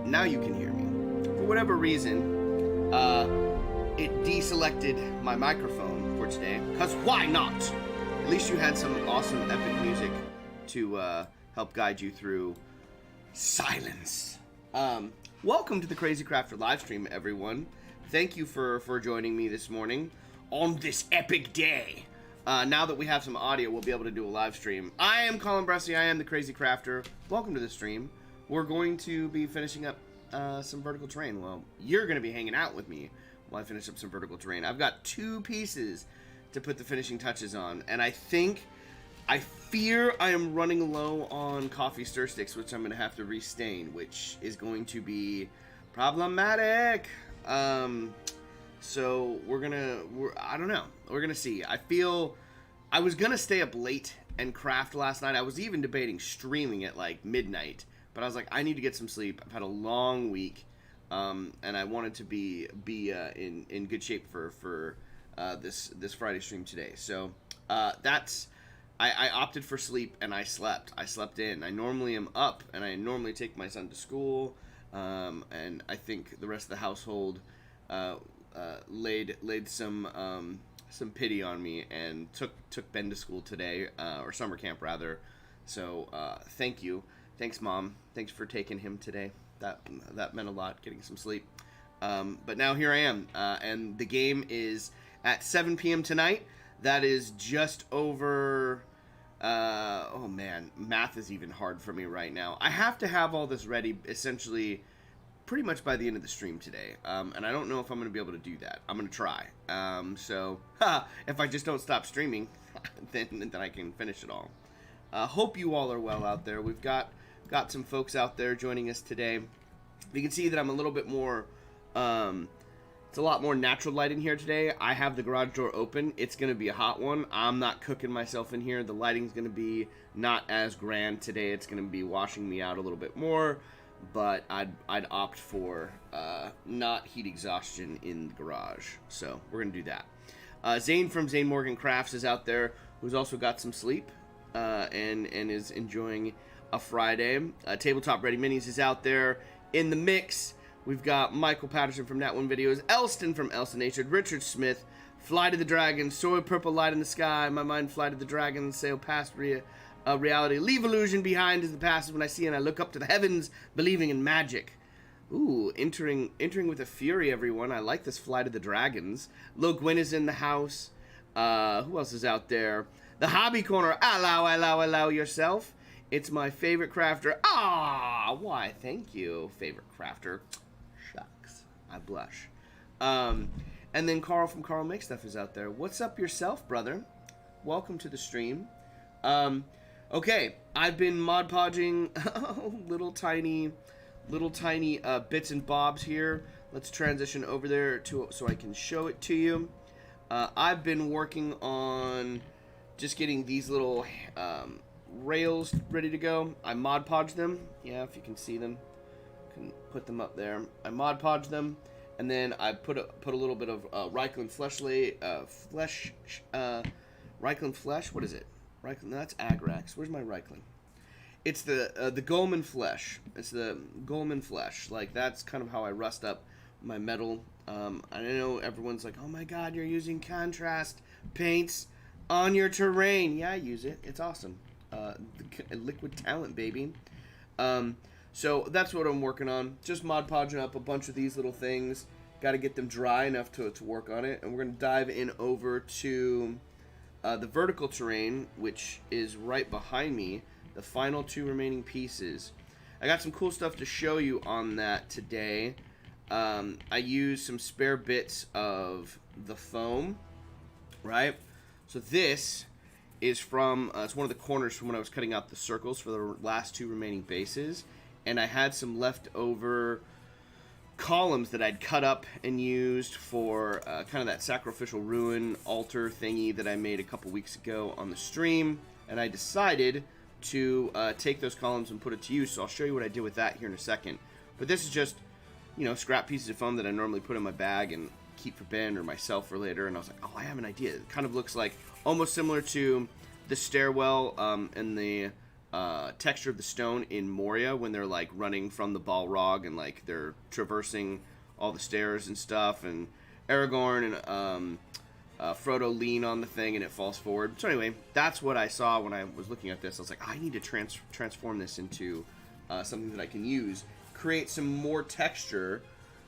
Now you can hear me. For whatever reason, it deselected my microphone for today, because why not? At least you had some awesome epic music to help guide you through silence. Welcome to the Crazy Crafter livestream, everyone. Thank you for joining me this morning on this epic day. Now that we have some audio, we'll be able to do a live stream. I am Collin Bressie. I am the Crazy Crafter. Welcome to the stream. We're going to be finishing up some vertical terrain. Well, you're going to be hanging out with me while I finish up some vertical terrain. I've got 2 pieces to put the finishing touches on, and I fear I am running low on coffee stir sticks, which I'm going to have to restain, which is going to be problematic. So I don't know. We're going to see. I was going to stay up late and craft last night. I was even debating streaming at like midnight, but I was like, I need to get some sleep. I've had a long week, and I wanted to be in good shape for this Friday stream today. So I opted for sleep, and I slept. I slept in. I normally am up, and I normally take my son to school, and I think the rest of the household laid some pity on me and took Ben to school today, or summer camp rather. So thank you. Thanks, Mom. Thanks for taking him today. That meant a lot, getting some sleep. But now here I am, and the game is at 7 p.m. tonight. That is just over... oh man, math is even hard for me right now. I have to have all this ready essentially pretty much by the end of the stream today. And I don't know if I'm going to be able to do that. I'm going to try. So if I just don't stop streaming, then I can finish it all. Hope you all are well out there. We've got some folks out there joining us today. You can see that I'm a little bit more... it's a lot more natural light in here today. I have the garage door open. It's going to be a hot one. I'm not cooking myself in here. The lighting's going to be not as grand today. It's going to be washing me out a little bit more. But I'd opt for not heat exhaustion in the garage. So we're going to do that. Zane from Zane Morgan Crafts is out there, who's also got some sleep and is enjoying a Friday. Tabletop Ready Minis is out there in the mix. We've got Michael Patterson from Nat One Videos, Elston from Elston Natured, Richard Smith, Fly to the Dragon, Soy Purple Light in the Sky, My Mind Fly to the Dragon, Sail Past Reality, Leave Illusion Behind as the Past is when I see and I look up to the heavens, believing in magic. Ooh, entering with a fury, everyone. I like this Fly to the Dragons. Lil Gwyn is in the house. Who else is out there? The Hobby Corner, allow yourself. It's my favorite crafter. Ah, why, thank you, favorite crafter. Shucks, I blush. And then Carl from Carl Makes Stuff is out there. What's up yourself, brother? Welcome to the stream. Okay, I've been Mod Podging little tiny bits and bobs here. Let's transition over there so I can show it to you. I've been working on just getting these little rails ready to go. I Mod Podge them. Yeah, if you can see them, can put them up there. I Mod Podge them, and then I put a little bit of Ryklin Ryklin flesh. What is it? Ryklin. No, that's Agrax. Where's my Ryklin? It's the Goleman flesh. It's the Goleman flesh. Like, that's kind of how I rust up my metal. I know everyone's like, oh my god, you're using contrast paints on your terrain. Yeah, I use it. It's awesome. Liquid talent, baby. So that's what I'm working on. Just Mod Podging up a bunch of these little things. Got to get them dry enough to work on it. And we're going to dive in over to the vertical terrain, which is right behind me. The final two remaining pieces. I got some cool stuff to show you on that today. I used some spare bits of the foam, right? So this is from, it's one of the corners from when I was cutting out the circles for the last two remaining bases. And I had some leftover columns that I'd cut up and used for kind of that sacrificial ruin altar thingy that I made a couple weeks ago on the stream. And I decided to take those columns and put it to use. So I'll show you what I did with that here in a second. But this is just, you know, scrap pieces of foam that I normally put in my bag and keep for Ben or myself for later. And I was like, oh, I have an idea. It kind of looks like almost similar to the stairwell and the texture of the stone in Moria when they're like running from the Balrog and like they're traversing all the stairs and stuff. And Aragorn and Frodo lean on the thing and it falls forward. So anyway, that's what I saw when I was looking at this. I was like, I need to transform this into something that I can use. Create some more texture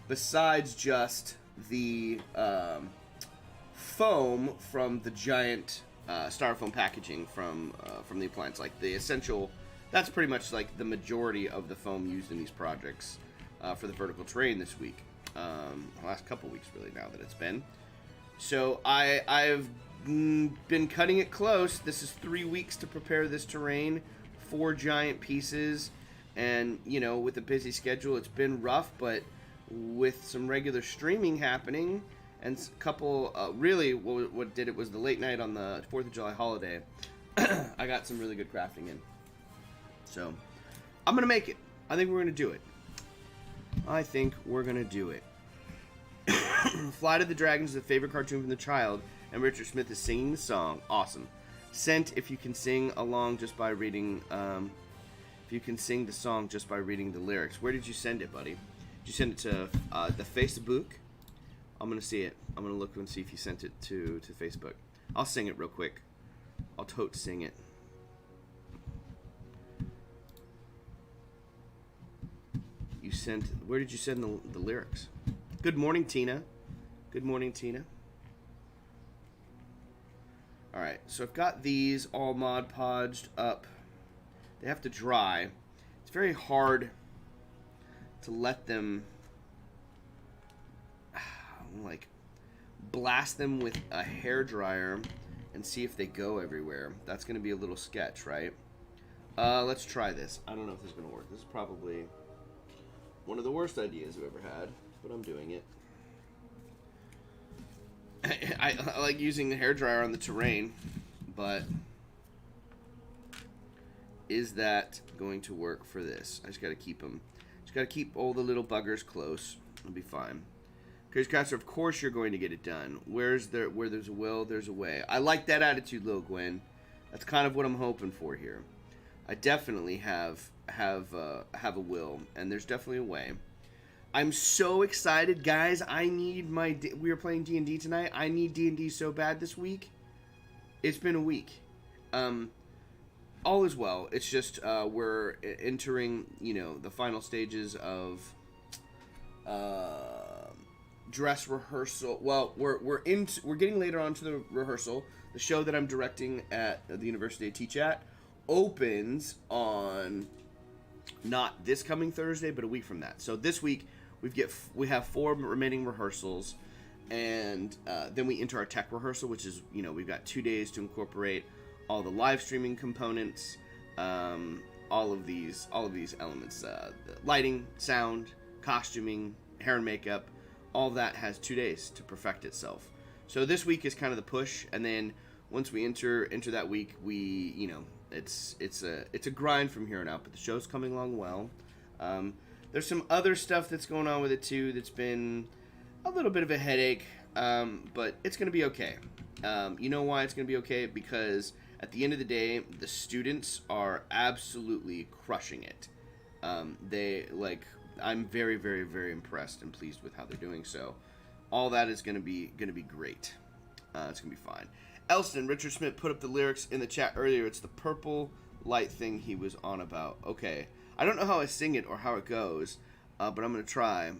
besides just the foam from the giant styrofoam packaging from the appliance. Like the essential, that's pretty much like the majority of the foam used in these projects for the vertical terrain this week. The last couple weeks really now that it's been. So I've been cutting it close. This is 3 weeks to prepare this terrain, 4 giant pieces, and you know, with a busy schedule, it's been rough. But with some regular streaming happening, and a couple, really, what did it was the late night on the 4th of July holiday. I got some really good crafting in. So I'm gonna make it. I think we're gonna do it. I think we're gonna do it. Fly to the Dragons is a favorite cartoon from the child, and Richard Smith is singing the song. Awesome. Sent if you can sing along just by reading, if you can sing the song just by reading the lyrics. Where did you send it, buddy? Did you send it to the Facebook? I'm going to see it. I'm going to look and see if you sent it to Facebook. I'll sing it real quick. I'll tote sing it. You sent, where did you send the lyrics? Good morning, Tina. Good morning, Tina. Alright, so I've got these all Mod Podged up. They have to dry. It's very hard to let them like blast them with a hair dryer and see if they go everywhere. That's going to be a little sketch, right? Let's try this. I don't know if this is going to work. This is probably one of the worst ideas I've ever had, but I'm doing it. I like using the hair dryer on the terrain, but is that going to work for this? I just got to keep them. Just got to keep all the little buggers close. It'll be fine. Crazy Caster, of course you're going to get it done. Where there's a will, there's a way. I like that attitude, Lil Gwen. That's kind of what I'm hoping for here. I definitely have a will, and there's definitely a way. I'm so excited, guys. I need we are playing D&D tonight. I need D&D so bad this week. It's been a week. All is well. It's just we're entering, the final stages of dress rehearsal. Well, we're getting later on to the rehearsal. The show that I'm directing at the university I teach at opens on not this coming Thursday, but a week from that. So this week we have 4 remaining rehearsals, and then we enter our tech rehearsal, which is we've got 2 days to incorporate all the live streaming components, all of these elements, the lighting, sound, costuming, hair and makeup. All of that has 2 days to perfect itself. So this week is kind of the push, and then once we enter that week, we it's a grind from here on out. But the show's coming along well. There's some other stuff that's going on with it too that's been a little bit of a headache, but it's going to be okay. You know why it's going to be okay? Because at the end of the day, the students are absolutely crushing it. I'm very, very, very impressed and pleased with how they're doing. So all that is going to be great. It's going to be fine. Elston, Richard Smith put up the lyrics in the chat earlier. It's the purple light thing he was on about. Okay. I don't know how I sing it or how it goes, but I'm going to try.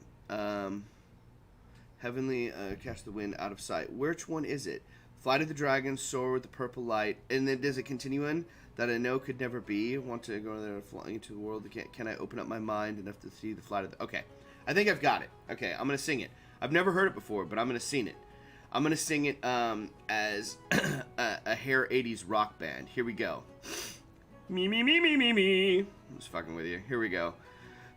Heavenly, catch the wind out of sight. Which one is it? Fly to the dragon, soar with the purple light. And then does it continue in? That I know could never be. Want to go there flying into the world. Can I open up my mind enough to see the flight of the... Okay. I think I've got it. Okay, I'm going to sing it. I've never heard it before, but I'm going to sing it. I'm going to sing it as a hair 80s rock band. Here we go. Me, me, me, me, me, me. I'm just fucking with you. Here we go.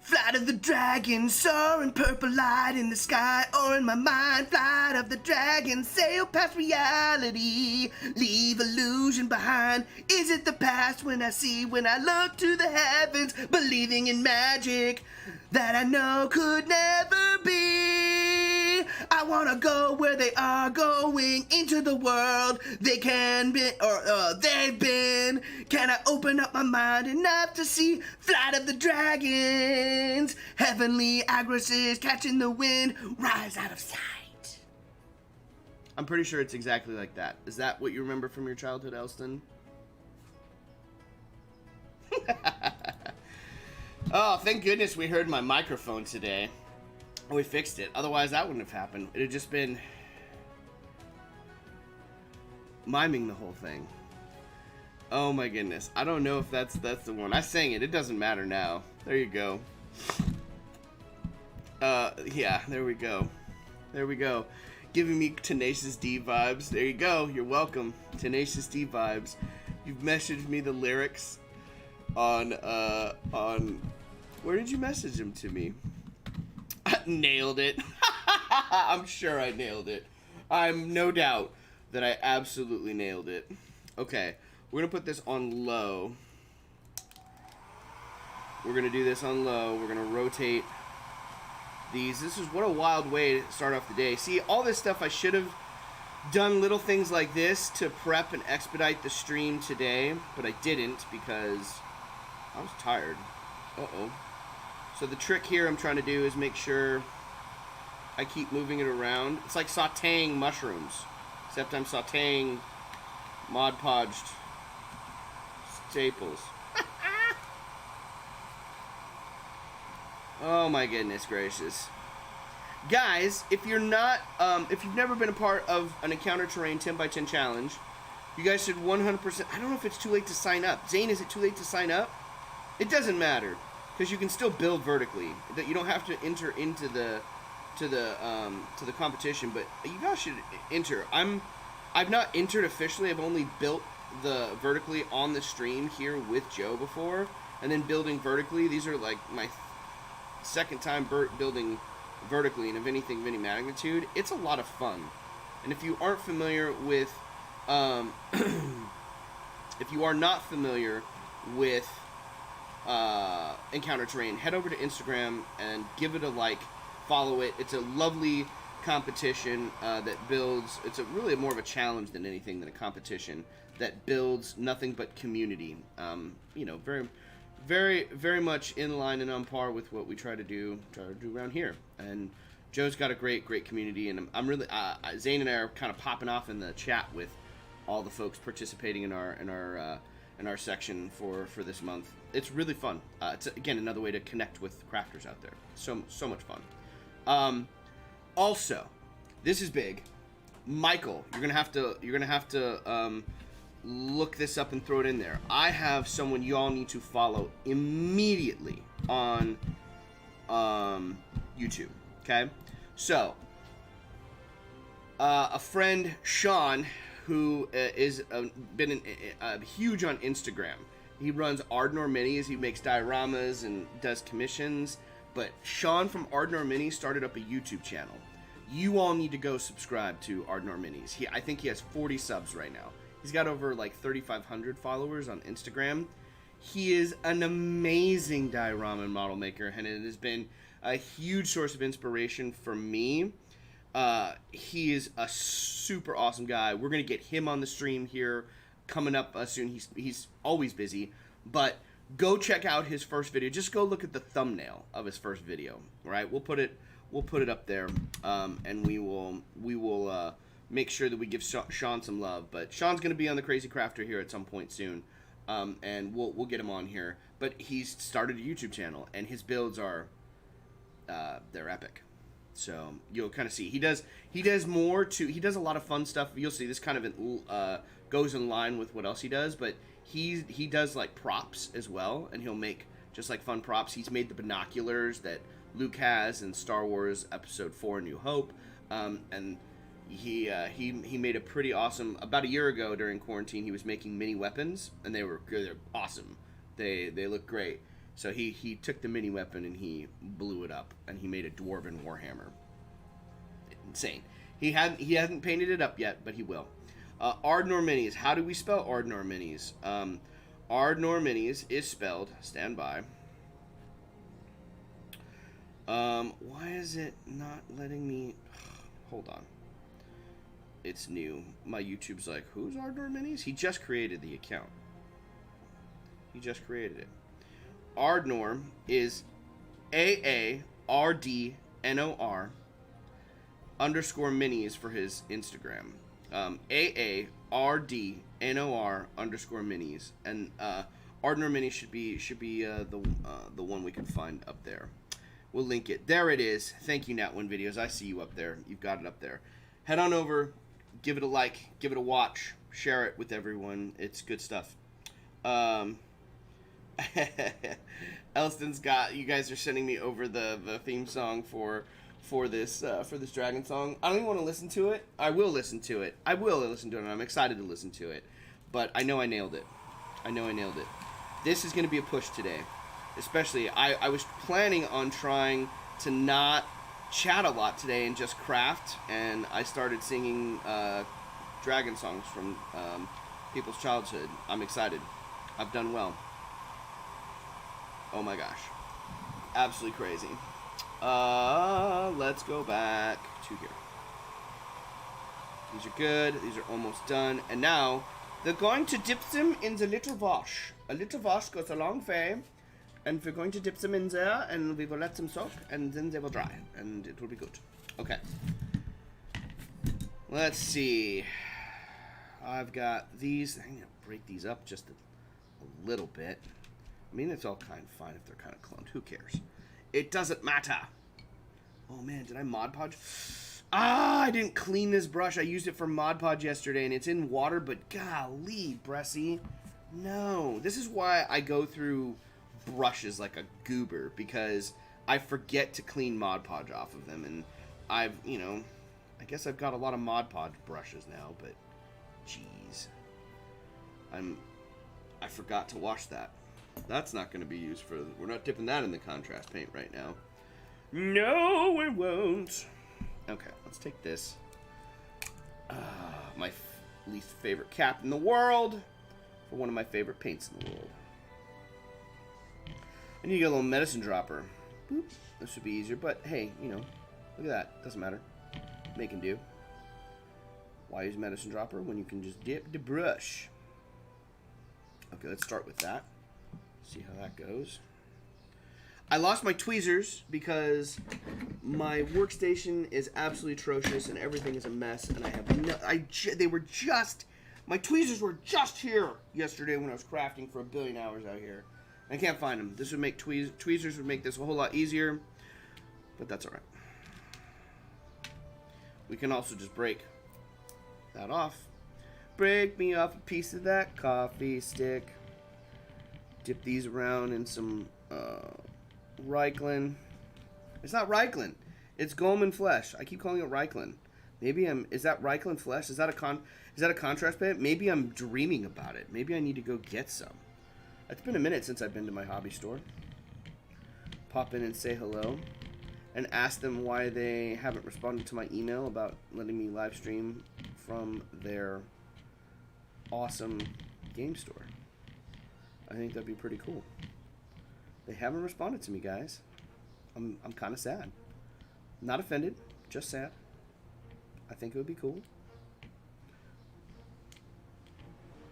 Flight of the dragon, soaring purple light in the sky, or in my mind. Flight of the dragon, sail past reality, leave illusion behind. Is it the past when I look to the heavens, believing in magic that I know could never be? I wanna go where they are going, into the world they can be, or they've been. Can I open up my mind enough to see flight of the dragons, heavenly agresses catching the wind, rise out of sight? I'm pretty sure it's exactly like that. Is that what you remember from your childhood, Elston? Oh, thank goodness we heard my microphone today. We fixed it. Otherwise, that wouldn't have happened. It had just been miming the whole thing. Oh my goodness. I don't know if that's the one. I sang it. It doesn't matter now. There you go. Yeah, there we go. There we go. Giving me Tenacious D vibes. There you go. You're welcome. Tenacious D vibes. You've messaged me the lyrics on where did you message them to me? Nailed it. I'm sure I nailed it. I'm no doubt that I absolutely nailed it. Okay, we're gonna put this on low. We're gonna do this on low. We're gonna rotate these. This is what a wild way to start off the day. See, all this stuff I should have done little things like this to prep and expedite the stream today, but I didn't because I was tired. Uh-oh. So the trick here I'm trying to do is make sure I keep moving it around. It's like sauteing mushrooms, except I'm sauteing Mod Podged staples. Oh my goodness gracious. Guys, if you're not, if you've never been a part of an Encounter Terrain 10x10 challenge, you guys should 100%, I don't know if it's too late to sign up. Zane, is it too late to sign up? It doesn't matter, because you can still build vertically. That you don't have to enter into the to the competition, but you guys should enter. I've not entered officially. I've only built the vertically on the stream here with Joe before, and then building vertically. These are like my second time building vertically, and of anything of any magnitude, it's a lot of fun. And if you aren't familiar with, if you are not familiar with Encounter Terrain, head over to Instagram and give it a like, follow it. It's a lovely competition that builds. It's really more of a challenge than anything than a competition that builds nothing but community. Very, very, very much in line and on par with what we try to do around here. And Joe's got a great community, and I'm really Zane and I are kind of popping off in the chat with all the folks participating in our section for this month. It's really fun. It's again another way to connect with crafters out there. So much fun. Also, this is big. Michael, you're gonna have to look this up and throw it in there. I have someone you all need to follow immediately on YouTube. Okay, so a friend, Sean, who is been huge on Instagram. He runs Ardnor Minis. He makes dioramas and does commissions. But Sean from Ardnor Minis started up a YouTube channel. You all need to go subscribe to Ardnor Minis. I think he has 40 subs right now. He's got over like 3,500 followers on Instagram. He is an amazing diorama and model maker, and it has been a huge source of inspiration for me. He is a super awesome guy. We're gonna get him on the stream here coming up soon. He's always busy, but go check out his first video. Just go look at the thumbnail of his first video. Right? We'll put it up there, and we will make sure that we give Sean some love. But Sean's gonna be on the Crazy Crafter here at some point soon, and we'll get him on here. But he's started a YouTube channel, and his builds are they're epic. So you'll kind of see he does more to he does a lot of fun stuff. You'll see this kind of goes in line with what else he does, but he does like props as well, and he'll make just like fun props. He's made the binoculars that Luke has in Star Wars Episode 4: New Hope, and he made a pretty awesome. About a year ago during quarantine, he was making mini weapons, and they're awesome. They look great. So he took the mini weapon and he blew it up, and he made a dwarven warhammer. Insane. He hasn't painted it up yet, but he will. Ardnor Minis. How do we spell Ardnor Minis? Ardnor Minis is spelled. Stand by. Why is it not letting me? Hold on. It's new. My YouTube's like, who's Ardnor Minis? He just created the account. He just created it. Ardnor is AARDNOR _minis for his Instagram. AARDNOR_minis, and Ardnor Minis should be the one we can find up there. We'll link it. There it is. Thank you, Nat1 Videos. I see you up there. You've got it up there. Head on over, give it a like, give it a watch, share it with everyone. It's good stuff. Elston's got, you guys are sending me over the theme song for this dragon song. I don't even want to listen to it. I will listen to it. And I'm excited to listen to it. But I know I nailed it. This is going to be a push today. Especially, I was planning on trying to not chat a lot today and just craft, and I started singing dragon songs from people's childhood. I'm excited. I've done well. Oh my gosh. Absolutely crazy. Let's go back to here. These are good. These are almost done. And now, they're going to dip them in the little wash. A little wash goes a long way. And we're going to dip them in there, and we will let them soak, and then they will dry. And it will be good. Okay. Let's see. I've got these. I'm going to break these up just a little bit. I mean, it's all kind of fine if they're kind of cloned. Who cares? It doesn't matter. Oh, man, did I Mod Podge? I didn't clean this brush. I used it for Mod Podge yesterday, and it's in water, but golly, Bressy. No. This is why I go through brushes like a goober, because I forget to clean Mod Podge off of them, and I've, you know, I guess I've got a lot of Mod Podge brushes now, but jeez. I forgot to wash that. That's not going to be used for, we're not dipping that in the contrast paint right now. No, we won't. Okay, let's take this. My least favorite cap in the world for one of my favorite paints in the world. I need to get a little medicine dropper. Boop. This would be easier, but hey, you know, look at that. Doesn't matter. Make and do. Why use medicine dropper when you can just dip the brush? Okay, let's start with that. See how that goes. I lost my tweezers because my workstation is absolutely atrocious and everything is a mess, and I have no. My tweezers were just here yesterday when I was crafting for a billion hours out here. I can't find them. This would make tweezers would make this a whole lot easier, but that's all right. We can also just break that off. Break me off a piece of that coffee stick. Dip these around in some Ryklin. It's not Ryklin. It's Goldman Flesh. I keep calling it Ryklin. Is that Ryklin Flesh? Is that a contrast paint? Maybe I'm dreaming about it. Maybe I need to go get some. It's been a minute since I've been to my hobby store. Pop in and say hello and ask them why they haven't responded to my email about letting me live stream from their awesome game store. I think that'd be pretty cool. They haven't responded to me, guys. I'm kind of sad. Not offended, just sad. I think it would be cool.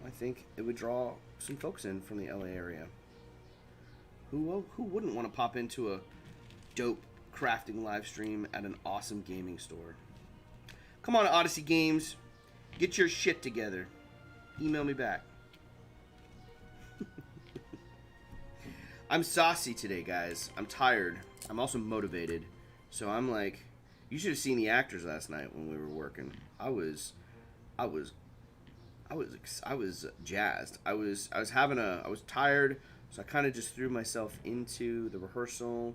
I think it would draw some folks in from the LA area. Who wouldn't want to pop into a dope crafting live stream at an awesome gaming store? Come on, Odyssey Games. Get your shit together. Email me back. I'm saucy today, guys. I'm tired. I'm also motivated. So I'm like, you should have seen the actors last night when we were working. I was jazzed. I was tired, so I kind of just threw myself into the rehearsal.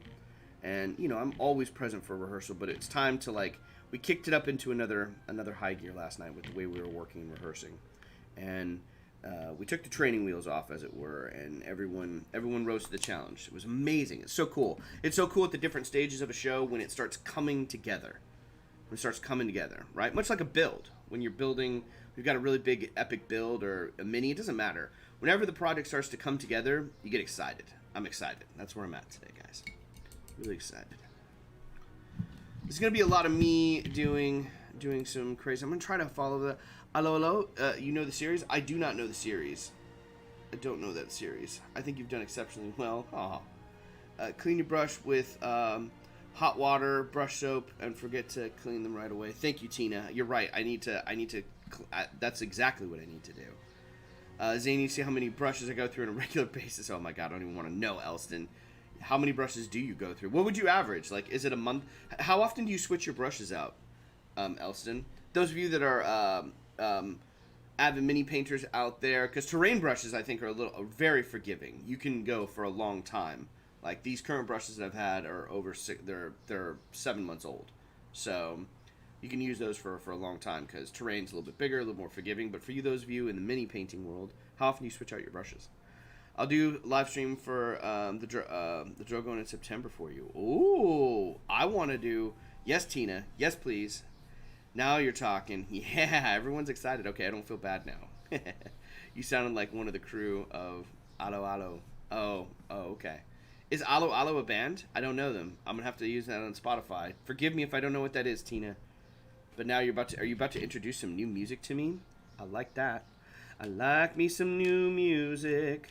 And, you know, I'm always present for rehearsal, but it's time to, like, we kicked it up into another high gear last night with the way we were working and rehearsing. And we took the training wheels off, as it were, and everyone rose to the challenge. It was amazing. It's so cool. It's so cool at the different stages of a show when it starts coming together. When it starts coming together, right? Much like a build. When you're building, we've got a really big epic build or a mini, it doesn't matter. Whenever the project starts to come together, you get excited. I'm excited. That's where I'm at today, guys. Really excited. There's going to be a lot of me doing some crazy. I'm going to try to follow the... Hello. You know the series? I do not know the series. I don't know that series. I think you've done exceptionally well. Clean your brush with hot water, brush soap, and forget to clean them right away. Thank you, Tina. You're right. I need to. That's exactly what I need to do. Zane, you see how many brushes I go through on a regular basis? Oh my God, I don't even want to know, Elston. How many brushes do you go through? What would you average? Like, is it a month? How often do you switch your brushes out, Elston? Those of you that are avid mini painters out there, because terrain brushes I think are very forgiving. You can go for a long time. Like these current brushes that I've had are over they're 7 months old, so you can use those for a long time because terrain's a little bit bigger, a little more forgiving. But for those of you in the mini painting world, how often do you switch out your brushes? I'll do live stream for the Drogon in September for you. Ooh, I want to do. Yes, Tina. Yes, please. Now you're talking. Yeah, everyone's excited. Okay, I don't feel bad now. You sounded like one of the crew of Alo Alo. Oh, okay. Is Alo Alo a band? I don't know them. I'm gonna have to use that on Spotify. Forgive me if I don't know what that is, Tina. But now are you about to introduce some new music to me? I like that. I like me some new music.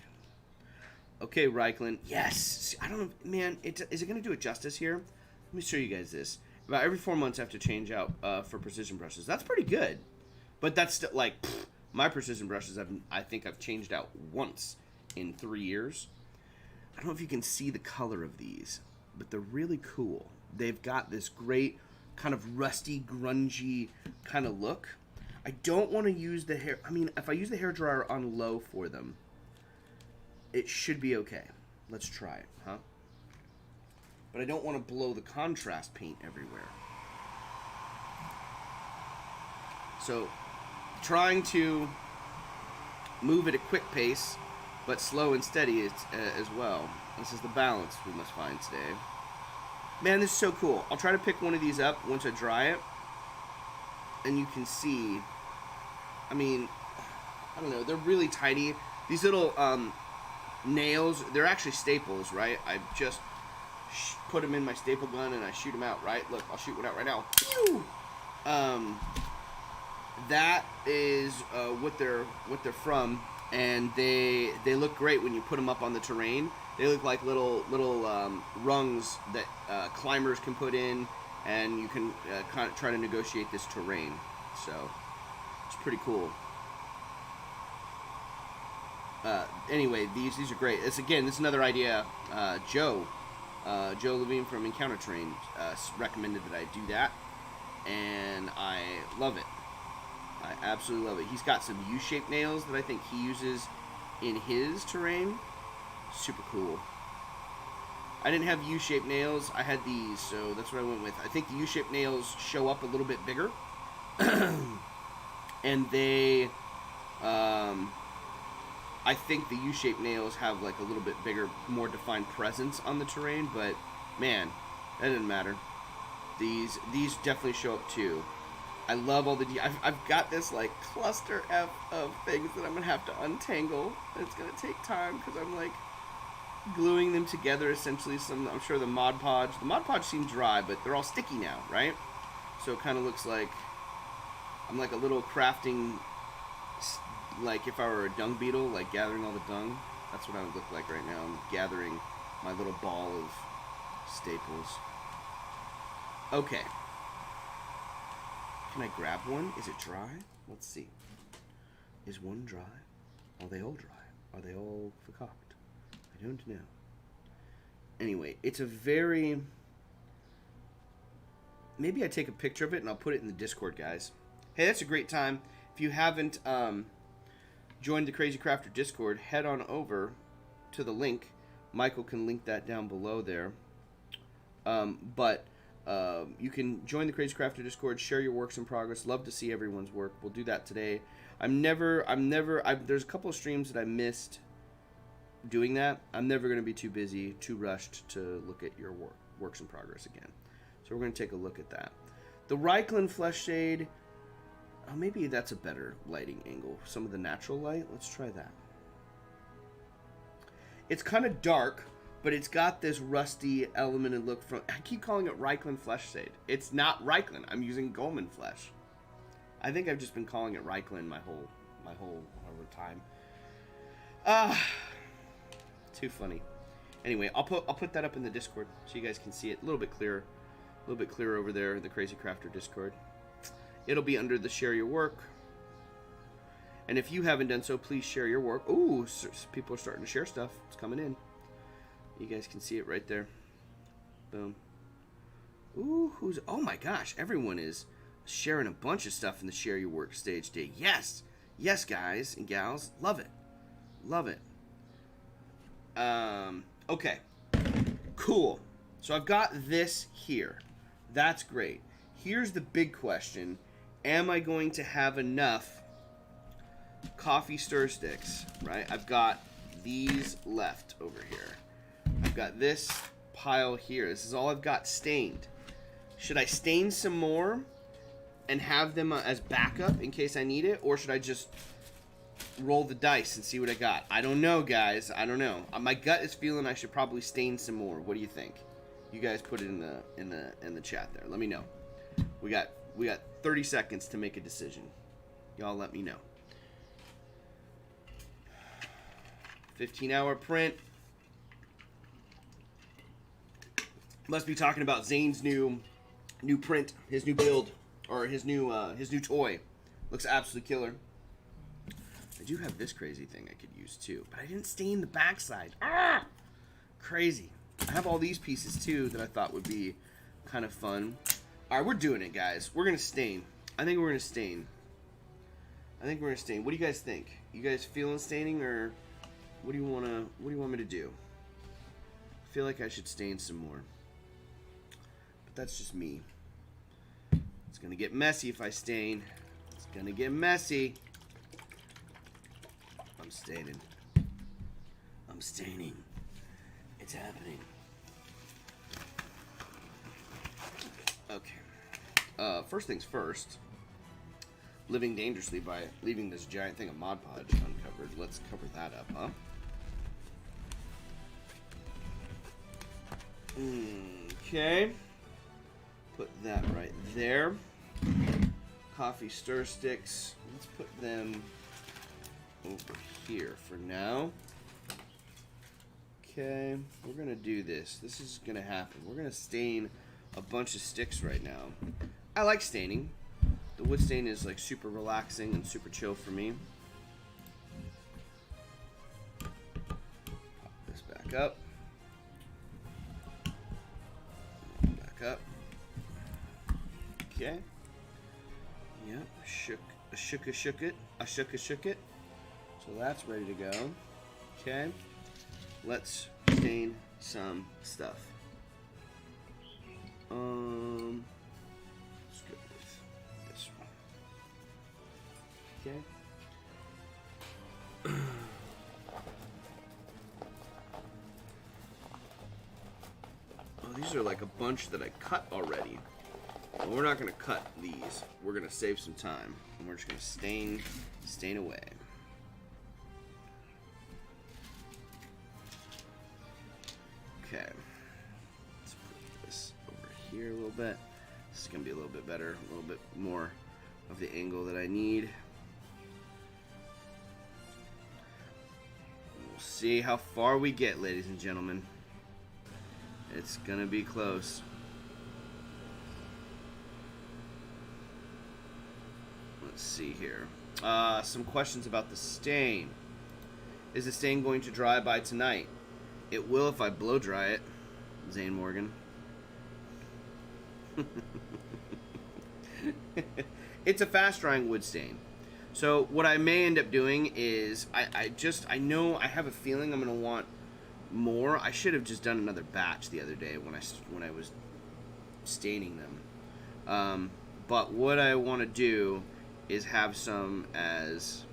Okay, Ryklin. Yes. I don't know, man. Is it gonna do it justice here? Let me show you guys this. About every 4 months I have to change out for precision brushes. That's pretty good. But that's still, like, my precision brushes, I think I've changed out once in 3 years. I don't know if you can see the color of these, but they're really cool. They've got this great kind of rusty, grungy kind of look. I don't want to use the hair... I mean, if I use the hairdryer on low for them, it should be okay. Let's try it, huh? but I don't want to blow the contrast paint everywhere. So, trying to move at a quick pace, but slow and steady as well. This is the balance we must find today. Man, this is so cool. I'll try to pick one of these up once I dry it, and you can see, I mean, I don't know, they're really tiny. These little nails, they're actually staples, right? I just put them in my staple gun and I shoot them out, right? Look, I'll shoot one out right now. Pew! That is what they're from, and they look great when you put them up on the terrain. They look like little rungs that climbers can put in, and you can kind of try to negotiate this terrain. So it's pretty cool. Anyway, these are great. This is another idea. Joe Levine from Encounter Train recommended that I do that, and I love it. I absolutely love it. He's got some U-shaped nails that I think he uses in his terrain. Super cool. I didn't have U-shaped nails. I had these, so that's what I went with. I think the U-shaped nails show up a little bit bigger, and they, I think the U-shaped nails have like a little bit bigger, more defined presence on the terrain. But man, that doesn't matter. These definitely show up too. I love all the I've got this like cluster F of things that I'm gonna have to untangle. It's gonna take time because I'm like gluing them together essentially. I'm sure the Mod Podge seem dry, but they're all sticky now, right? So it kind of looks like I'm like a little crafting, like if I were a dung beetle, like gathering all the dung. That's what I would look like right now. I'm gathering my little ball of staples. Okay. Can I grab one? Is it dry? Let's see. Is one dry? Are they all dry? Are they all verkocht? I don't know. Anyway, it's a very... Maybe I take a picture of it and I'll put it in the Discord, guys. Hey, that's a great time. If you haven't joined the Crazy Crafter Discord, head on over to the link. Michael can link that down below there. You can join the Crazy Crafter Discord, share your works in progress. Love to see everyone's work. We'll do that today. There's a couple of streams that I missed doing that. I'm never going to be too busy, too rushed to look at your works in progress again. So we're going to take a look at that. The Ryklin Flesh Shade, maybe that's a better lighting angle. Some of the natural light. Let's try that. It's kind of dark, but it's got this rusty element and look from... I keep calling it Ryklin Flesh Shade. It's not Ryklin. I'm using Goleman Flesh. I think I've just been calling it Ryklin my whole time. Too funny. Anyway, I'll put that up in the Discord so you guys can see it a little bit clearer. A little bit clearer over there in the Crazy Crafter Discord. It'll be under the Share Your Work. And if you haven't done so, please share your work. Ooh, people are starting to share stuff. It's coming in. You guys can see it right there. Boom. Ooh, oh my gosh, everyone is sharing a bunch of stuff in the Share Your Work stage day. Yes. Yes, guys and gals. Love it. Love it. Okay. Cool. So I've got this here. That's great. Here's the big question. Am I going to have enough coffee stir sticks, right? I've got these left over here. I've got this pile here. This is all I've got stained. Should I stain some more and have them as backup in case I need it? Or should I just roll the dice and see what I got? I don't know, guys. I don't know. My gut is feeling I should probably stain some more. What do you think? You guys put it in the chat there. Let me know. We got 30 seconds to make a decision. Y'all let me know. 15-hour print. Must be talking about Zane's new print, his new build, or his new toy. Looks absolutely killer. I do have this crazy thing I could use too, but I didn't stain the backside. Ah! Crazy. I have all these pieces too that I thought would be kind of fun. All right, we're doing it, guys. We're gonna stain. I think we're gonna stain. What do you guys think? You guys feeling staining, or what do you want me to do? I feel like I should stain some more. that's just me. It's gonna get messy if I stain. It's gonna get messy. I'm staining. I'm staining. It's happening. Okay. First things first. Living dangerously by leaving this giant thing of Mod Podge uncovered. Let's cover that up, huh? Okay. Put that right there. Coffee stir sticks. Let's put them over here for now. Okay, we're gonna do this. This is gonna happen. We're gonna stain a bunch of sticks right now. I like staining. The wood stain is like super relaxing and super chill for me. Pop this back up. Back up. Okay. Yep. I shook it. So that's ready to go. Okay. Let's stain some stuff. Let's go with this one. Okay. Oh, these are like a bunch that I cut already. Well, we're not going to cut these. We're going to save some time. And we're just going to stain away. Okay. Let's put this over here a little bit. This is going to be a little bit better. A little bit more of the angle that I need. We'll see how far we get, ladies and gentlemen. It's going to be close. Let's see here. Some questions about the stain. Is the stain going to dry by tonight? It will if I blow dry it. Zane Morgan. It's a fast drying wood stain. So what I may end up doing is I know I have a feeling I'm gonna want more. I should have just done another batch the other day when I was staining them. But what I want to do is have some as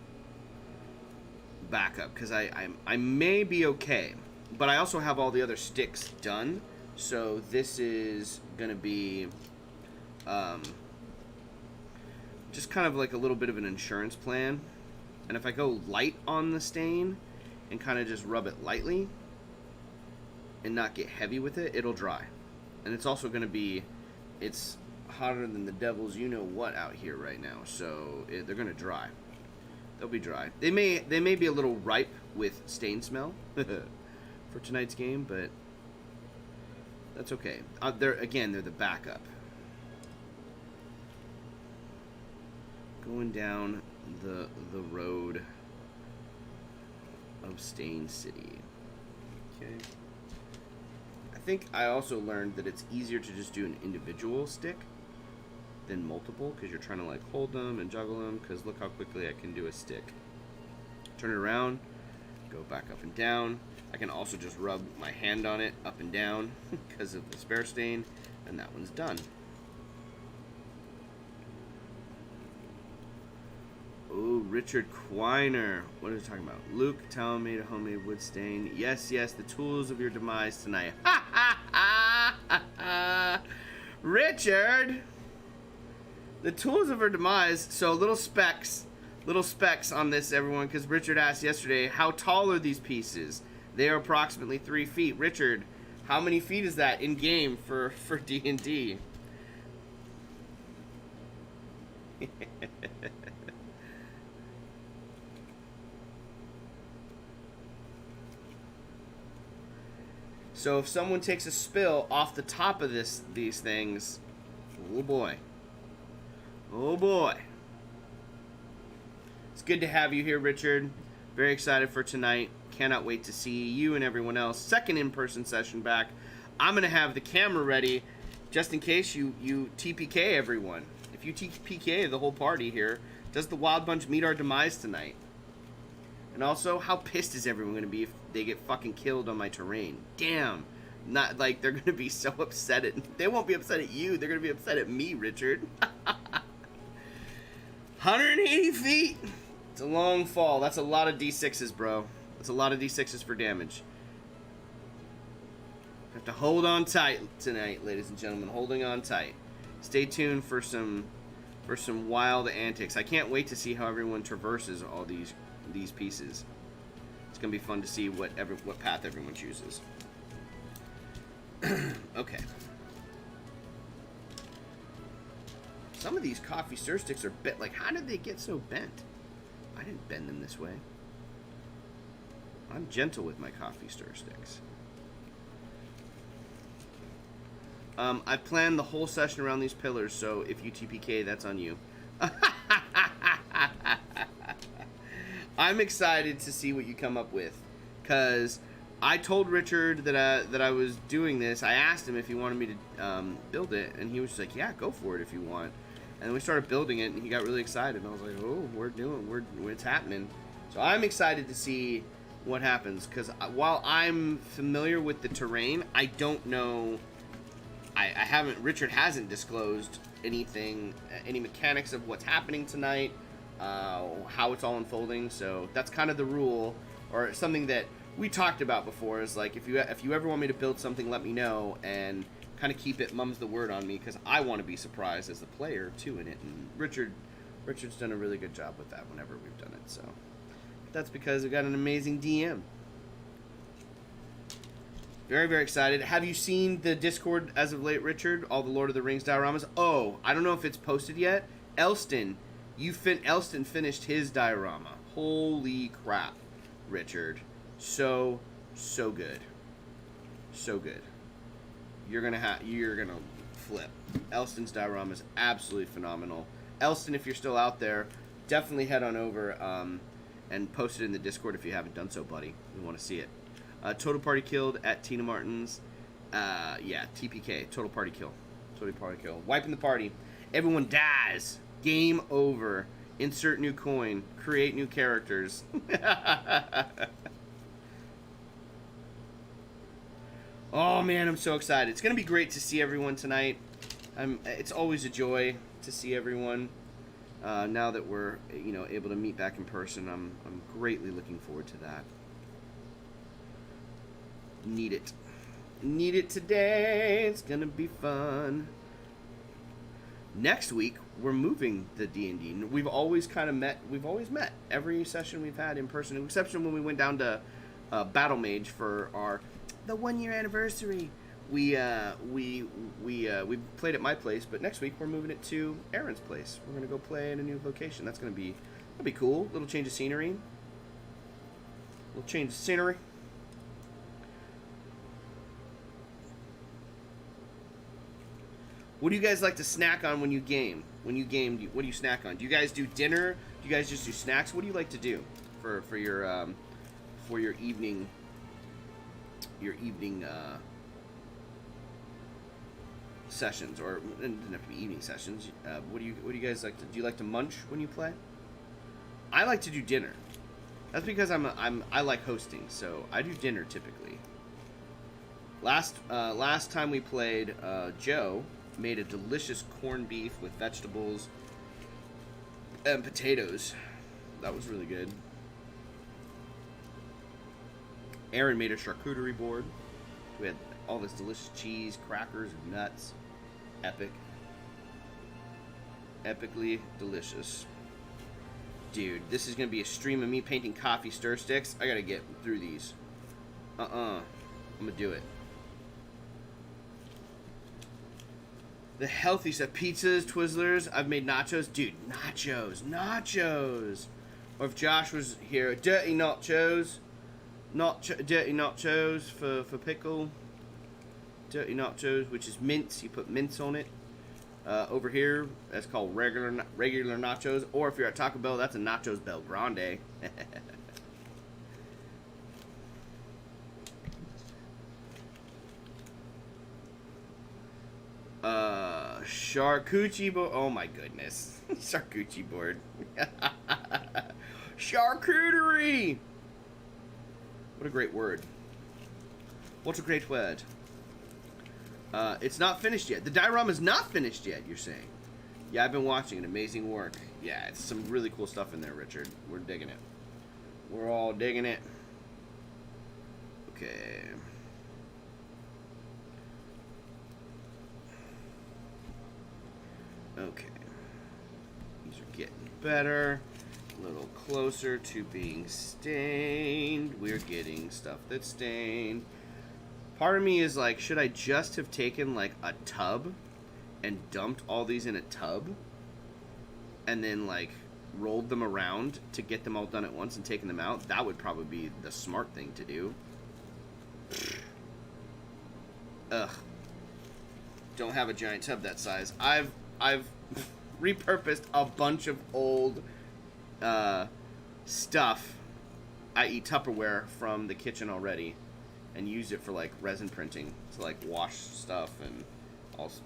backup because I may be okay. But I also have all the other sticks done, so this is going to be just kind of like a little bit of an insurance plan. And if I go light on the stain and kind of just rub it lightly and not get heavy with it, it'll dry. And it's also going to be, it's hotter than the devil's you-know-what out here right now, so they're going to dry. They'll be dry. They may be a little ripe with stain smell. For tonight's game, but that's okay. They're the backup. Going down the road of Stain City. Okay. I think I also learned that it's easier to just do an individual stick than multiple because you're trying to like hold them and juggle them. Because look how quickly I can do a stick. Turn it around, go back up and down. I can also just rub my hand on it up and down because of the spare stain, and that one's done. Oh, Richard Quiner. What are we talking about? Luke telling me to homemade wood stain. Yes, the tools of your demise tonight. Ha ha ha ha! Richard! The tools of her demise. So little specks on this, everyone, because Richard asked yesterday, how tall are these pieces? They are approximately 3 feet. Richard, how many feet is that in game for D&D? So if someone takes a spill off the top of these things, oh boy. Oh boy. It's good to have you here, Richard. Very excited for tonight. Cannot wait to see you and everyone else. Second in-person session back. I'm going to have the camera ready just in case you TPK everyone. If you TPK the whole party here, does the Wild Bunch meet our demise tonight? And also, how pissed is everyone going to be if they get fucking killed on my terrain? Damn. Not like they're gonna be so upset at. They won't be upset at you. They're gonna be upset at me, Richard. 180 feet. It's a long fall. That's a lot of d6s, bro. That's a lot of d6s for damage. Have to hold on tight tonight, ladies and gentlemen. Holding on tight. Stay tuned for some wild antics. I can't wait to see how everyone traverses all these pieces. It's gonna be fun to see what path everyone chooses. Okay. Some of these coffee stir sticks are bent. Like, how did they get so bent? I didn't bend them this way. I'm gentle with my coffee stir sticks. I planned the whole session around these pillars, so if you TPK, that's on you. I'm excited to see what you come up with, because I told Richard that I was doing this. I asked him if he wanted me to build it, and he was just like, yeah, go for it if you want. And then we started building it, and he got really excited. And I was like, oh, it's happening. So I'm excited to see what happens, because while I'm familiar with the terrain, I don't know. Richard hasn't disclosed anything, any mechanics of what's happening tonight, how it's all unfolding. So that's kind of the rule, or something that we talked about before, is like, if you ever want me to build something, let me know, and kind of keep it mum's the word on me, because I want to be surprised as the player too in it. And Richard's done a really good job with that whenever we've done it. So that's because we got an amazing DM. Very, very excited. Have you seen the Discord as of late, Richard? All the Lord of the Rings dioramas? Oh, I don't know if it's posted yet. Elston finished his diorama. Holy crap, Richard. So good. So good. You're gonna flip. Elston's diorama is absolutely phenomenal. Elston, if you're still out there, definitely head on over and post it in the Discord if you haven't done so, buddy. We want to see it. Total party killed at Tina Martin's. Yeah, TPK. Total party kill. Total party kill. Wiping the party. Everyone dies. Game over. Insert new coin. Create new characters. Oh man, I'm so excited. It's gonna be great to see everyone tonight. It's always a joy to see everyone. Now that we're able to meet back in person, I'm greatly looking forward to that. Need it today. It's gonna be fun. Next week we're moving the D&D. We've always met every session we've had in person, exception when we went down to Battle Mage for the 1 year anniversary. We played at my place, but next week we're moving it to Aaron's place. We're gonna go play in a new location. That'll be cool. Little change of scenery. What do you guys like to snack on when you game? What do you snack on? Do you guys do dinner? Do you guys just do snacks? What do you like to do for your evening sessions? Or it doesn't have to be evening sessions. What do you guys like to do? You like to munch when you play? I like to do dinner. That's because I like hosting, so I do dinner typically. Last time we played, Joe made a delicious corned beef with vegetables and potatoes. That was really good. Aaron made a charcuterie board. We had all this delicious cheese, crackers, and nuts. Epically delicious. Dude, this is going to be a stream of me painting coffee stir sticks. I got to get through these. I'm going to do it. The healthy stuff. Pizzas, Twizzlers. I've made nachos. Dude, nachos. Or if Josh was here, dirty nachos. Dirty nachos for pickle. Dirty nachos, which is mince. You put mince on it. Over here, that's called regular nachos. Or if you're at Taco Bell, that's a Nachos Bel Grande. Charcuterie board. Oh my goodness. Charcuterie board. Charcuterie! What a great word. What a great word. It's not finished yet. The diorama is not finished yet, you're saying? Yeah, I've been watching it. Amazing work. Yeah, it's some really cool stuff in there, Richard. We're digging it. We're all digging it. Okay. Okay. These are getting better. A little closer to being stained. We're getting stuff that's stained. Part of me is like, should I just have taken like a tub and dumped all these in a tub and then like rolled them around to get them all done at once and taken them out? That would probably be the smart thing to do. Ugh. Don't have a giant tub that size. I've repurposed a bunch of old stuff, i.e. Tupperware, from the kitchen already, and used it for like resin printing to like wash stuff, and also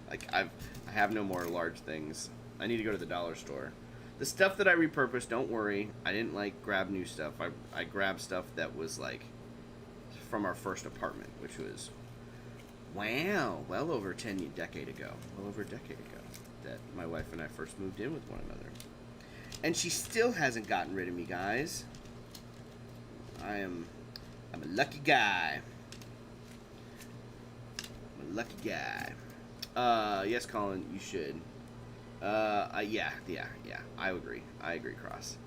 like I have no more large things. I need to go to the dollar store. The stuff that I repurposed, don't worry, I didn't like grab new stuff. I grabbed stuff that was like from our first apartment, which was well over a decade ago that my wife and I first moved in with one another. And she still hasn't gotten rid of me, guys. I'm a lucky guy. I'm a lucky guy. Yes, Collin, you should. Yeah. I agree, Cross.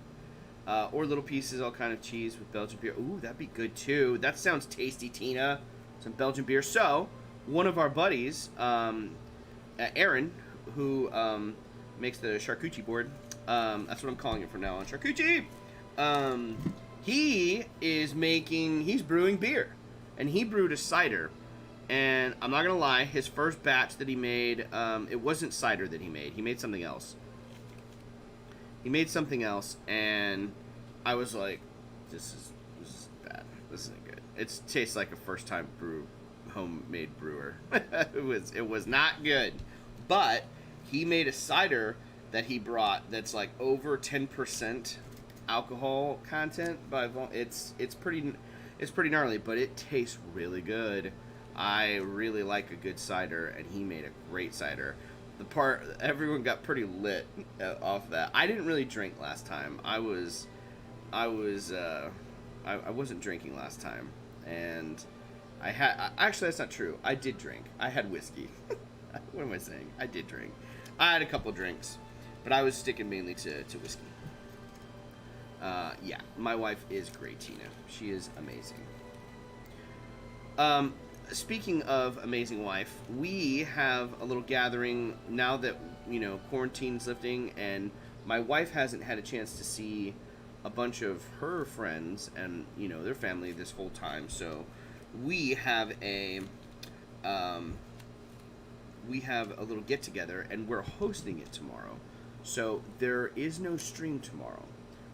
Or little pieces, all kind of cheese with Belgian beer. Ooh, that'd be good too. That sounds tasty, Tina. Some Belgian beer. So, one of our buddies, Aaron, who makes the charcuterie board. That's what I'm calling it from now on. Charcuterie! He's brewing beer. And he brewed a cider. And I'm not going to lie, his first batch that he made, it wasn't cider that he made. He made something else. And I was like, this is bad. This isn't good. It tastes like a first-time homemade brewer. It was not good. But he made a cider that he brought that's like over 10% alcohol content it's pretty gnarly, but it tastes really good. I really like a good cider, and he made a great cider. Everyone got pretty lit off that. I didn't really drink last time. I wasn't drinking last time, and actually that's not true. I did drink. I had whiskey. What am I saying? I did drink. I had a couple drinks, but I was sticking mainly to whiskey. Yeah, my wife is great, Tina. She is amazing. Speaking of amazing wife, we have a little gathering now that, quarantine's lifting, and my wife hasn't had a chance to see a bunch of her friends and, their family this whole time. So we have a little get together, and we're hosting it tomorrow. So there is no stream tomorrow.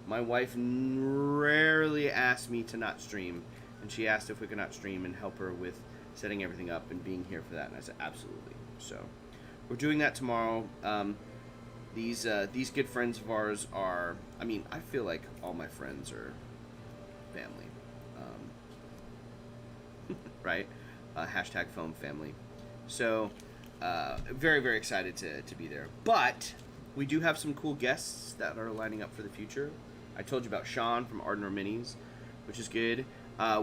My wife rarely asks me to not stream, and she asked if we could not stream and help her with setting everything up and being here for that, and I said absolutely. So we're doing that tomorrow. These good friends of ours are, I feel like all my friends are family, right? Hashtag foam family. So very, very excited to be there. But we do have some cool guests that are lining up for the future. I told you about Sean from Ardner Minis, which is good.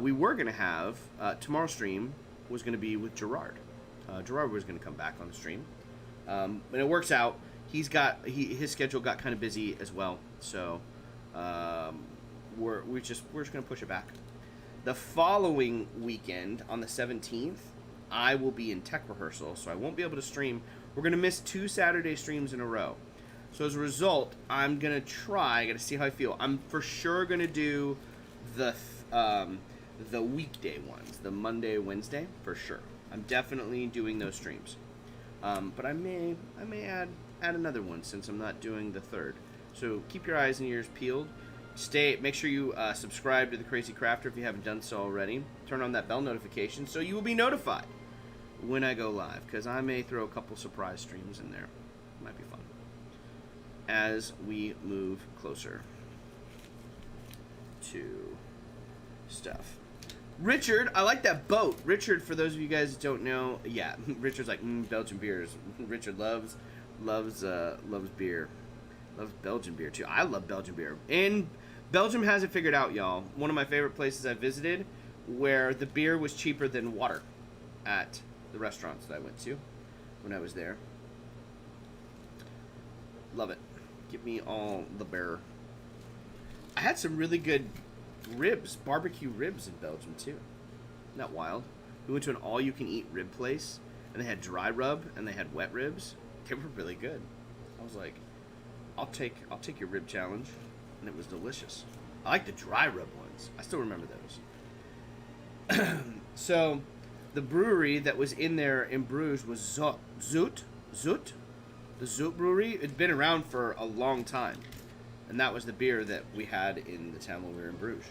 We were going to have, tomorrow's stream was going to be with Gerard. Gerard was going to come back on the stream. And it works out. His schedule got kind of busy as well. So we're just going to push it back. The following weekend, on the 17th, I will be in tech rehearsal, so I won't be able to stream. We're going to miss 2 Saturday streams in a row. So as a result, I'm going to try, I got to see how I feel. I'm for sure going to do the weekday ones, the Monday, Wednesday, for sure. I'm definitely doing those streams. But I may add another one since I'm not doing the 3rd. So keep your eyes and ears peeled. Make sure you subscribe to the Crazy Crafter if you haven't done so already. Turn on that bell notification so you will be notified when I go live, because I may throw a couple surprise streams in there. Might be fun. As we move closer to stuff. Richard, I like that boat. Richard, for those of you guys that don't know, yeah, Richard's like Belgian beers. Richard loves beer, loves Belgian beer too. I love Belgian beer, and Belgium has it figured out, y'all. One of my favorite places I visited, where the beer was cheaper than water, at the restaurants that I went to when I was there. Love it. Give me all the beer. I had some really good ribs, barbecue ribs in Belgium too. Isn't that wild? We went to an all-you-can-eat rib place, and they had dry rub and they had wet ribs. They were really good. I was like, I'll take your rib challenge, and it was delicious. I like the dry rub ones. I still remember those. So, the brewery that was in there in Bruges was Zoet. The Zoet Brewery. It'd been around for a long time. And that was the beer that we had in the town when we were in Bruges.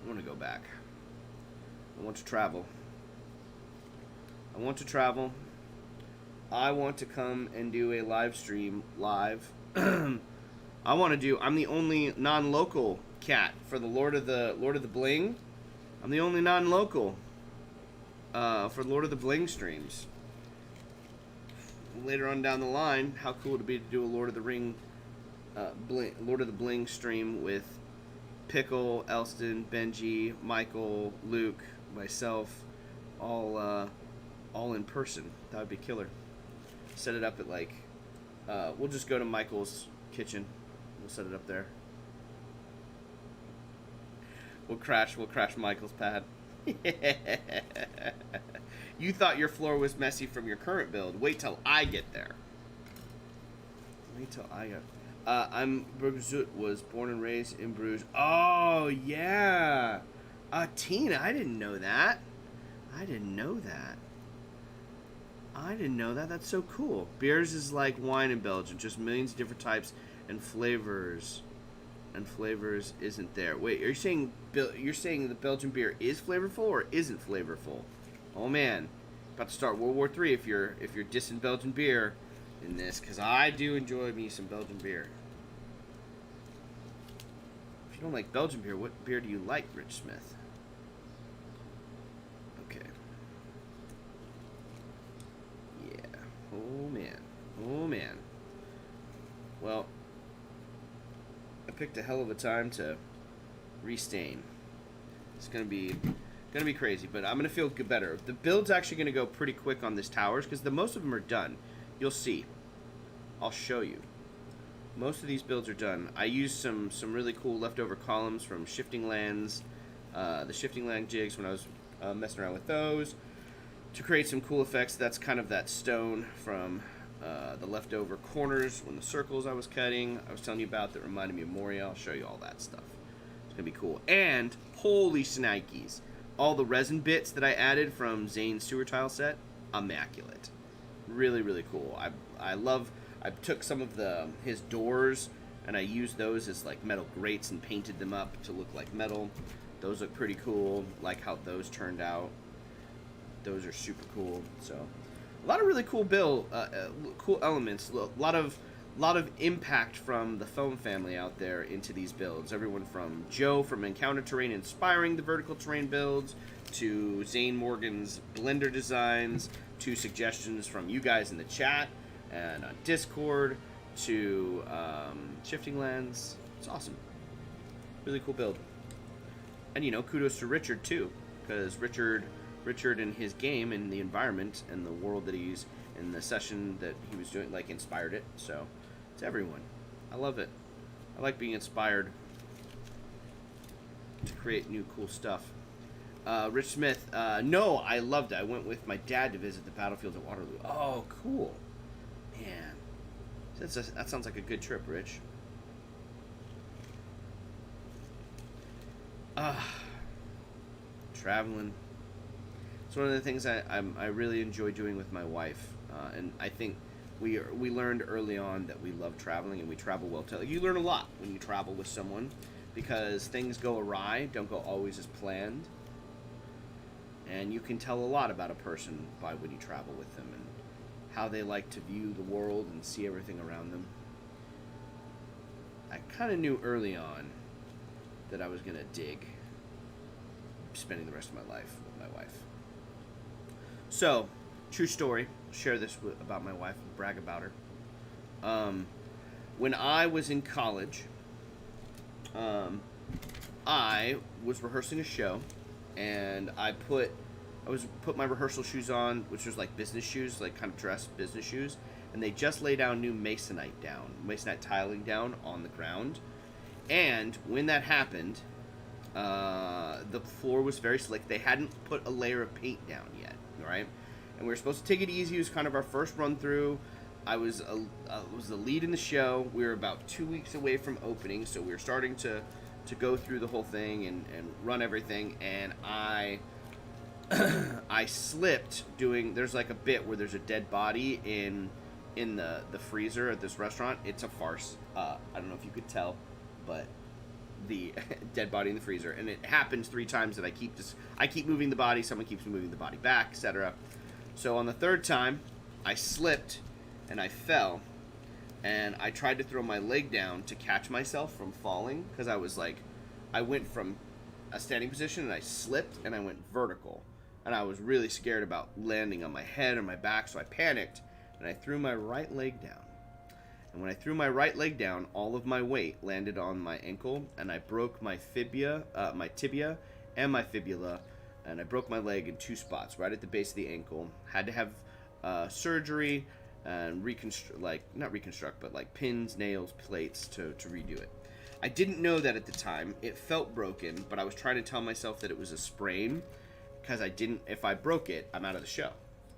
I want to go back. I want to travel. I want to come and do a live stream live. I'm the only non-local cat for the Lord of the Bling. I'm the only non-local for Lord of the Bling streams. Later on down the line, how cool would it be to do a Lord of the Bling stream with Pickle, Elston, Benji, Michael, Luke, myself, all in person. That would be killer. Set it up at like, we'll just go to Michael's kitchen. We'll set it up there. We'll crash Michael's pad. You thought your floor was messy from your current build. Wait till I get there. I'm Bruges, was born and raised in Bruges. Oh, yeah. Tina, I didn't know that. That's so cool. Beers is like wine in Belgium. Just millions of different types and flavors. Isn't there. Wait, you're saying the Belgian beer is flavorful or isn't flavorful? Oh man, about to start World War III if you're dissing Belgian beer in this, because I do enjoy me some Belgian beer. If you don't like Belgian beer, what beer do you like, Rich Smith? Okay. Yeah. Oh man. Well, I picked a hell of a time to restain. It's gonna be crazy, but I'm gonna feel better. The build's actually gonna go pretty quick on this towers because most of them are done. You'll see. I'll show you. Most of these builds are done. I used some really cool leftover columns from Shifting Lands, the Shifting Land jigs when I was messing around with those to create some cool effects. That's kind of that stone from the leftover corners when the circles I was cutting, I was telling you about, that reminded me of Moria. I'll show you all that stuff. It's going to be cool. And, holy shnikes, all the resin bits that I added from Zane's sewer tile set, immaculate. Really, really cool. I took some of his doors, and I used those as like metal grates and painted them up to look like metal. Those look pretty cool, like how those turned out. Those are super cool, so... A lot of really cool cool elements. A lot of impact from the foam family out there into these builds. Everyone from Joe from Encounter Terrain inspiring the vertical terrain builds, to Zane Morgan's Blender designs, to suggestions from you guys in the chat and on Discord, to Shifting Lands. It's awesome. Really cool build. And kudos to Richard too, because Richard and his game and the environment and the world that he's in, the session that he was doing, like, inspired it. So it's everyone. I love it. I like being inspired to create new cool stuff. Rich Smith, no, I loved it. I went with my dad to visit the battlefields at Waterloo. Oh, cool. Man. That sounds like a good trip, Rich. Traveling. It's one of the things I really enjoy doing with my wife, and I think we learned early on that we love traveling and we travel well. You learn a lot when you travel with someone, because things go awry, don't go always as planned, and you can tell a lot about a person by when you travel with them and. how they like to view the world and see everything around them. I kind of knew early on that I was going to dig spending the rest of my life with my wife. So, true story. Share this about my wife. Brag about her. When I was in college, I was rehearsing a show, and I put my rehearsal shoes on, which was like business shoes, like kind of dress business shoes, and they just lay down new masonite tiling down on the ground. And when that happened, the floor was very slick. They hadn't put a layer of paint down yet, right? And we were supposed to take it easy. It was kind of our first run through. I was the lead in the show. We were about 2 weeks away from opening, so we were starting to go through the whole thing and run everything. And I slipped doing. There's like a bit where there's a dead body in the freezer at this restaurant. It's a farce. I don't know if you could tell, but the dead body in the freezer, and it happens 3 times that I keep moving the body. Someone keeps moving the body back, etc. So on the 3rd time, I slipped and I fell, and I tried to throw my leg down to catch myself from falling, because I went from a standing position and I slipped and I went vertical, and I was really scared about landing on my head or my back, so I panicked and I threw my right leg down. And when I threw my right leg down, all of my weight landed on my ankle, and I broke my tibia and my fibula, and I broke my leg in 2 spots, right at the base of the ankle. Had to have surgery and not reconstruct, but like pins, nails, plates to redo it. I didn't know that at the time. It felt broken, but I was trying to tell myself that it was a sprain, because if I broke it, I'm out of the show.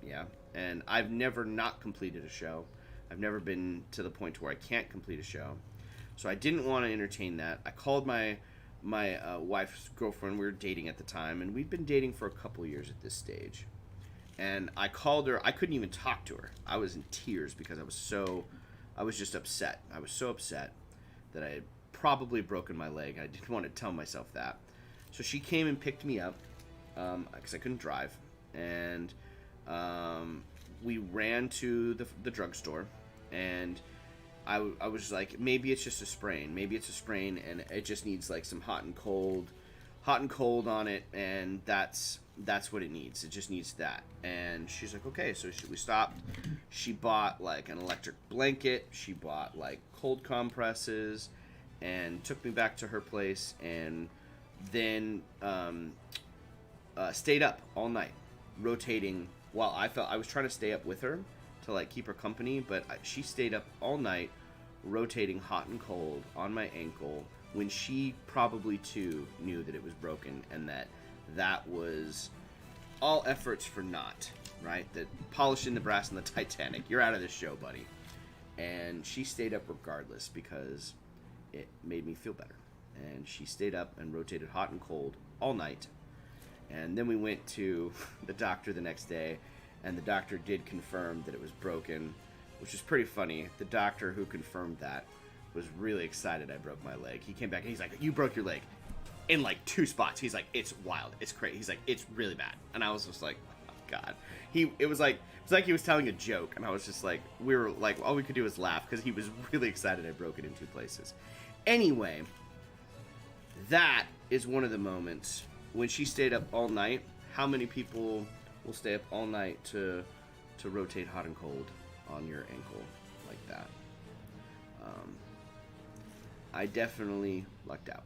Yeah. And I've never not completed a show. I've never been to the point where I can't complete a show. So I didn't want to entertain that. I called my wife's girlfriend. We were dating at the time, and we'd been dating for a couple years at this stage. And I called her. I couldn't even talk to her. I was in tears because I was just upset. I was so upset that I had probably broken my leg. I didn't want to tell myself that. So she came and picked me up because I couldn't drive. And we ran to the drugstore, and I was like, maybe it's just a sprain. Maybe it's a sprain, and it just needs like some hot and cold on it, and that's what it needs. It just needs that. And she's like, okay. So we stopped. She bought like an electric blanket. She bought like cold compresses, and took me back to her place, and then stayed up all night, rotating. While I was trying to stay up with her to like keep her company, but she stayed up all night rotating hot and cold on my ankle, when she probably too knew that it was broken, and that was all efforts for naught, right? That polishing the brass in the Titanic. You're out of this show, buddy. And she stayed up regardless because it made me feel better. And she stayed up and rotated hot and cold all night. And then we went to the doctor the next day, and the doctor did confirm that it was broken, which is pretty funny. The doctor who confirmed that was really excited I broke my leg. He came back and he's like, you broke your leg in like 2 spots. He's like, it's wild. It's crazy. He's like, it's really bad. And I was just like, oh, God. It was like he was telling a joke, and I was just like, we were like, all we could do was laugh because he was really excited I broke it in 2 places. Anyway, that is one of the moments when she stayed up all night. How many people will stay up all night to rotate hot and cold on your ankle like that? I definitely lucked out.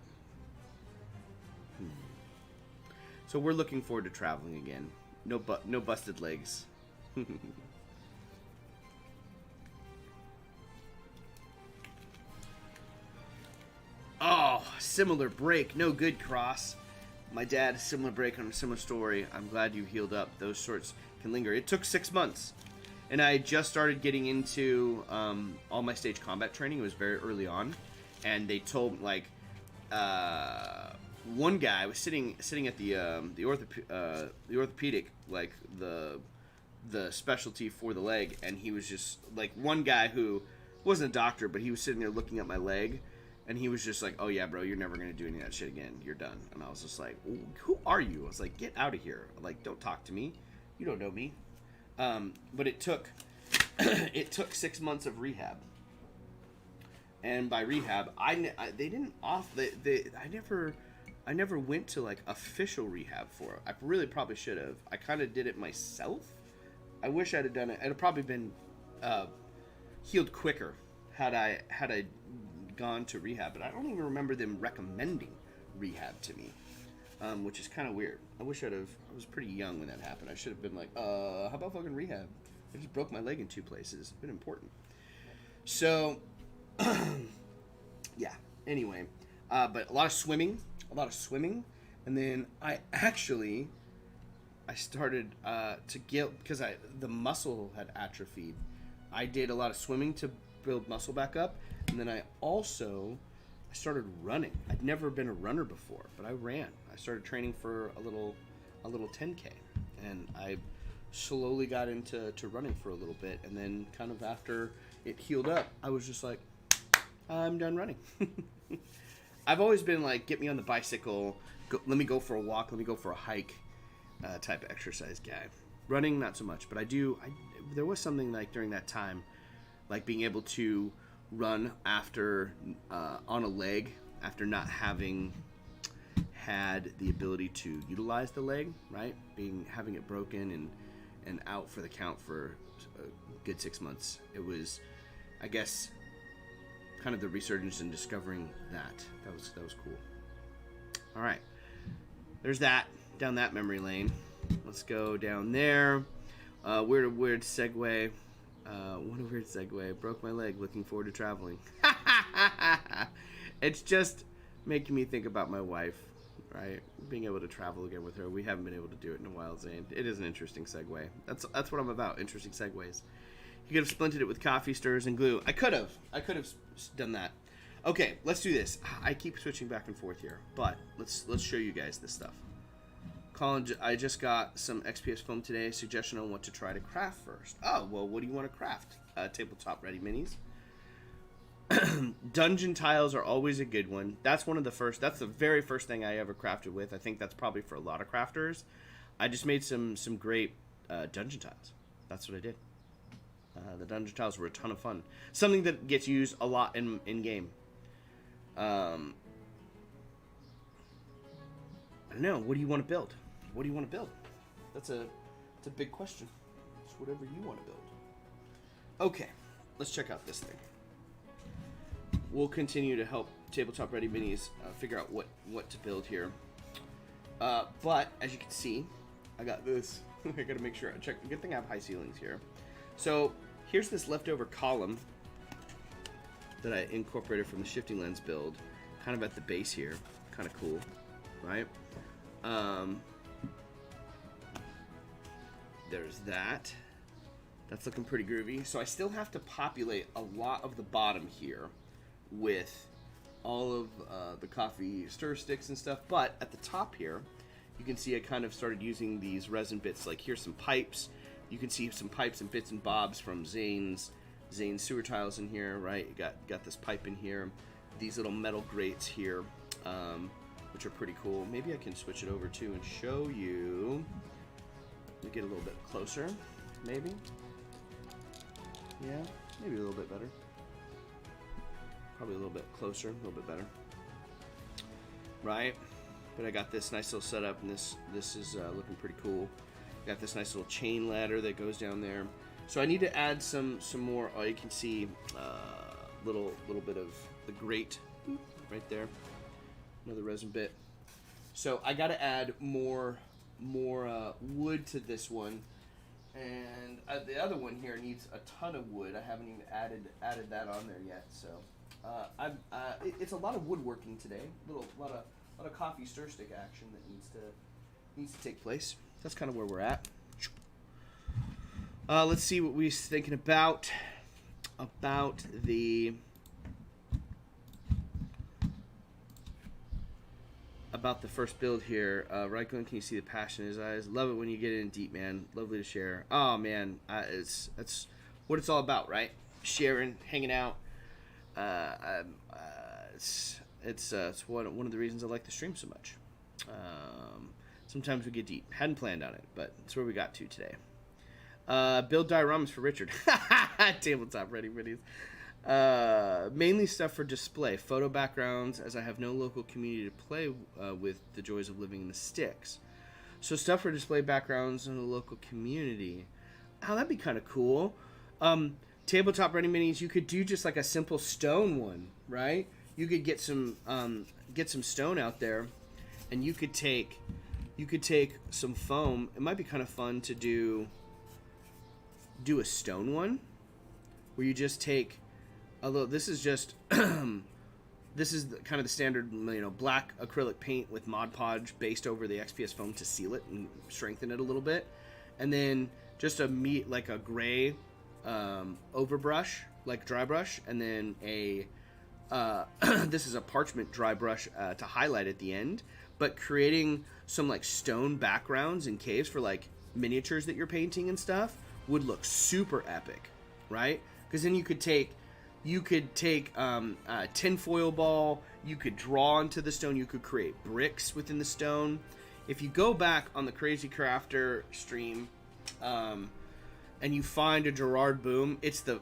So we're looking forward to traveling again. No busted legs. Oh, similar break. No good, Cross. My dad, similar break on a similar story. I'm glad you healed up. Those sorts can linger. It took 6 months. And I just started getting into all my stage combat training. It was very early on. And they told, like, one guy was sitting at the orthopedic, like, the specialty for the leg. And he was just, like, one guy who wasn't a doctor, but he was sitting there looking at my leg. And he was just like, oh, yeah, bro, you're never going to do any of that shit again. You're done. And I was just like, who are you? I was like, get out of here. Like, don't talk to me. You don't know me. But it took 6 months of rehab. And by rehab, they didn't I never went to like official rehab for it. I really probably should have. I kind of did it myself. I wish I'd have done it. It'd probably been healed quicker had I gone to rehab. But I don't even remember them recommending rehab to me, which is kind of weird. I wish I was pretty young when that happened. I should have been like, how about fucking rehab? I just broke my leg in 2 places. It's been important. So, yeah. Anyway, but a lot of swimming, and then I started to get, because the muscle had atrophied. I did a lot of swimming to build muscle back up, and then I started running. I'd never been a runner before, but I ran. I started training for a little 10K, and I slowly got into running for a little bit, and then kind of after it healed up, I was just like, I'm done running. I've always been like, get me on the bicycle, let me go for a walk, let me go for a hike type of exercise guy. Running, not so much, but there was something like during that time, like being able to run after on a leg after not having had the ability to utilize the leg, right? Having it broken and out for the count for a good 6 months. It was, I guess, kind of the resurgence and discovering that. That was cool. All right, there's that, down that memory lane. Let's go down there. Weird segue. What a weird segue. Broke my leg. Looking forward to traveling. It's just making me think about my wife, right? Being able to travel again with her. We haven't been able to do it in a while, Zane. It is an interesting segue. That's what I'm about. Interesting segues. You could have splinted it with coffee stirs and glue. I could have done that. Okay, let's do this. I keep switching back and forth here, but let's show you guys this stuff. Collin, I just got some XPS foam today. Suggestion on what to try to craft first. Oh, well, what do you want to craft? Tabletop ready minis. Dungeon tiles are always a good one. That's the very first thing I ever crafted with. I think that's probably for a lot of crafters. I just made some great dungeon tiles. That's what I did. The dungeon tiles were a ton of fun. Something that gets used a lot in game. I don't know. What do you want to build? What do you want to build? It's a big question. It's whatever you want to build. Okay, let's check out this thing. We'll continue to help Tabletop Ready Minis figure out what to build here. But as you can see, I got this. I gotta make sure I check. Good thing I have high ceilings here. So here's this leftover column that I incorporated from the shifting lens build, kind of at the base here. Kind of cool, right? There's that. That's looking pretty groovy. So I still have to populate a lot of the bottom here with all of the coffee stir sticks and stuff. But at the top here, you can see I kind of started using these resin bits. Like here's some pipes. You can see some pipes and bits and bobs from Zane's sewer tiles in here, right? You got this pipe in here. These little metal grates here, which are pretty cool. Maybe I can switch it over too and show you. Let me get a little bit closer, maybe. Yeah, maybe a little bit better. Probably a little bit closer, a little bit better. Right? But I got this nice little setup, and this is looking pretty cool. Got this nice little chain ladder that goes down there. So I need to add some more. Oh, you can see little bit of the grate right there. Another resin bit. So I got to add more wood to this one, and the other one here needs a ton of wood. I haven't even added that on there yet. So it's a lot of woodworking today. A lot of coffee stir stick action that needs to take place. That's kind of where we're at. Let's see what we're thinking about the first build here. Ryklin, can you see the passion in his eyes? Love it when you get in deep, man. Lovely to share. Oh man, that's what it's all about, right? Sharing, hanging out. It's one of the reasons I like the stream so much. Sometimes we get deep. Hadn't planned on it, but it's where we got to today. Build dioramas for Richard. Tabletop ready minis. Mainly stuff for display, photo backgrounds, as I have no local community to play with the joys of living in the sticks. So stuff for display backgrounds in the local community. Oh, that'd be kind of cool. Tabletop ready minis, you could do just like a simple stone one, right? You could get some stone out there, and you could take some foam. It might be kind of fun to do a stone one, where you just take, although this is just this is kind of the standard, black acrylic paint with Mod Podge based over the XPS foam to seal it and strengthen it a little bit, and then just a gray overbrush, like dry brush, and then a this is a parchment dry brush to highlight at the end, but creating some like stone backgrounds in caves for like miniatures that you're painting and stuff would look super epic, right? Because then you could take a tinfoil ball, you could draw into the stone, you could create bricks within the stone. If you go back on the Crazy Crafter stream, and you find a Gerard Boom, it's the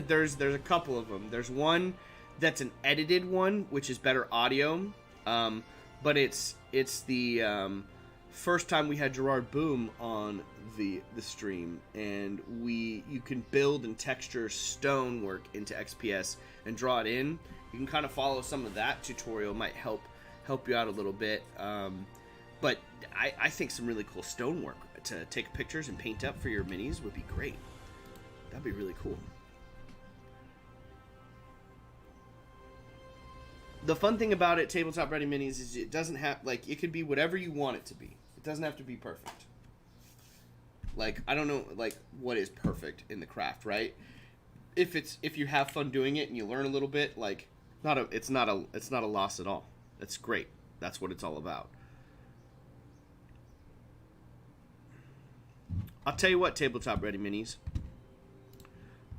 there's a couple of them. There's one that's an edited one, which is better audio, but it's the first time we had Gerard Boom on the stream, and you can build and texture stonework into XPS and draw it in. You can kind of follow some of that tutorial, might help you out a little bit. But I think some really cool stonework to take pictures and paint up for your minis would be great. That'd be really cool. The fun thing about it, Tabletop Ready Minis, is it doesn't have, like, it could be whatever you want it to be. It doesn't have to be perfect. Like, I don't know, like, what is perfect in the craft, right? If you have fun doing it and you learn a little bit, like, it's not a loss at all. That's great. That's what it's all about. I'll tell you what, Tabletop Ready Minis.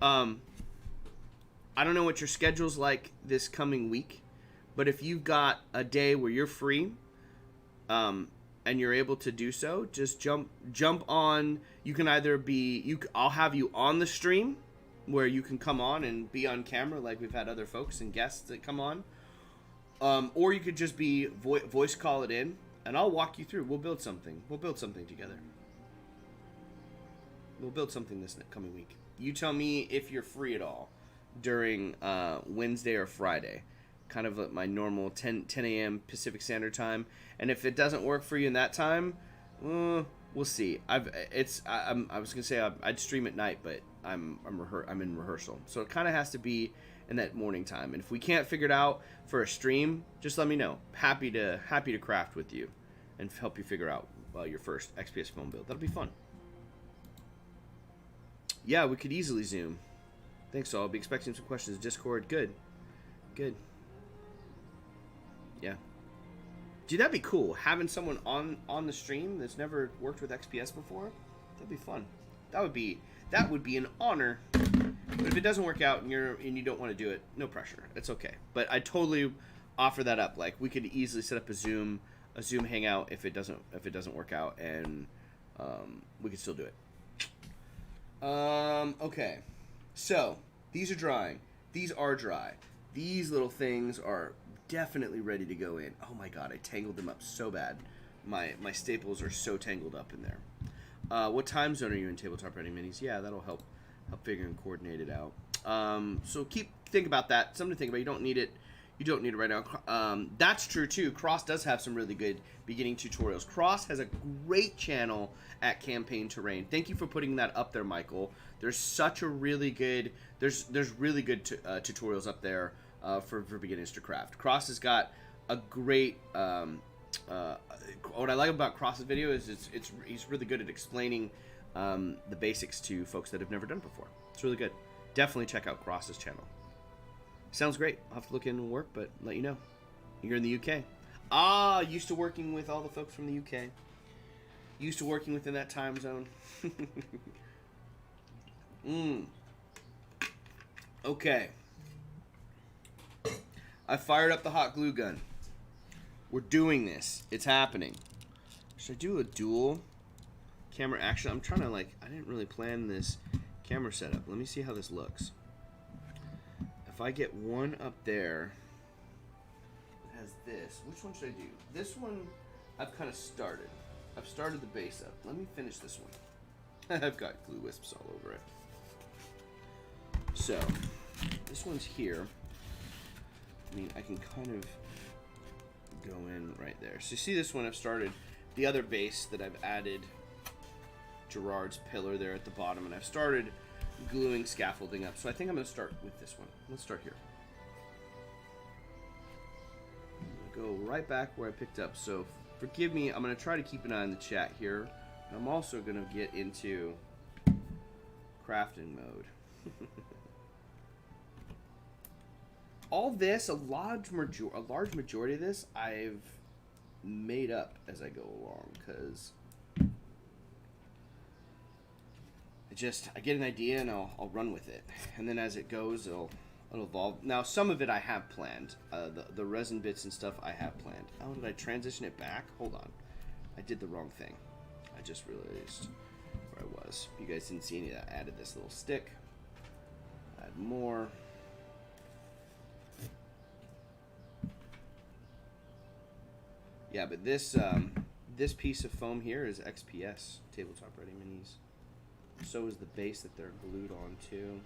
I don't know what your schedule's like this coming week, but if you've got a day where you're free, and you're able to do so, just jump on. You can either I'll have you on the stream, where you can come on and be on camera, like we've had other folks and guests that come on, or you could just be voice call it in, and I'll walk you through. We'll build something. We'll build something together. We'll build something this coming week. You tell me if you're free at all during Wednesday or Friday, kind of my normal 10 a.m. Pacific Standard Time. And if it doesn't work for you in that time, we'll see. I was gonna say I'd stream at night, but I'm in rehearsal, so it kind of has to be in that morning time. And if we can't figure it out for a stream, just let me know. Happy to craft with you and help you figure out your first XPS phone build. That'll be fun. Yeah, we could easily Zoom. Thanks, all. I'll be expecting some questions. Discord, good. Yeah. Dude, that'd be cool. Having someone on the stream that's never worked with XPS before, that'd be fun. That would be an honor. But if it doesn't work out and you don't want to do it, no pressure. It's okay. But I totally offer that up. Like, we could easily set up a Zoom hangout if it doesn't work out, and we could still do it. Okay. So, these are drying. These are dry. These little things are definitely ready to go in. Oh my god, I tangled them up so bad. My staples are so tangled up in there. What time zone are you in, Tabletop Ready Minis? Yeah, that'll help figure and coordinate it out. So think about that. Something to think about. You don't need it right now. That's true too. Cross does have some really good beginning tutorials. Cross has a great channel at Campaign Terrain. Thank you for putting that up there, Michael. There's such a really good really good tutorials up there for beginners to craft. Cross has got a great what I like about Cross's video is he's really good at explaining the basics to folks that have never done it before. It's really good. Definitely check out Cross's channel. Sounds great. I'll have to look into work, but let you know. You're in the UK. Used to working with all the folks from the UK. Used to working within that time zone. Okay. I fired up the hot glue gun. We're doing this. It's happening. Should I do a dual camera action? I'm trying to I didn't really plan this camera setup. Let me see how this looks. if I get one up there that has this, which one should I do? This one I've kind of started. I've started the base up. Let me finish this one. I've got glue wisps all over it. So, this one's here. I mean, I can kind of go in right there. So you see this one I've started. The other base that I've added Gerard's pillar there at the bottom, and I've started gluing scaffolding up. So I think I'm going to start with this one. Let's start here. I'm going to go right back where I picked up. So forgive me, I'm going to try to keep an eye on the chat here. I'm also going to get into crafting mode. All this, a large majority of this, I've made up as I go along, because I get an idea and I'll run with it, and then as it goes, it'll evolve. Now, some of it I have planned. The resin bits and stuff I have planned. Oh, did I transition it back? Hold on, I did the wrong thing. I just realized where I was. You guys didn't see any of that. I added this little stick. Add more. Yeah, but this piece of foam here is XPS, Tabletop Ready Minis. So is the base that they're glued onto.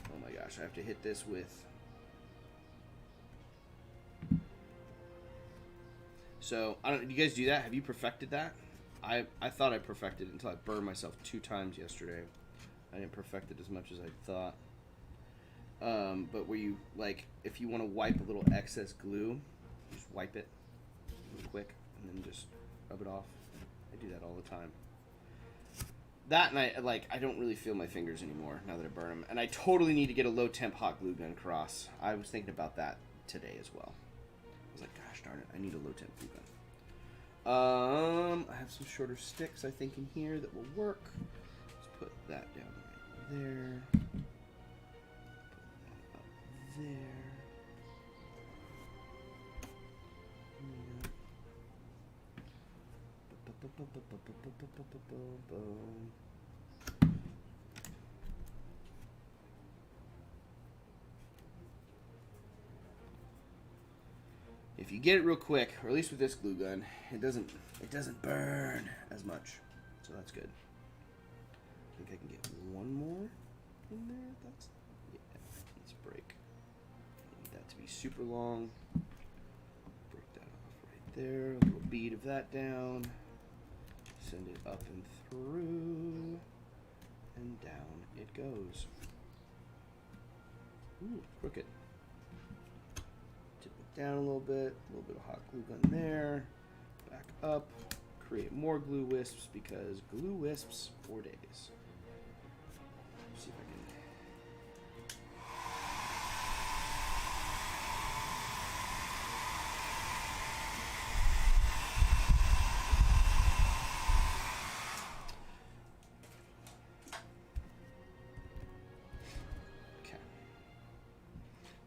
Oh my gosh, I have to hit this with... So, I don't. Do you guys do that? Have you perfected that? I thought I perfected it until I burned myself 2 times yesterday. I didn't perfect it as much as I thought. But where you, like, if you want to wipe a little excess glue, just wipe it real quick and then just rub it off. I do that all the time. That, and I don't really feel my fingers anymore now that I burn them. And I totally need to get a low temp hot glue gun cross. I was thinking about that today as well. I was like, gosh darn it, I need a low temp glue gun. I have some shorter sticks I think in here that will work. Let's put that down right there. Put that up there. If you get it real quick, or at least with this glue gun, it doesn't burn as much, so that's good. I think I can get one more in there. Let's break. I need that to be super long. Break that off right there. A little bead of that down. Send it up and through, and down it goes. Ooh, crooked. Tip it down a little bit of hot glue gun there, back up, create more glue wisps, because glue wisps for days. Let's see if I can...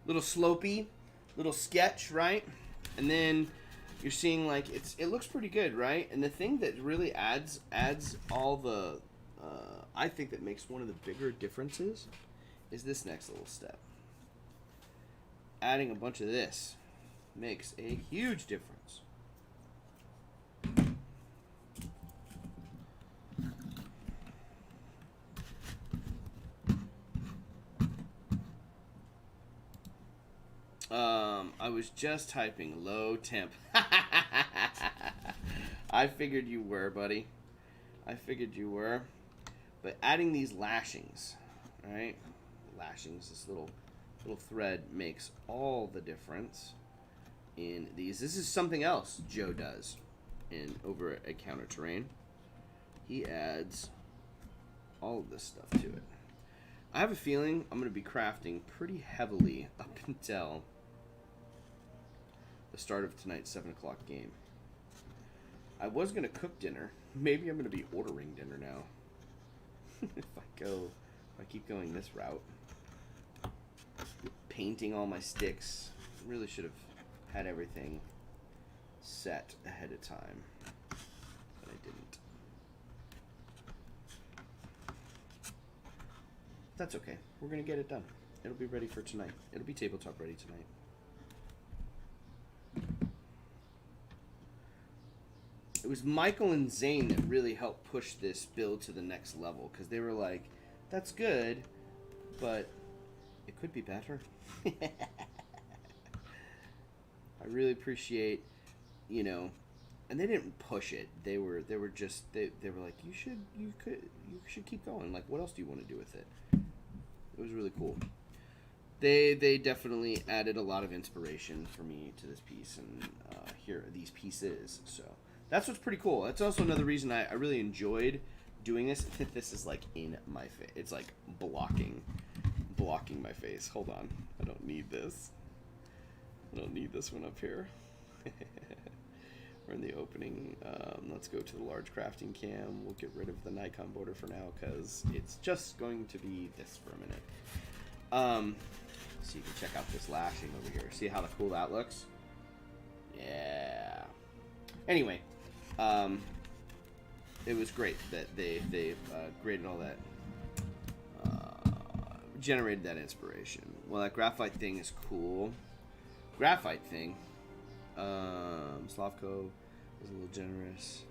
Little slopey, little sketch, right? And then you're seeing like it looks pretty good, right? And the thing that really adds all the I think that makes one of the bigger differences is this next little step. Adding a bunch of this makes a huge difference. I was just typing low temp. I figured you were, buddy. I figured you were. But adding these lashings, right? Lashings, this little thread makes all the difference in these. This is something else Joe does over at Counter Terrain. He adds all of this stuff to it. I have a feeling I'm going to be crafting pretty heavily up until the start of tonight's 7 o'clock game. I was going to cook dinner. Maybe I'm going to be ordering dinner now. if I keep going this route. Painting all my sticks. Really should have had everything set ahead of time. But I didn't. That's okay. We're going to get it done. It'll be ready for tonight. It'll be tabletop ready tonight. It was Michael and Zane that really helped push this build to the next level, because they were like, that's good, but it could be better. I really appreciate, you know, and they didn't push it. They were just they were like, you should keep going. Like, what else do you want to do with it? It was really cool. They definitely added a lot of inspiration for me to this piece and these pieces. So that's what's pretty cool. That's also another reason I really enjoyed doing this. This is like in my face. It's like blocking my face. Hold on. I don't need this. I don't need this one up here. We're in the opening. Let's go to the large crafting cam. We'll get rid of the Nikon border for now because it's just going to be this for a minute. So you can check out this lashing over here. See how cool that looks? Yeah. Anyway, it was great that they graded all that, generated that inspiration. Well, that graphite thing is cool. Graphite thing. Slavko is a little generous.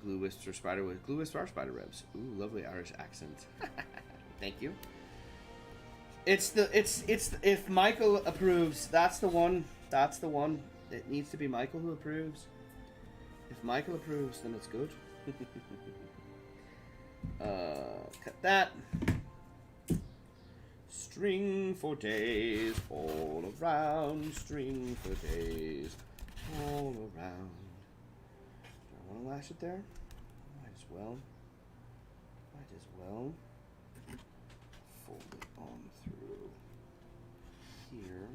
Glue wisps or spider webs. Glue wisps are spider webs. Ooh, lovely Irish accent. Thank you. It's if Michael approves, that's the one. That's the one. It needs to be Michael who approves. If Michael approves, then it's good. Cut that. String for days all around. String for days all around. Do I want to lash it there? Might as well. Might as well. Fold it on through here.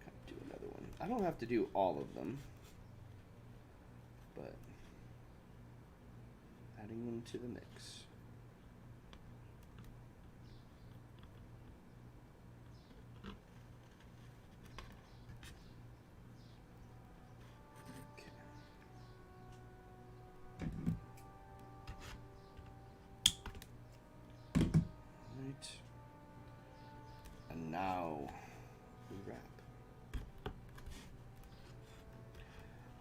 Kind of do another one. I don't have to do all of them, but adding them to the mix. Now we wrap.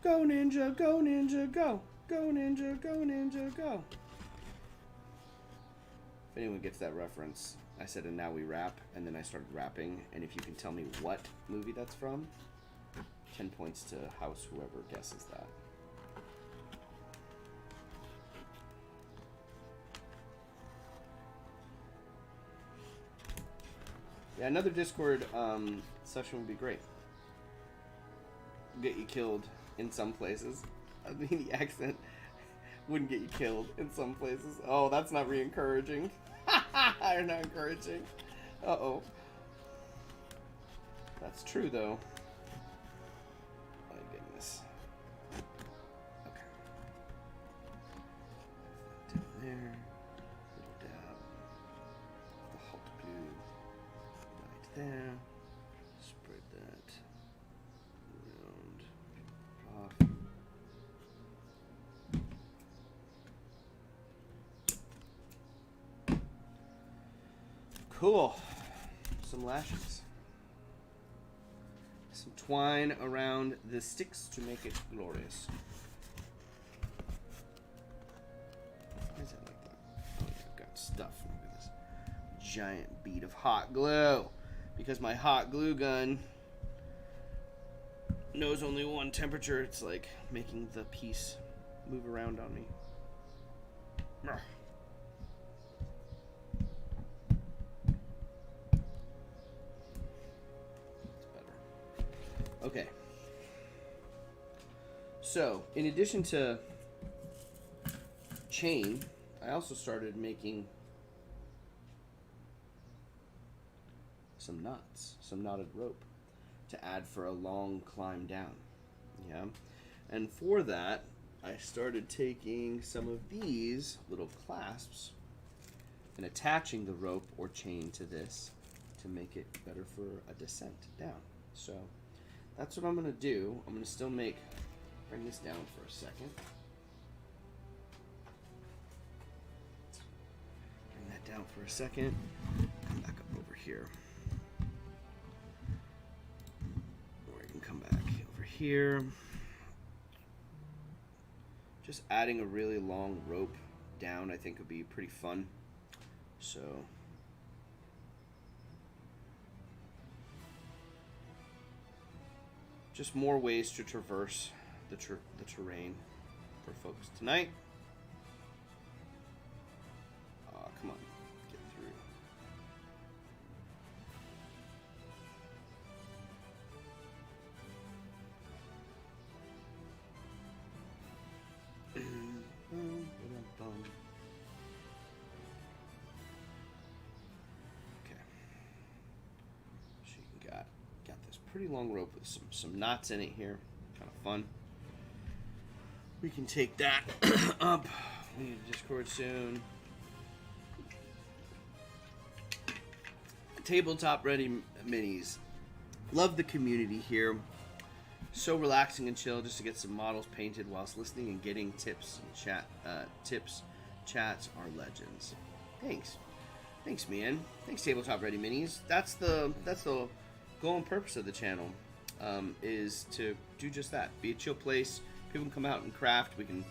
Go ninja, go ninja, go. Go ninja, go ninja, go. If anyone gets that reference, I said and now we wrap, and then I started rapping, and if you can tell me what movie that's from, 10 points to house whoever guesses that. Yeah, another Discord session would be great. Get you killed in some places. I mean, the accent wouldn't get you killed in some places. Oh, that's not re-encouraging. You're not encouraging. Uh-oh. That's true, though. My goodness. Okay. Down there. Little dab. The hot glue. There, spread that around, off. Cool. Some lashes. Some twine around the sticks to make it glorious. Why is that like that? Oh yeah, I've got stuff. Look at this giant bead of hot glue. Because my hot glue gun knows only one temperature, it's like making the piece move around on me. It's better. Okay. So, in addition to chain, I also started making some knots, some knotted rope to add for a long climb down. Yeah. And for that, I started taking some of these little clasps and attaching the rope or chain to this to make it better for a descent down. So that's what I'm going to do. I'm going to still bring this down for a second. Bring that down for a second. Come back here. Or I can come back over here. Just adding a really long rope down I think would be pretty fun. So just more ways to traverse the terrain for folks tonight. Come on, get through. Okay. So you got this pretty long rope with some knots in it here. Kind of fun. We can take that up. We need a Discord soon. Tabletop Ready Minis. Love the community here. So relaxing and chill just to get some models painted whilst listening and getting tips and chats are legends. Thanks man. Thanks Tabletop Ready Minis. That's the goal and purpose of the channel, is to do just that. Be a chill place. People can come out and craft. We can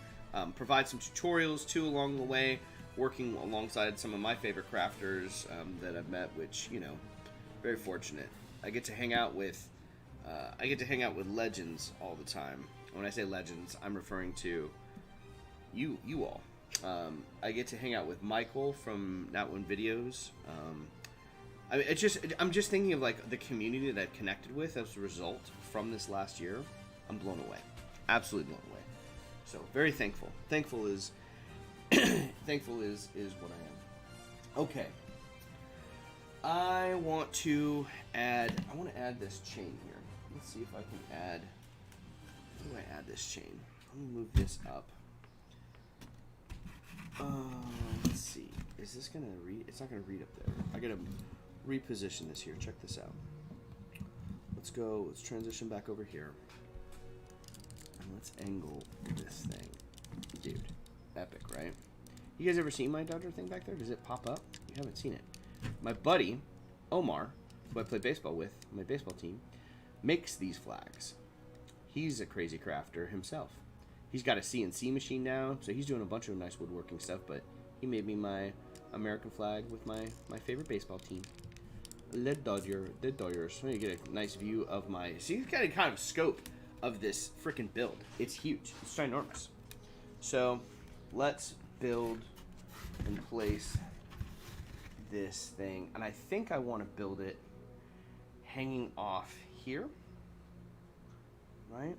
provide some tutorials too along the way, working alongside some of my favorite crafters that I've met, which, you know, very fortunate. I get to hang out with legends all the time. When I say legends, I'm referring to you all. I get to hang out with Michael from Not One Videos. I mean, I'm just thinking of like the community that I've connected with as a result from this last year. I'm blown away, absolutely blown away. So very thankful. Thankful is what I am. Okay. I want to add this chain here. Let's see if I can add. How do I add this chain? Let me move this up. Let's see. Is this gonna read? It's not gonna read up there. I gotta reposition this here. Check this out. Let's go. Let's transition back over here. And let's angle this thing. Dude, epic, right? You guys ever seen my Dodger thing back there? Does it pop up? You haven't seen it. My buddy, Omar, who I play baseball with, my baseball team, makes these flags. He's a crazy crafter himself. He's got a CNC machine now, so he's doing a bunch of nice woodworking stuff, but he made me my American flag with my favorite baseball team. The Dodgers. So you get a nice view of my... See, you got a kind of scope of this freaking build. It's huge. It's ginormous. So, let's build and place this thing. And I think I want to build it hanging off here. Right?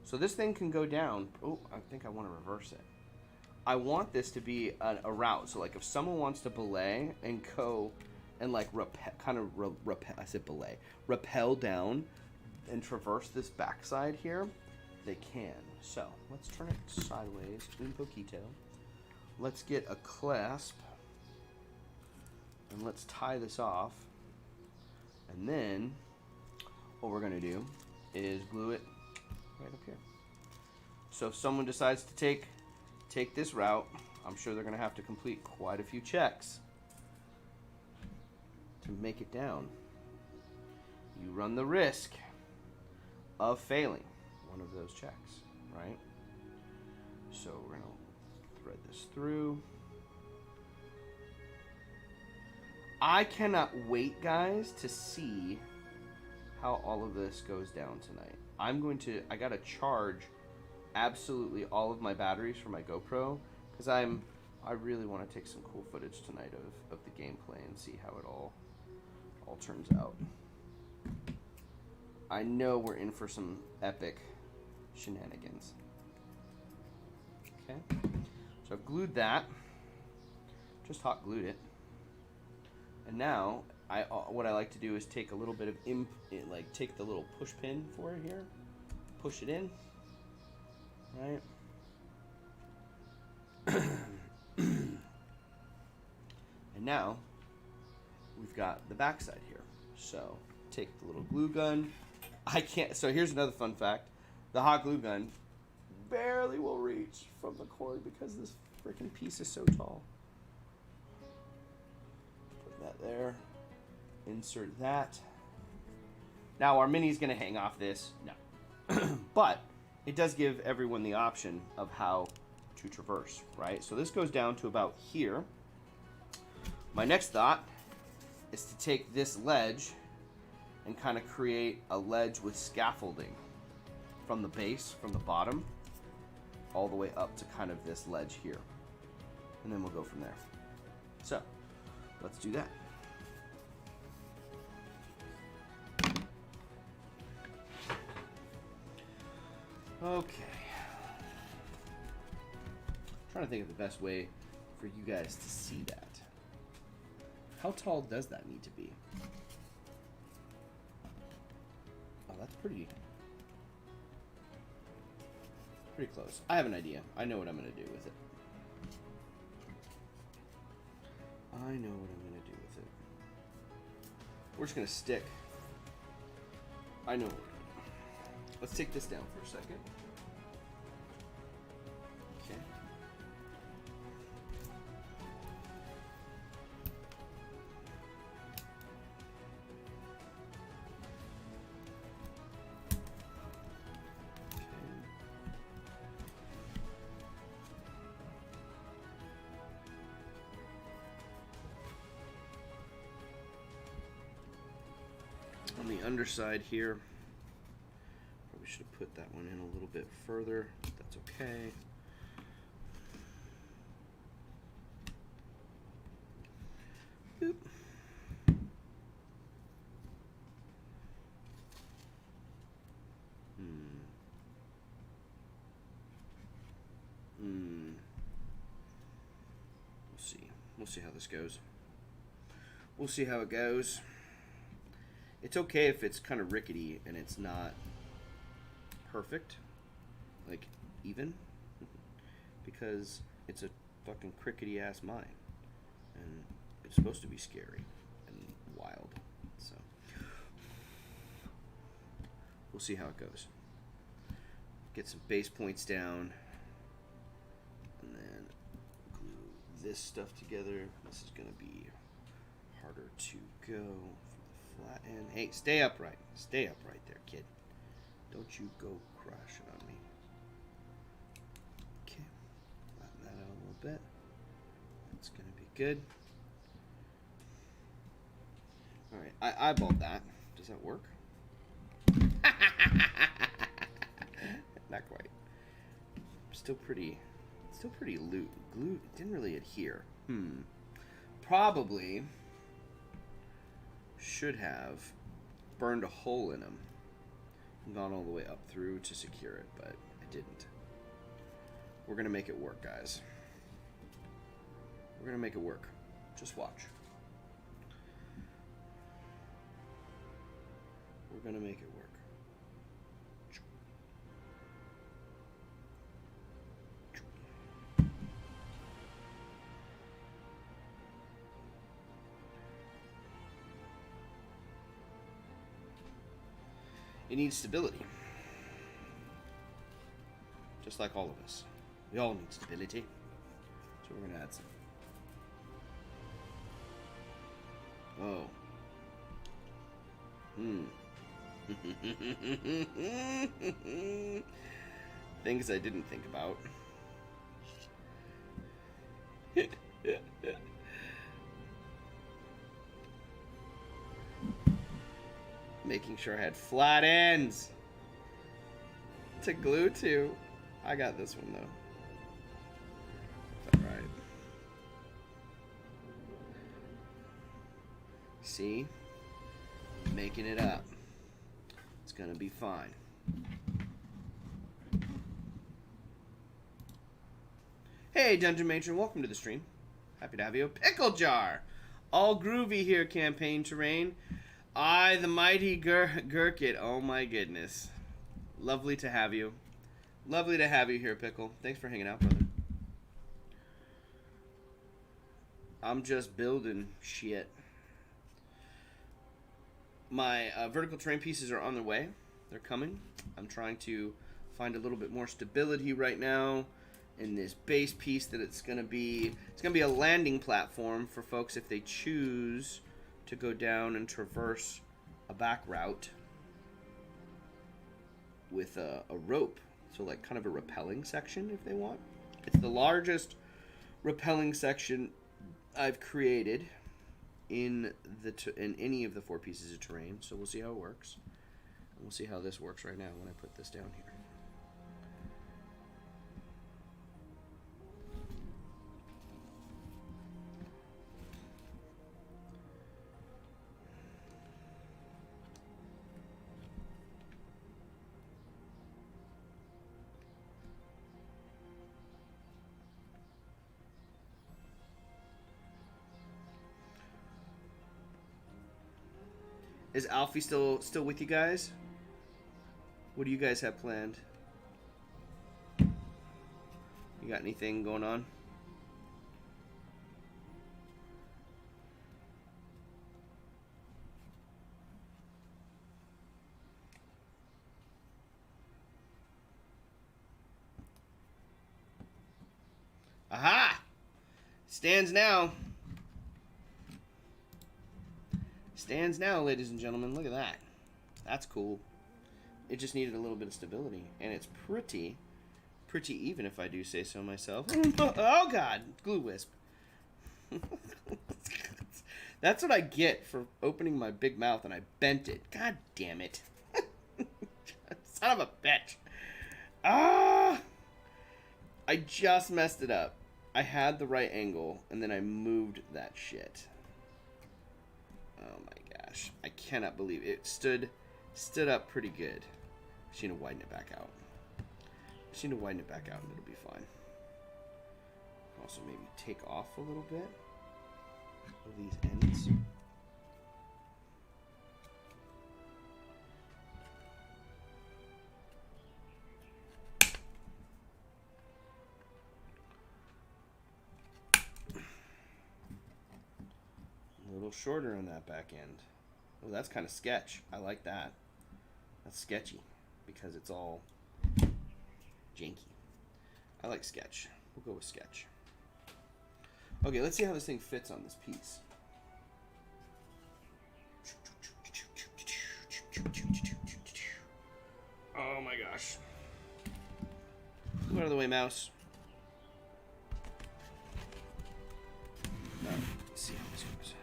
So this thing can go down. Oh, I think I want to reverse it. I want this to be a route. So like if someone wants to belay and go and like rappel down and traverse this backside here, they can. So let's turn it sideways, un poquito. Let's get a clasp and let's tie this off. And then what we're gonna do is glue it right up here. So if someone decides to take this route, I'm sure they're gonna have to complete quite a few checks to make it down. You run the risk of failing one of those checks, right? So we're gonna thread this through. I cannot wait, guys, to see how all of this goes down tonight. I gotta charge absolutely all of my batteries for my GoPro because I really want to take some cool footage tonight of the gameplay and see how it all turns out. I know we're in for some epic shenanigans. Okay, so I've glued that, just hot glued it, and now what I like to do is take a little bit of take the little push pin for it here, push it in, right? And now we've got the backside here. So take the little glue gun. So here's another fun fact. The hot glue gun barely will reach from the cord because this freaking piece is so tall. Put that there. Insert that. Now, our mini's going to hang off this. No. But it does give everyone the option of how to traverse, right? So this goes down to about here. My next thought is to take this ledge and kind of create a ledge with scaffolding from the base, from the bottom, all the way up to kind of this ledge here. And then we'll go from there. So, let's do that. Okay. I'm trying to think of the best way for you guys to see that. How tall does that need to be? Oh, that's pretty close. I have an idea. I know what I'm going to do with it. We're just going to stick. I know. Let's take this down for a second. Okay. On the underside here, probably should have put that one in a little bit further. That's okay. Boop. We'll see. We'll see how this goes. We'll see how it goes. It's okay if it's kind of rickety and it's not perfect, like even, because it's a fucking crickety ass mine, and it's supposed to be scary and wild. So we'll see how it goes. Get some base points down, and then glue this stuff together. This is gonna be harder to go. Flat end. Hey, stay upright. Stay upright there, kid. Don't you go crashing on me. Okay. Flatten that out a little bit. That's going to be good. Alright, I eyeballed that. Does that work? Not quite. Still pretty loose. Glue didn't really adhere. Probably should have burned a hole in them and gone all the way up through to secure it, but I didn't. We're gonna make it work, guys. We're gonna make it work. Just watch. We're gonna make it work. It needs stability. Just like all of us. We all need stability. So we're going to add some. Oh. Things I didn't think about. Making sure I had flat ends to glue to. I got this one though. That's alright. See? Making it up. It's gonna be fine. Hey Dungeon Matron, welcome to the stream. Happy to have you. Pickle Jar! All groovy here, campaign terrain. I, the mighty Gurkit. Oh my goodness. Lovely to have you. Lovely to have you here, Pickle. Thanks for hanging out, brother. I'm just building shit. My vertical terrain pieces are on their way. They're coming. I'm trying to find a little bit more stability right now in this base piece that it's going to be. It's going to be a landing platform for folks if they choose to to go down and traverse a back route with a rope. So like kind of a rappelling section if they want. It's the largest rappelling section I've created in any of the 4 pieces of terrain. So we'll see how it works. And we'll see how this works right now when I put this down here. Is Alfie still with you guys? What do you guys have planned? You got anything going on? Aha! Stands now. Stands now, ladies and gentlemen. Look at that. That's cool. It just needed a little bit of stability. And it's pretty even, if I do say so myself. Oh, God. Glue wisp. That's what I get for opening my big mouth, and I bent it. God damn it. Son of a bitch. Ah! I just messed it up. I had the right angle, and then I moved that shit. Oh my gosh. I cannot believe it. Stood up pretty good. Just need to widen it back out. And it'll be fine. Also maybe take off a little bit of these ends. A little shorter on that back end. Oh, that's kind of sketch. I like that. That's sketchy because it's all janky. I like sketch. We'll go with sketch. Okay, let's see how this thing fits on this piece. Oh my gosh. Move out of the way, mouse. Let's see how this goes.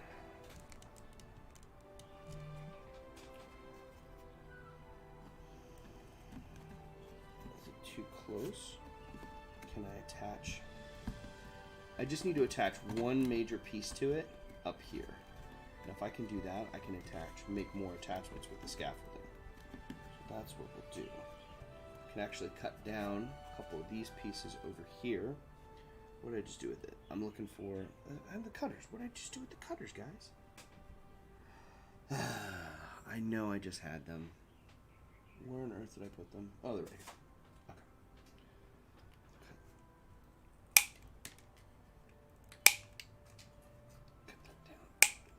Is it too close? Can I attach? I just need to attach one major piece to it up here. And if I can do that, I can make more attachments with the scaffolding. So that's what we'll do. I can actually cut down a couple of these pieces over here. What did I just do with it? I'm looking for... and the cutters. What did I just do with the cutters, guys? I know I just had them. Where on earth did I put them? Oh, they're right here.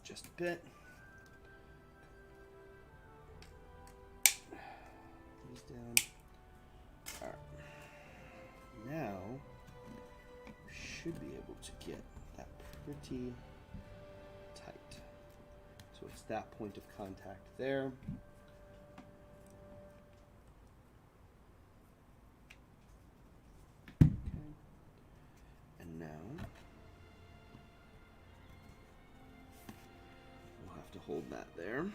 Just a bit. These down. Alright. Now, we should be able to get that pretty tight. So it's that point of contact there. Okay. And now, to hold that there.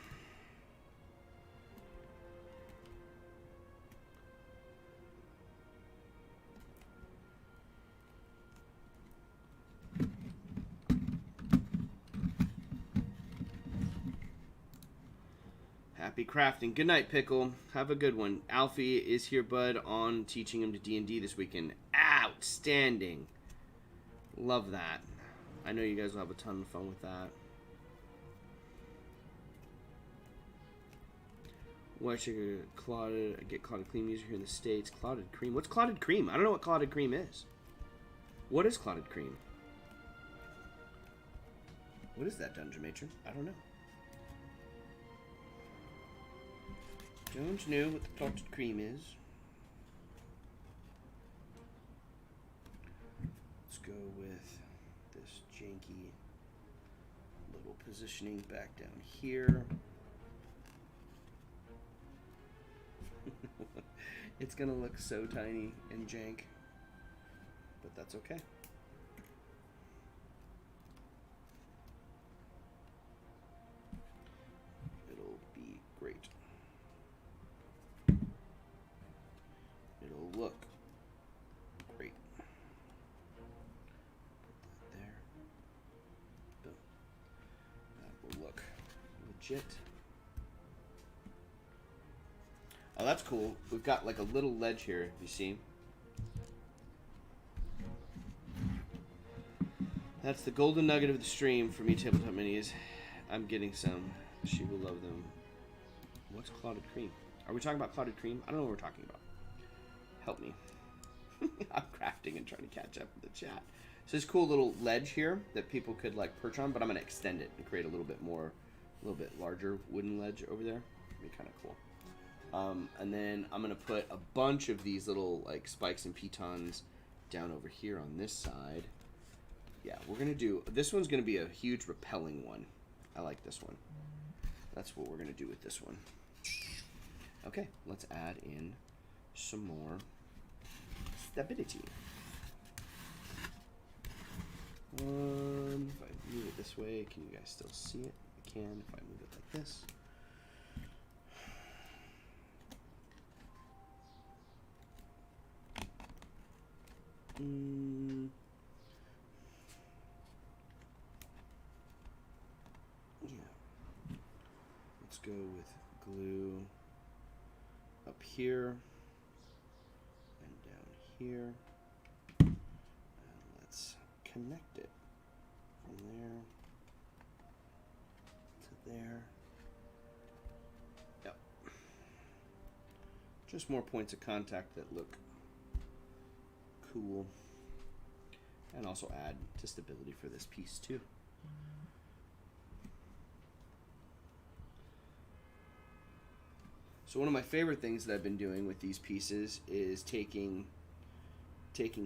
Happy crafting. Good night, Pickle. Have a good one. Alfie is here, bud, on teaching him to D&D this weekend. Outstanding. Love that. I know you guys will have a ton of fun with that. Why should I get clotted cream user here in the States? Clotted cream? What's clotted cream? I don't know what clotted cream is. What is clotted cream? What is that, Dungeon Matron? I don't know. Don't know what the clotted cream is. Let's go with this janky little little positioning back down here. It's gonna look so tiny and jank, but that's okay. It'll be great. It'll look great. Put that there. Boom. That will look legit. Oh, that's cool. We've got like a little ledge here, you see? That's the golden nugget of the stream for me, Tabletop Minis. I'm getting some. She will love them. What's clotted cream? Are we talking about clotted cream? I don't know what we're talking about. Help me. I'm crafting and trying to catch up with the chat. So this cool little ledge here that people could like perch on, but I'm going to extend it and create a little bit larger wooden ledge over there. It'd be kind of cool. And then I'm going to put a bunch of these little like spikes and pitons down over here on this side. Yeah, we're going to do, this one's going to be a huge repelling one. I like this one. That's what we're going to do with this one. Okay, let's add in some more stability. If I move it this way, can you guys still see it? I can if I move it like this. Yeah. Let's go with glue up here and down here. And let's connect it from there to there. Yep. Just more points of contact that look cool, and also add to stability for this piece too. So one of my favorite things that I've been doing with these pieces is taking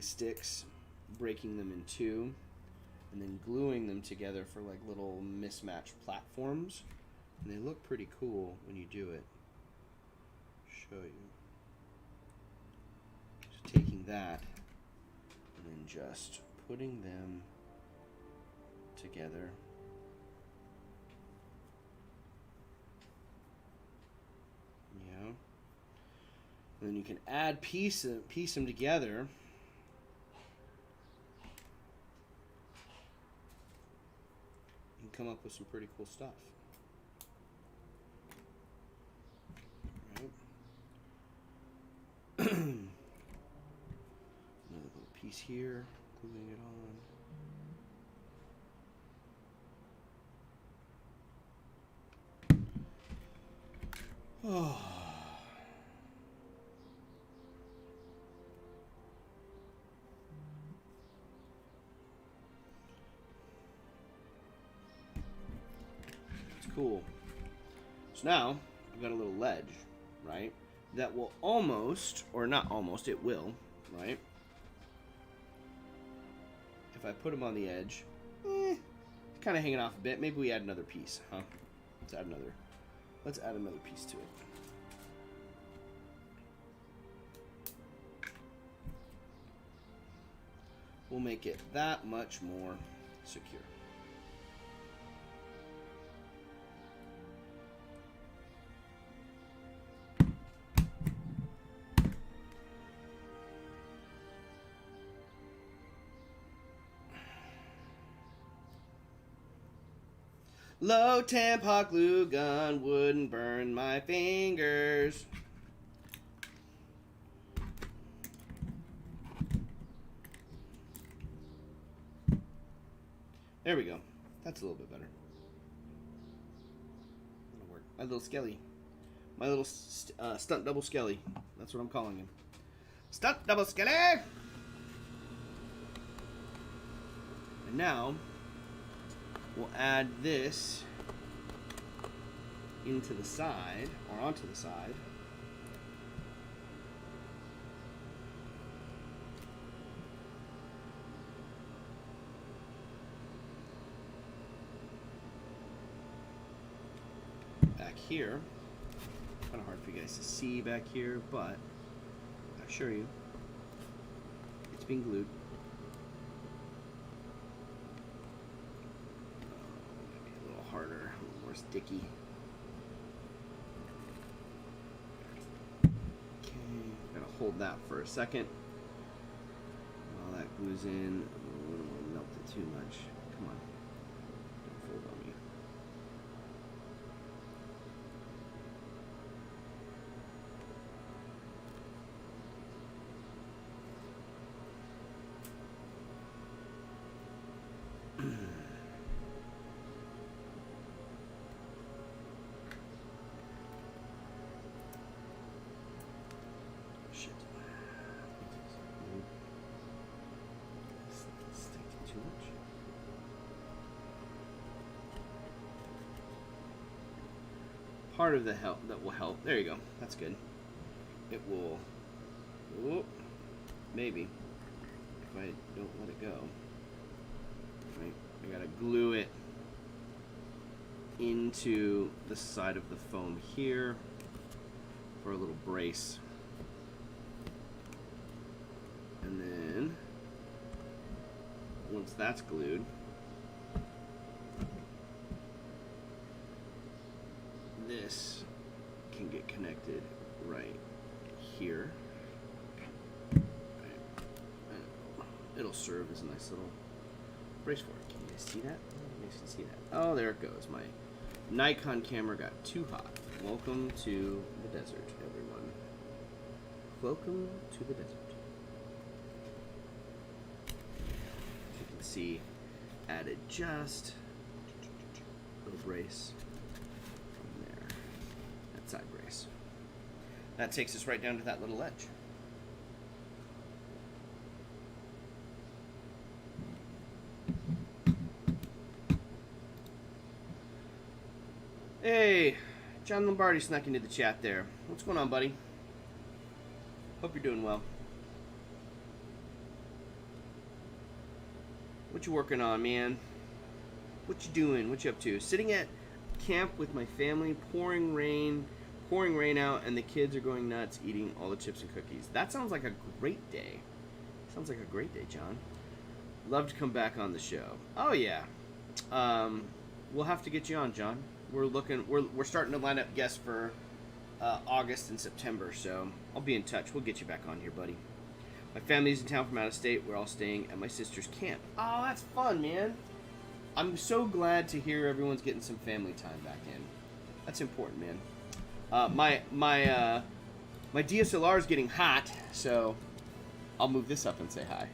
sticks, breaking them in two, and then gluing them together for like little mismatched platforms, and they look pretty cool when you do it. Show you. So taking that and then just putting them together. Yeah. And then you can add piece them together. And come up with some pretty cool stuff. Right. Another little piece here, gluing it on. Oh. It's cool. So now I've got a little ledge, right? That will almost, or not almost, it will, right? If I put them on the edge, kind of hanging off a bit. Maybe we add another piece, huh? Let's add another piece to it. We'll make it that much more secure. Low temp hot glue gun wouldn't burn my fingers. There we go. That's a little bit better. That'll work. My little skelly. My little stunt double skelly. That's what I'm calling him. Stunt double skelly! And now we'll add this into the side, or onto the side. back here. Kind of hard for you guys to see back here, but I assure you, it's being glued. Maybe a little harder, a little more sticky. Okay, gotta hold that for a second. While that glues in, I don't want to melt it too much. Come on, don't fold on me. Shit. It's taking too much. Part of the help that will help. There you go. That's good. It will. Whoop, maybe if I don't let it go. Right. I gotta glue it into the side of the foam here for a little brace. And then once that's glued, this can get connected right here. It'll serve as a nice little brace for it. Can you guys see that? You guys can see that. Oh, there it goes. My Nikon camera got too hot. Welcome to the desert, everyone. Welcome to the desert. As you can see, added just a little brace from there. That side brace. That takes us right down to that little ledge. Hey, John Lombardi snuck into the chat there. What's going on, buddy? Hope you're doing well. What you working on, man? What you doing? What you up to? Sitting at camp with my family, pouring rain out, and the kids are going nuts eating all the chips and cookies. That sounds like a great day. Sounds like a great day, John. Love to come back on the show. Oh yeah. We'll have to get you on, John. We're starting to line up guests for August and September, so I'll be in touch. We'll get you back on here, buddy. My family's in town from out of state. We're all staying at my sister's camp. Oh, that's fun, man. I'm so glad to hear everyone's getting some family time back in. That's important, man. My DSLR is getting hot, so I'll move this up and say hi.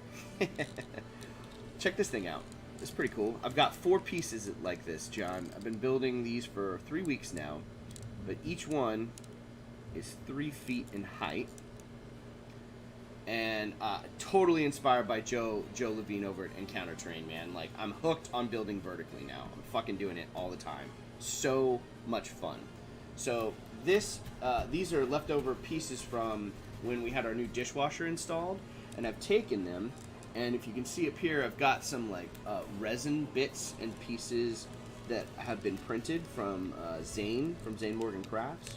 Check this thing out. It's pretty cool. I've got 4 pieces like this, John. I've been building these for 3 weeks now, but each one is 3 feet in height, and totally inspired by Joe Levine over at Encounter Terrain, man. Like, I'm hooked on building vertically now. I'm fucking doing it all the time. So much fun. So these are leftover pieces from when we had our new dishwasher installed, and I've taken them. And if you can see up here, I've got some like resin bits and pieces that have been printed from Zane Morgan Crafts,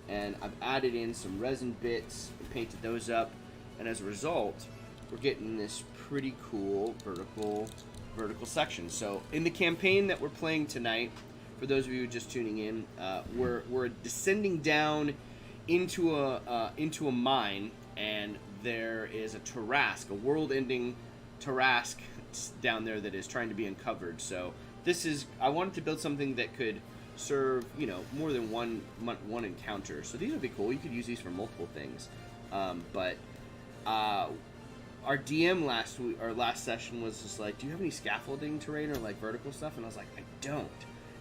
and I've added in some resin bits and painted those up. And as a result, we're getting this pretty cool vertical section. So in the campaign that we're playing tonight, for those of you just tuning in, we're descending down into a mine, and there is a Tarrasque, a world-ending Tarrasque down there that is trying to be uncovered. So I wanted to build something that could serve, more than one encounter. So these would be cool. You could use these for multiple things. But our DM last session was just like, do you have any scaffolding terrain or like vertical stuff? And I was like, I don't.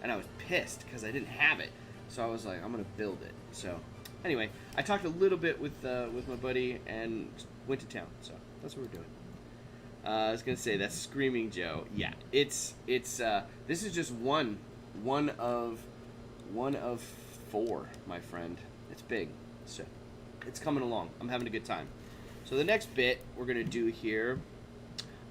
And I was pissed because I didn't have it. So I was like, I'm gonna build it. So anyway, I talked a little bit with my buddy and went to town. So that's what we're doing. I was gonna say, that's Screaming Joe. Yeah, it's this is just one of 4, my friend. It's big, so it's coming along. I'm having a good time. So the next bit we're gonna do here,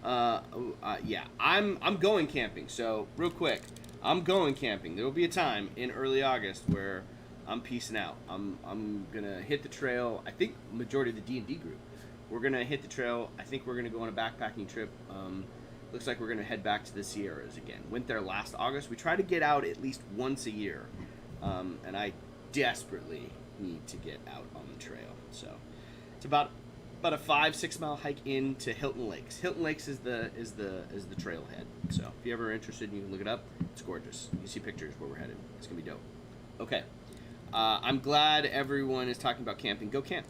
yeah, I'm going camping. So real quick, I'm going camping. There will be a time in early August where I'm peacing out. I'm gonna hit the trail. I think majority of the D&D group. We're gonna hit the trail. I think we're gonna go on a backpacking trip. Looks like we're gonna head back to the Sierras again. Went there last August. We try to get out at least once a year, and I desperately need to get out on the trail. So it's about a 5-6 mile hike into Hilton Lakes. Hilton Lakes is the trailhead. So if you're ever interested, you can look it up. It's gorgeous. You see pictures where we're headed. It's gonna be dope. Okay. I'm glad everyone is talking about camping. Go camp.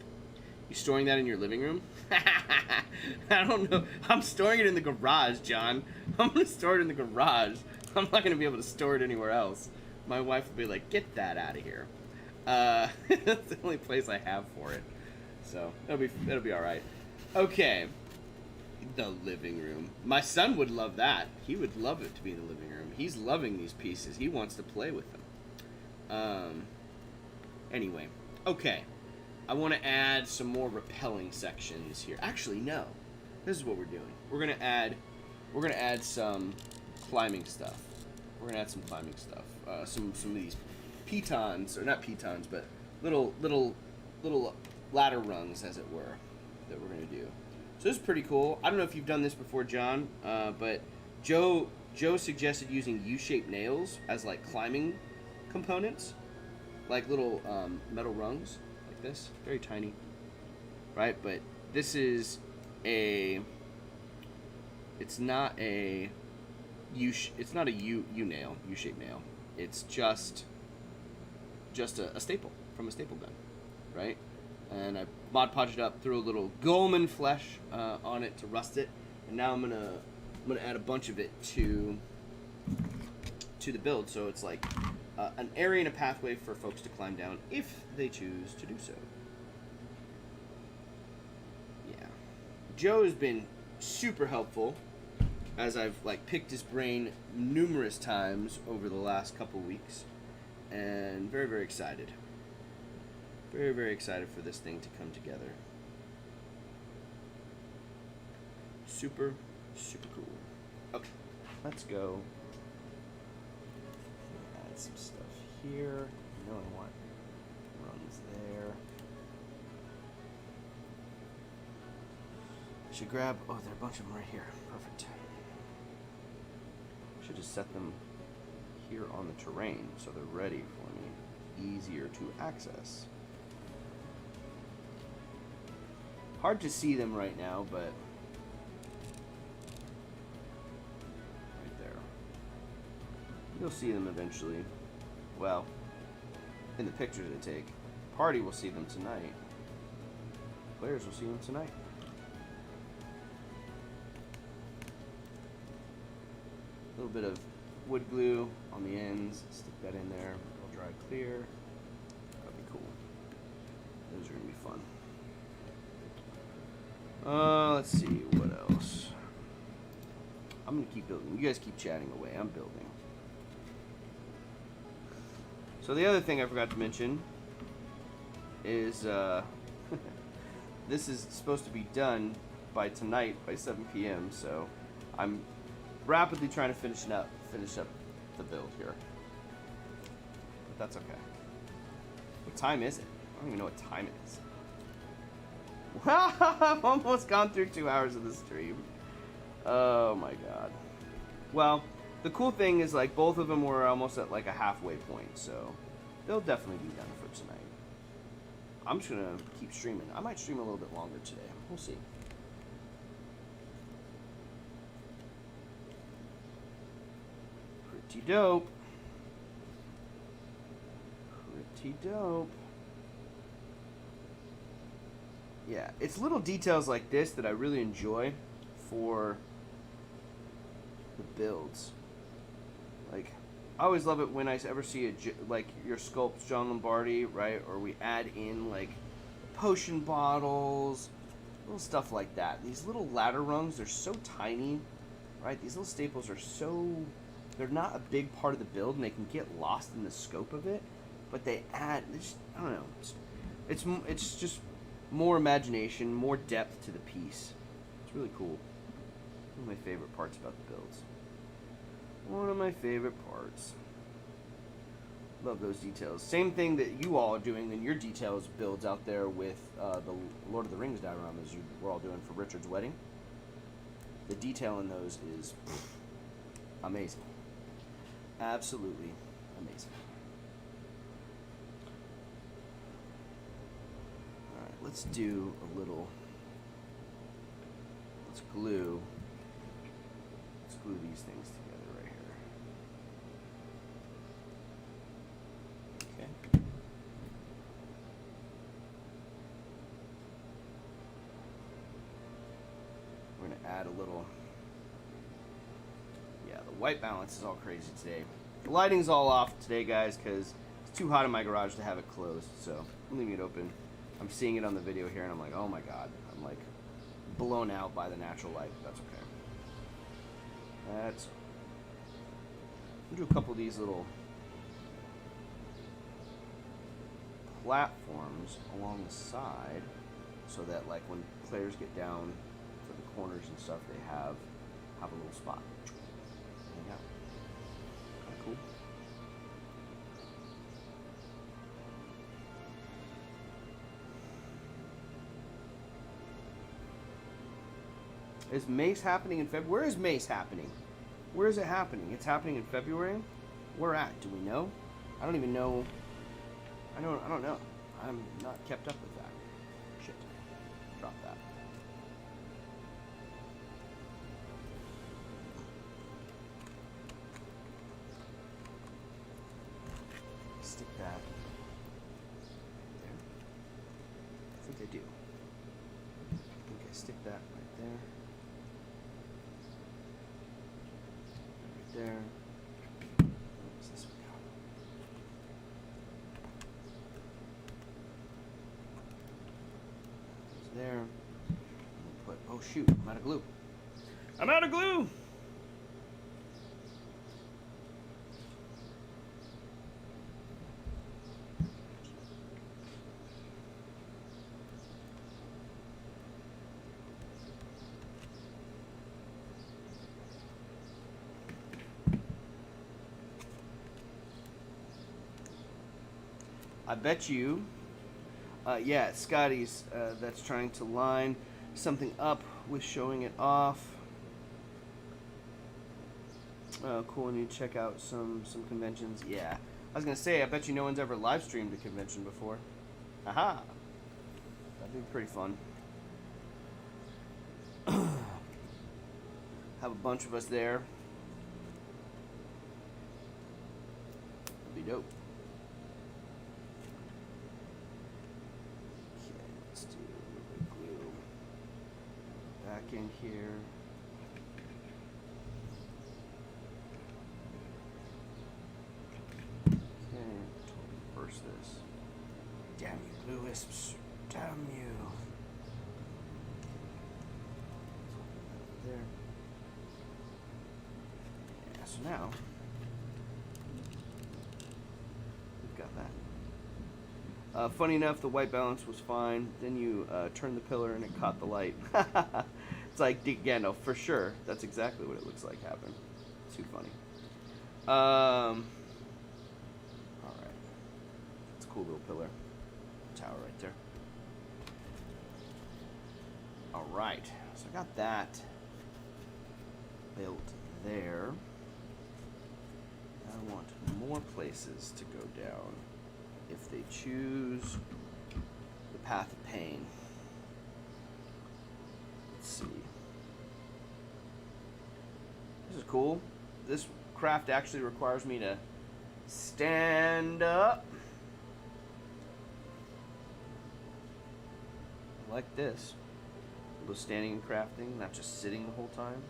You storing that in your living room? I don't know. I'm storing it in the garage, John. I'm going to store it in the garage. I'm not going to be able to store it anywhere else. My wife will be like, get that out of here. That's the only place I have for it. So it'll be all right. Okay. The living room. My son would love that. He would love it to be in the living room. He's loving these pieces. He wants to play with them. Anyway. Okay. I want to add some more rappelling sections here. Actually, no. This is what we're doing. We're gonna add some climbing stuff. Some of these pitons, or not pitons, but little ladder rungs, as it were, that we're gonna do. So this is pretty cool. I don't know if you've done this before, John, but Joe suggested using U-shaped nails as like climbing components, like little metal rungs. This very tiny, right? But this is it's not a U-shaped nail. It's just a staple from a staple gun, right? And I Mod Podged it up, threw a little Goleman flesh on it to rust it, and now I'm gonna add a bunch of it to the build, so it's like an area and a pathway for folks to climb down if they choose to do so. Yeah. Joe has been super helpful as I've like picked his brain numerous times over the last couple weeks, and very, very excited. Very, very excited for this thing to come together. Super, super cool. Okay, let's go. Add some stuff here. I want rungs there. Should grab. Oh, there are a bunch of them right here. Perfect. Should just set them here on the terrain so they're ready for me. Easier to access. Hard to see them right now, but right there. You'll see them eventually. Well, in the pictures I take. Party will see them tonight. Players will see them tonight. A little bit of wood glue on the ends. Stick that in there. It'll dry clear. That'll be cool. Those are going to be fun. Let's see, what else? I'm going to keep building. You guys keep chatting away. I'm building. So the other thing I forgot to mention is this is supposed to be done by tonight by 7 p.m. So I'm rapidly trying to finish up the build here. But that's okay. What time is it? I don't even know what time it is. I've almost gone through 2 hours of the stream. Oh my god. Well, the cool thing is like both of them were almost at like a halfway point, so they'll definitely be done for tonight. I'm just gonna keep streaming. I might stream a little bit longer today. We'll see. Pretty dope. Pretty dope. Yeah, it's little details like this that I really enjoy for the builds. Like, I always love it when I ever see like your sculpts, John Lombardi, right? Or we add in like potion bottles, little stuff like that. These little ladder rungs, they're so tiny, right? These little staples are they're not a big part of the build, and they can get lost in the scope of it. But they add, I don't know, it's just more imagination, more depth to the piece. It's really cool. One of my favorite parts about the builds. One of my favorite parts. Love those details. Same thing that you all are doing in your details builds out there with the Lord of the Rings dioramas you were all doing for Richard's wedding. The detail in those is amazing. Absolutely amazing. Alright, let's do a little... Let's glue these things together right here. Okay. We're going to add a little... Yeah, the white balance is all crazy today. The lighting's all off today, guys, because it's too hot in my garage to have it closed, so I'm leaving it open. I'm seeing it on the video here, and I'm like, oh my god. I'm like blown out by the natural light. That's okay. That's... I'll do a couple of these little platforms along the side so that, like, when players get down to the corners and stuff, they have a little spot. Hang out. Kind of cool. Is Mace happening in February? Where is Mace happening? Where is it happening? It's happening in February? Where at? Do we know? I don't even know. I don't know. I'm not kept up with that. Shit. Drop that. Stick that there. I think I do. I think I stick that right there. There. What's this one got? It's there. Put, oh shoot, I'm out of glue. I'm out of glue! I bet you, yeah, Scotty's that's trying to line something up with showing it off. Cool, I need to check out some conventions. Yeah, I was gonna say, I bet you no one's ever live streamed a convention before. Aha, that'd be pretty fun. Have a bunch of us there. That'd be dope. In here. Okay, reverse this. Damn you, glue wisps. Damn you. There. Yeah, so now we've got that. Funny enough, the white balance was fine. Then you turned the pillar and it caught the light. It's like, yeah, no, for sure. That's exactly what it looks like happened. Too funny. Alright. It's a cool little pillar. Tower right there. Alright. So I got that built there. I want more places to go down if they choose the path of pain. Let's see. This is cool. This craft actually requires me to stand up. I like this. A little standing and crafting, not just sitting the whole time.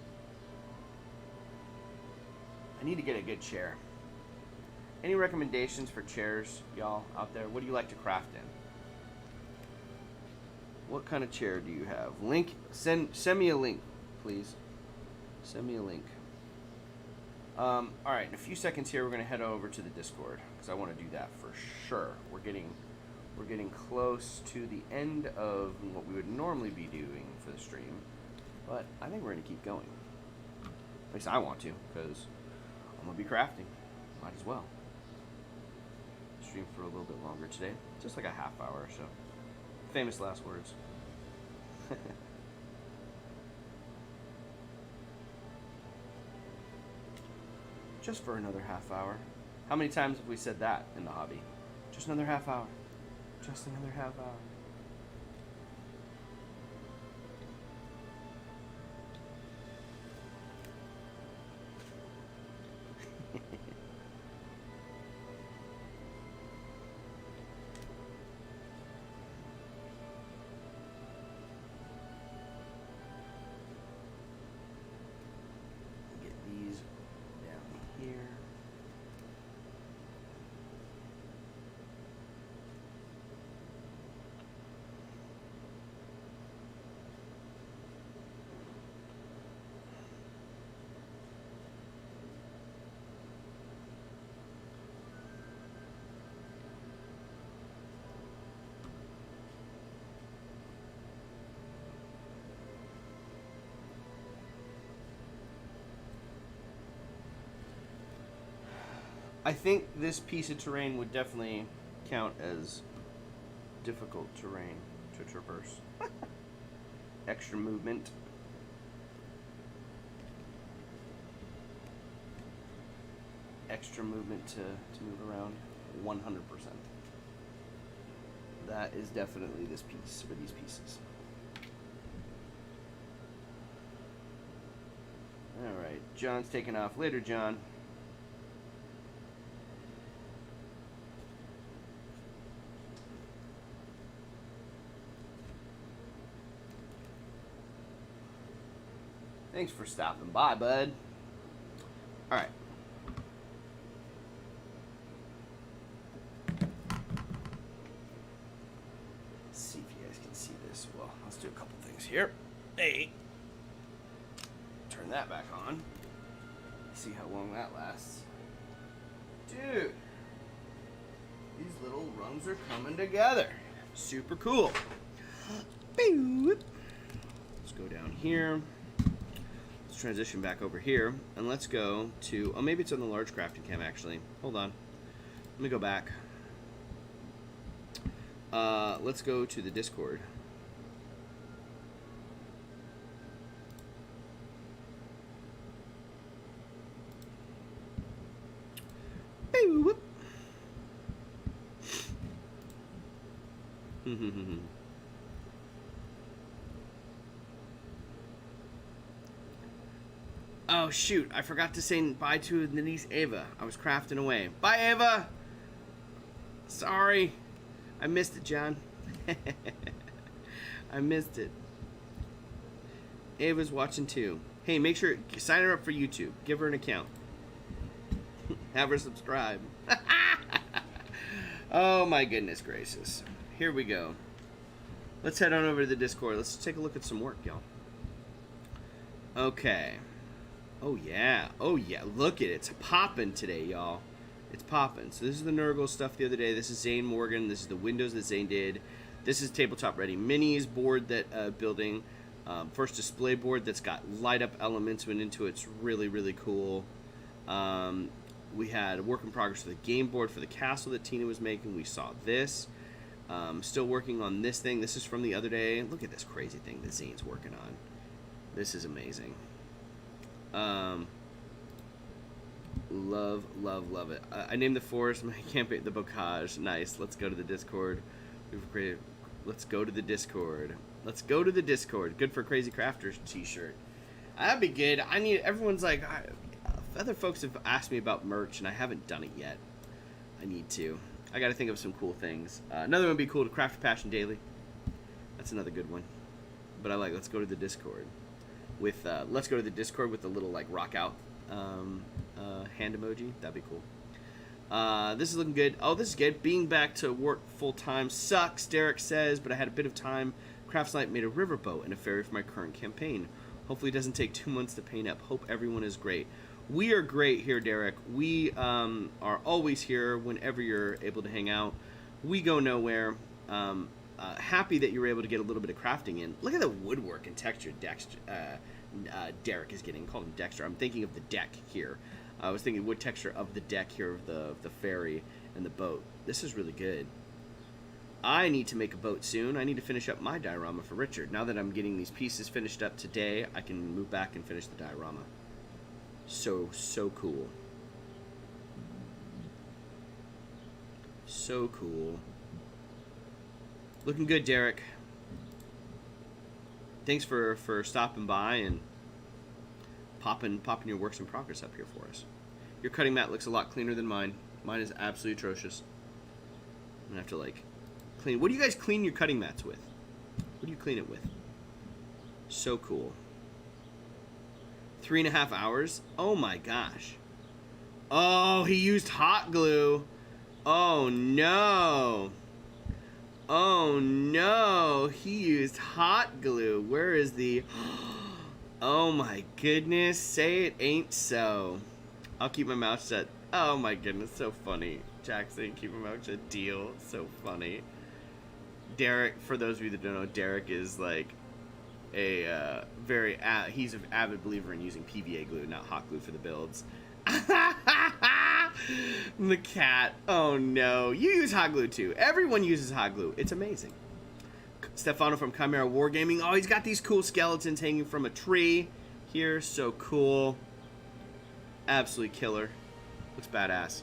I need to get a good chair. Any recommendations for chairs, y'all, out there? What do you like to craft in? What kind of chair do you have? Link, send me a link, please. Send me a link. All right, in a few seconds here, we're gonna head over to the Discord because I want to do that for sure. We're getting close to the end of what we would normally be doing for the stream, but I think we're gonna keep going. At least I want to, because I'm gonna be crafting. Might as well. stream for a little bit longer today. Just like a half hour or so. Famous last words. Just for another half hour. How many times have we said that in the hobby? Just another half hour. Just another half hour. I think this piece of terrain would definitely count as difficult terrain to traverse. Extra movement. Extra movement to move around. 100%. That is definitely this piece, or these pieces. Alright, John's taking off. Later, John. Thanks for stopping by, bud. All right. Let's see if you guys can see this. Well, let's do a couple things here. Hey. Turn that back on. See how long that lasts. Dude. These little rungs are coming together. Super cool. Let's go down here. Transition back over here, and let's go to, oh, maybe it's on the large crafting cam actually. Hold on. Let me go back. Let's go to the Discord. Oh shoot, I forgot to say bye to the niece Ava. I was crafting away. Bye, Ava! Sorry. I missed it, John. I missed it. Ava's watching too. Hey, make sure, sign her up for YouTube. Give her an account. Have her subscribe. Oh my goodness gracious. Here we go. Let's head on over to the Discord. Let's take a look at some work, y'all. Okay. Oh yeah, look at it. It's popping today, y'all. It's popping. So this is the Nurgle stuff the other day. This is Zane Morgan. This is the windows that Zane did. This is Tabletop Ready Minis board that building. First display board that's got light up elements went into it. It's really, really cool. We had a work in progress for the game board for the castle that Tina was making. We saw this. Still working on this thing. This is from the other day. Look at this crazy thing that Zane's working on. This is amazing. Love it. I named the forest my campaign the Bocage. Nice. Let's go to the Discord. We've created. Let's go to the Discord. Let's go to the Discord. Good for Crazy Crafters t-shirt. That'd be good. I need. Everyone's like, other folks have asked me about merch, and I haven't done it yet. I need to. I got to think of some cool things. Another one would be cool to Craft Passion Daily. That's another good one. But I like. Let's go to the Discord. With let's go to the Discord with the little like rock out hand emoji. That'd be cool. This is looking good. Oh, this is good. Being back to work full time sucks, Derek says, but I had a bit of time. Craftslight made a riverboat and a ferry for my current campaign. Hopefully it doesn't take 2 months to paint up. Hope everyone is great. We are great here, Derek. We are always here whenever you're able to hang out. We go nowhere. Happy that you were able to get a little bit of crafting in. Look at the woodwork and texture Derek is getting. Call him Dexter. I'm thinking of the deck here. I was thinking wood texture of the deck here of the ferry, And the boat. This is really good. I need to make a boat soon. I need to finish up my diorama for Richard. Now that I'm getting these pieces finished up today, I can move back and finish the diorama. So cool. So cool. Looking good, Derek. Thanks for stopping by and popping your works in progress up here for us. Your cutting mat looks a lot cleaner than mine. Mine is absolutely atrocious. I'm gonna have to like clean. What do you guys clean your cutting mats with? What do you clean it with? So cool. 3.5 hours? Oh my gosh. Oh, he used hot glue. Oh no. Oh no. He used hot glue. Where is the... Oh my goodness. Say it ain't so. I'll keep my mouth shut. Oh my goodness. So funny. Jackson, keep my mouth shut. Deal. So funny. Derek, for those of you that don't know, Derek is like a he's an avid believer in using PVA glue, not hot glue for the builds. The cat. Oh no. You use hot glue too. Everyone uses hot glue. It's amazing. Stefano from Chimera Wargaming. Oh, he's got these cool skeletons hanging from a tree here. So cool. Absolutely killer. Looks badass.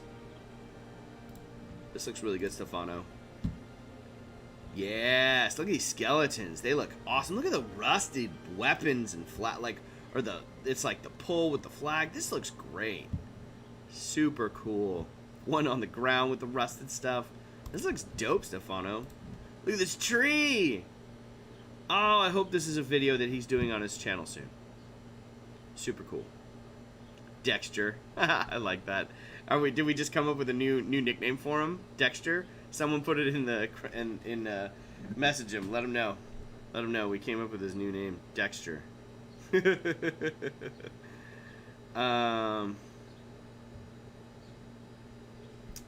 This looks really good, Stefano. Yes, look at these skeletons. They look awesome. Look at the rusted weapons and flat, like, or it's like the pole with the flag. This looks great. Super cool. One on the ground with the rusted stuff. This looks dope, Stefano. Look at this tree. Oh, I hope this is a video that he's doing on his channel soon. Super cool. Dexter. I like that. Did we just come up with a new nickname for him? Dexter? Someone put it in the message him. Let him know. Let him know we came up with his new name, Dexter.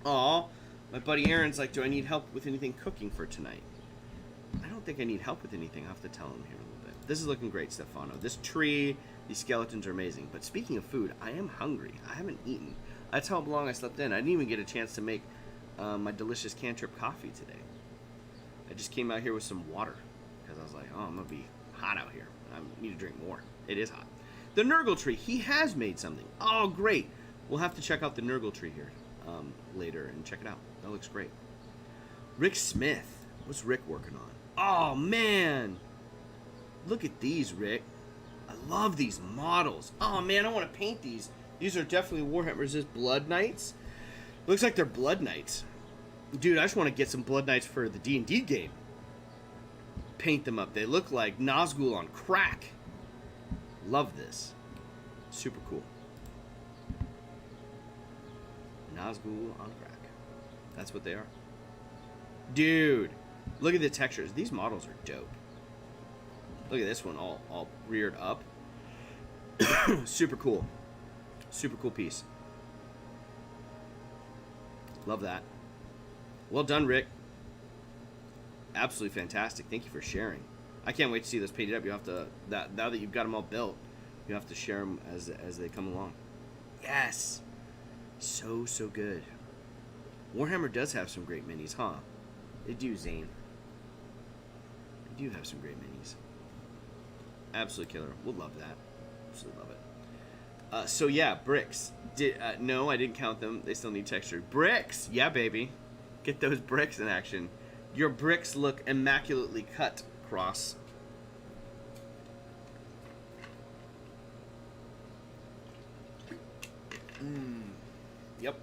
Aw, my buddy Aaron's like, do I need help with anything cooking for tonight? I don't think I need help with anything. I'll have to tell him here in a little bit. This is looking great, Stefano. This tree, these skeletons are amazing. But speaking of food, I am hungry. I haven't eaten. That's how long I slept in. I didn't even get a chance to make my delicious Cantrip coffee today. I just came out here with some water because I was like, oh, I'm going to be hot out here. I need to drink more. It is hot. The Nurgle tree. He has made something. Oh, great. We'll have to check out the Nurgle tree here later and check it out. That looks great. Rick Smith. What's Rick working on? Oh, man. Look at these, Rick. I love these models. Oh, man, I want to paint these. These are definitely Warhammer Resist Blood Knights. Looks like they're Blood Knights. Dude, I just want to get some Blood Knights for the D&D game. Paint them up. They look like Nazgul on crack. Love this. Super cool. Nazgul on crack. That's what they are. Dude, look at the textures. These models are dope. Look at this one all reared up. Super cool. Super cool piece. Love that. Well done, Rick. Absolutely fantastic. Thank you for sharing. I can't wait to see those painted up. You have to now that you've got them all built, you have to share them as they come along. Yes. So good. Warhammer does have some great minis, huh? They do, Zane. They do have some great minis. Absolutely killer. We'll love that. Absolutely love it. So yeah, bricks. No, I didn't count them. They still need texture. Bricks! Yeah, baby. Get those bricks in action. Your bricks look immaculately cut, Cross. Yep.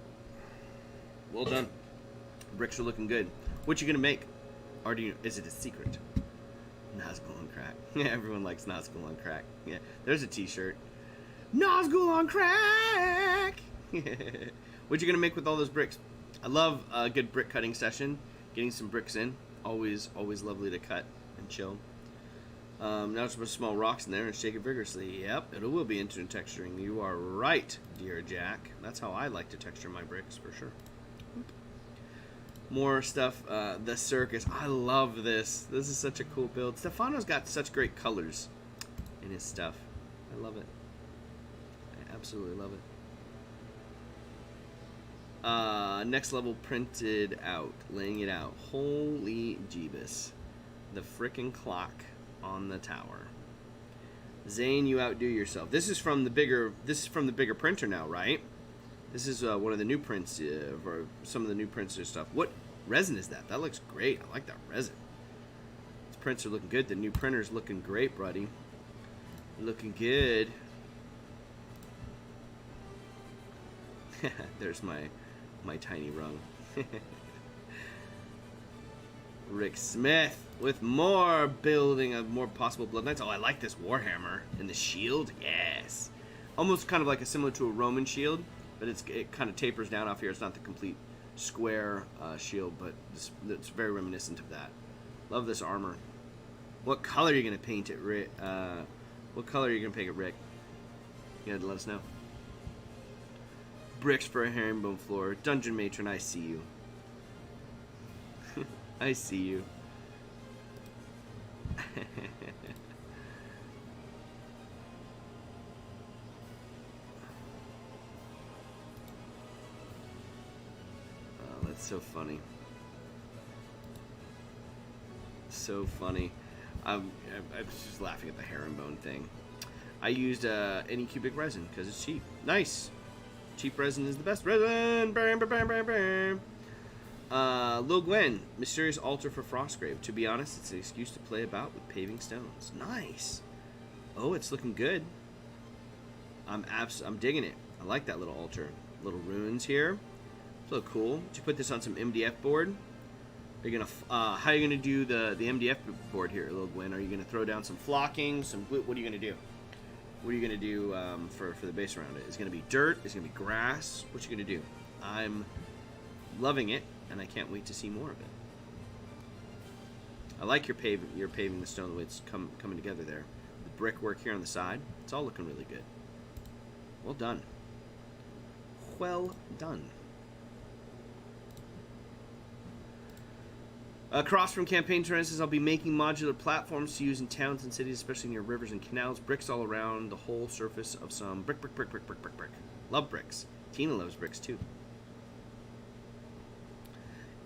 Well done. Bricks are looking good. What you gonna make? Or is it a secret? Nazgul on crack. Yeah, everyone likes Nazgul on crack. Yeah, there's a t-shirt. Nazgul on crack! What you gonna make with all those bricks? I love a good brick cutting session. Getting some bricks in. Always lovely to cut and chill. Now just put small rocks in there and shake it vigorously. Yep, it will be instant texturing. You are right, dear Jack. That's how I like to texture my bricks, for sure. More stuff. The circus. I love this. This is such a cool build. Stefano's got such great colors in his stuff. I love it. I absolutely love it. Next level printed out. Laying it out. Holy Jeebus. The frickin' clock on the tower. Zane, you outdo yourself. This is from the bigger printer now, right? This is one of the new prints, or some of the new prints or stuff. What resin is that? That looks great. I like that resin. These prints are looking good. The new printer's looking great, buddy. Looking good. There's my tiny rung. Rick Smith with more building of more possible Blood Knights. Oh, I like this Warhammer and the shield. Yes. Almost kind of like similar to a Roman shield, but it kind of tapers down off here. It's not the complete square shield, but it's very reminiscent of that. Love this armor. What color are you going to paint it, Rick? What color are you going to paint it, Rick? You gotta let us know. Bricks for a herringbone floor. Dungeon Matron, I see you. I see you. Oh, that's so funny. So funny. I was just laughing at the herringbone thing. I used any cubic resin because it's cheap. Nice. Cheap resin is the best resin. Bam, bam, bam, bam, bam. Lil Gwen, mysterious altar for Frostgrave. To be honest, it's an excuse to play about with paving stones. Nice. Oh, it's looking good. I'm digging it. I like that little altar. Little runes here. It's a little cool. Did you put this on some MDF board? Are you gonna how are you gonna do the MDF board here, Lil Gwen? Are you gonna throw down some flocking, some glue? What are you gonna do? What are you gonna do for the base around it? Is it gonna be dirt? Is it gonna be grass? What you gonna do? I'm loving it, and I can't wait to see more of it. I like your paving the stone, the way it's coming together there. The brickwork here on the side, it's all looking really good. Well done. Well done. Across from campaign terraces, I'll be making modular platforms to use in towns and cities, especially near rivers and canals. Bricks all around the whole surface of some brick. Love bricks. Tina loves bricks too.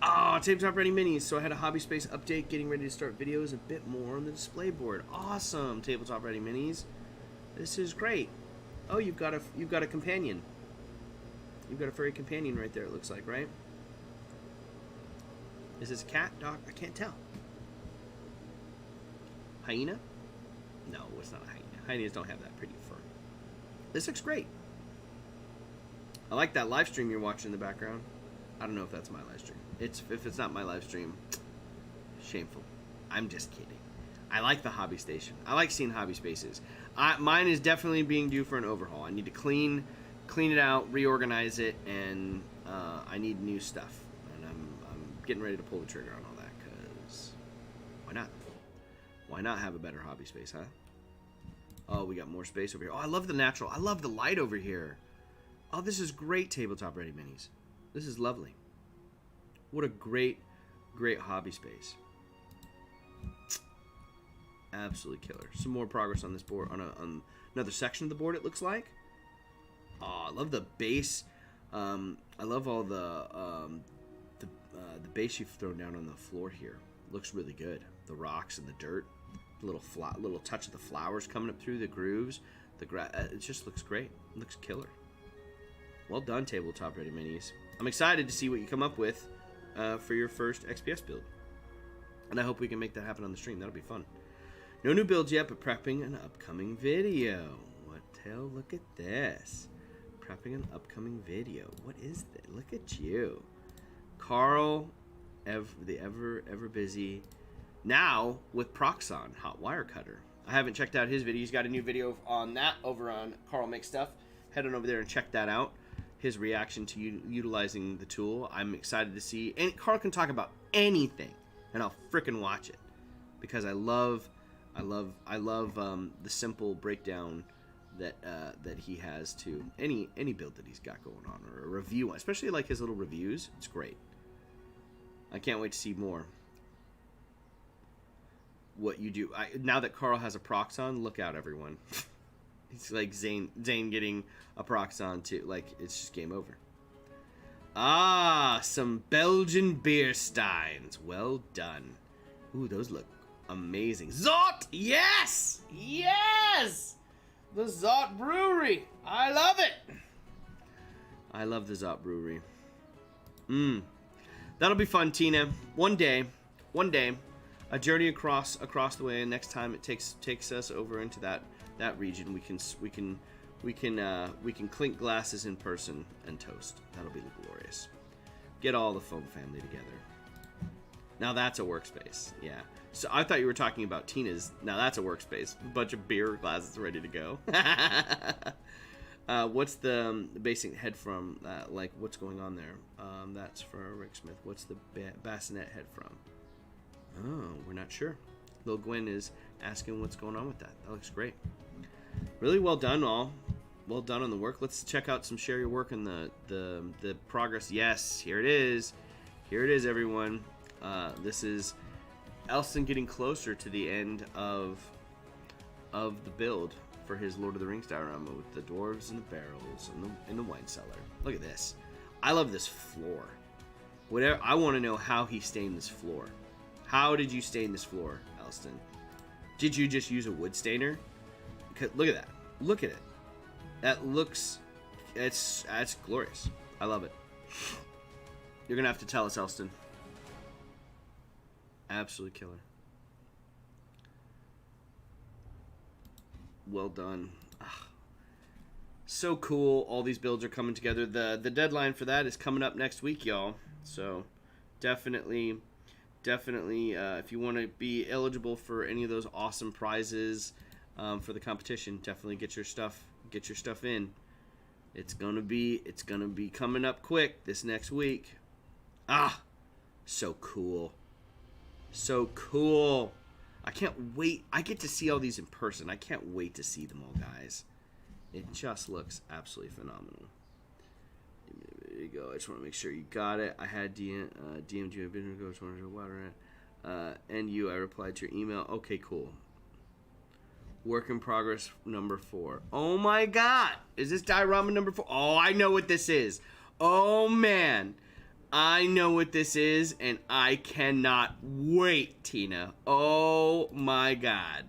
Oh, Tabletop Ready Minis. So I had a hobby space update, getting ready to start videos a bit more on the display board. Awesome, Tabletop Ready Minis. This is great. Oh, you've got a companion. You've got a furry companion right there. It looks like, right? Is this a cat, dog? I can't tell. Hyena? No, it's not a hyena. Hyenas don't have that pretty fur. This looks great. I like that live stream you're watching in the background. I don't know if that's my live stream. If it's not my live stream, shameful. I'm just kidding. I like the hobby station. I like seeing hobby spaces. Mine is definitely being due for an overhaul. I need to clean it out, reorganize it, and I need new stuff. Getting ready to pull the trigger on all that, because why not? Why not have a better hobby space, huh? Oh, we got more space over here. Oh, I love the natural. I love the light over here. Oh, this is great, Tabletop Ready Minis. This is lovely. What a great hobby space. Absolutely killer. Some more progress on this board, on another section of the board, it looks like. Oh, I love the base. I love all the base you've thrown down on the floor here. Looks really good. The rocks and the dirt, little touch of the flowers coming up through the grooves. It just looks great. It looks killer. Well done, Tabletop Ready Minis. I'm excited to see what you come up with for your first XPS build, and I hope we can make that happen on the stream. That'll be fun. No new builds yet, but prepping an upcoming video. What the hell? Look at this. Prepping an upcoming video. What is that? Look at you. Carl, the ever busy, now with Proxxon Hot Wire Cutter. I haven't checked out his video. He's got a new video on that over on Carl Makes Stuff. Head on over there and check that out. His reaction to utilizing the tool. I'm excited to see. And Carl can talk about anything, and I'll frickin' watch it, because I love the simple breakdown that he has to any build that he's got going on, or a review, especially like his little reviews. It's great. I can't wait to see more. What you do now that Carl has a Proxxon, look out, everyone. It's like Zane getting a Proxxon too. Like, it's just game over. Ah, some Belgian beer steins. Well done. Ooh, those look amazing. Zot! Yes! Yes! The Zot Brewery. I love it. I love the Zot Brewery. That'll be fun, Tina. One day, a journey across the way, and next time it takes us over into that region, we can clink glasses in person and toast. That'll be glorious. Get all the foam family together. Now that's a workspace. Yeah. So I thought you were talking about Tina's. Now that's a workspace. A bunch of beer glasses ready to go. What's the basic head from? Like, what's going on there? That's for Rick Smith. What's the bassinet head from? Oh, we're not sure. Lil Gwen is asking what's going on with that. That looks great. Really well done, all. Well done on the work. Let's check out some share your work and the progress. Yes, here it is. Here it is, everyone. This is Elston getting closer to the end of the build for his Lord of the Rings diorama with the dwarves and the barrels and in the wine cellar. Look at this. I love this floor. Whatever. I want to know how he stained this floor. How did you stain this floor, Elston? Did you just use a wood stainer? Look at that. Look at it. That looks. That's glorious. I love it. You're gonna have to tell us, Elston. Absolutely killer. Well done. So cool. All these builds are coming together. The deadline for that is coming up next week, y'all. So definitely, if you want to be eligible for any of those awesome prizes for the competition, definitely get your stuff in. It's gonna be coming up quick this next week. So cool. So cool. I can't wait. I get to see all these in person. I can't wait to see them all, guys. It just looks absolutely phenomenal. There you go. I just want to make sure you got it. I had DM'd you a bit ago. Just wanted to water it. And you, I replied to your email. Okay, cool. Work in progress number 4. Oh my God. Is this diorama number 4? Oh, I know what this is. Oh man. I know what this is, and I cannot wait, Tina. Oh my God.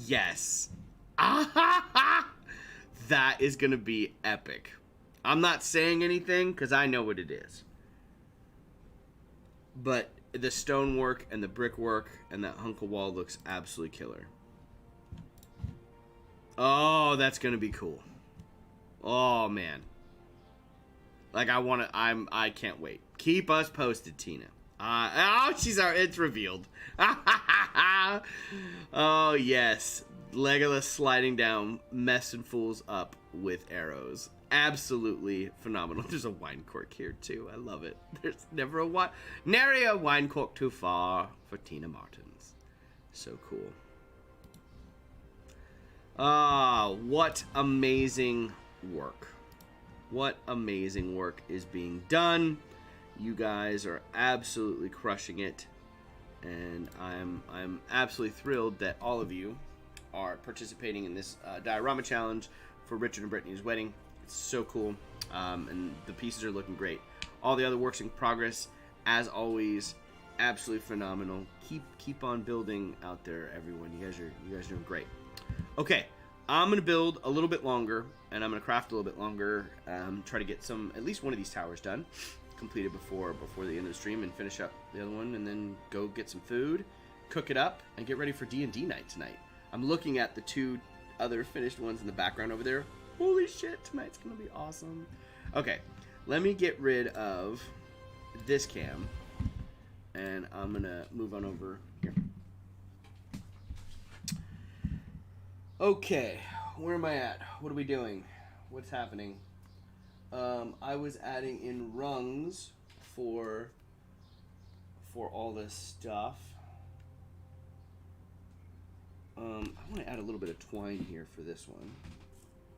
Yes. That is going to be epic. I'm not saying anything because I know what it is. But the stonework and the brickwork and that hunk of wall looks absolutely killer. Oh, that's going to be cool. Oh, man. Like, I can't wait. Keep us posted, Tina. It's revealed. Oh, yes. Legolas sliding down, messing fools up with arrows. Absolutely phenomenal. There's a wine cork here, too. I love it. There's nary a wine cork too far for Tina Martins. So cool. What amazing work. What amazing work is being done. You guys are absolutely crushing it. And I'm absolutely thrilled that all of you are participating in this diorama challenge for Richard and Brittany's wedding. It's so cool. And the pieces are looking great. All the other works in progress, as always, absolutely phenomenal. Keep on building out there, everyone. You guys are doing great. Okay, I'm gonna build a little bit longer, and I'm gonna craft a little bit longer. Try to get at least one of these towers done, completed before the end of the stream, and finish up the other one, and then go get some food, cook it up, and get ready for D&D night tonight. I'm looking at the 2 other finished ones in the background over there. Holy shit, tonight's gonna be awesome. Okay, let me get rid of this cam, and I'm gonna move on over here. Okay, where am I at? What are we doing? What's happening? I was adding in rungs for all this stuff. I want to add a little bit of twine here for this one.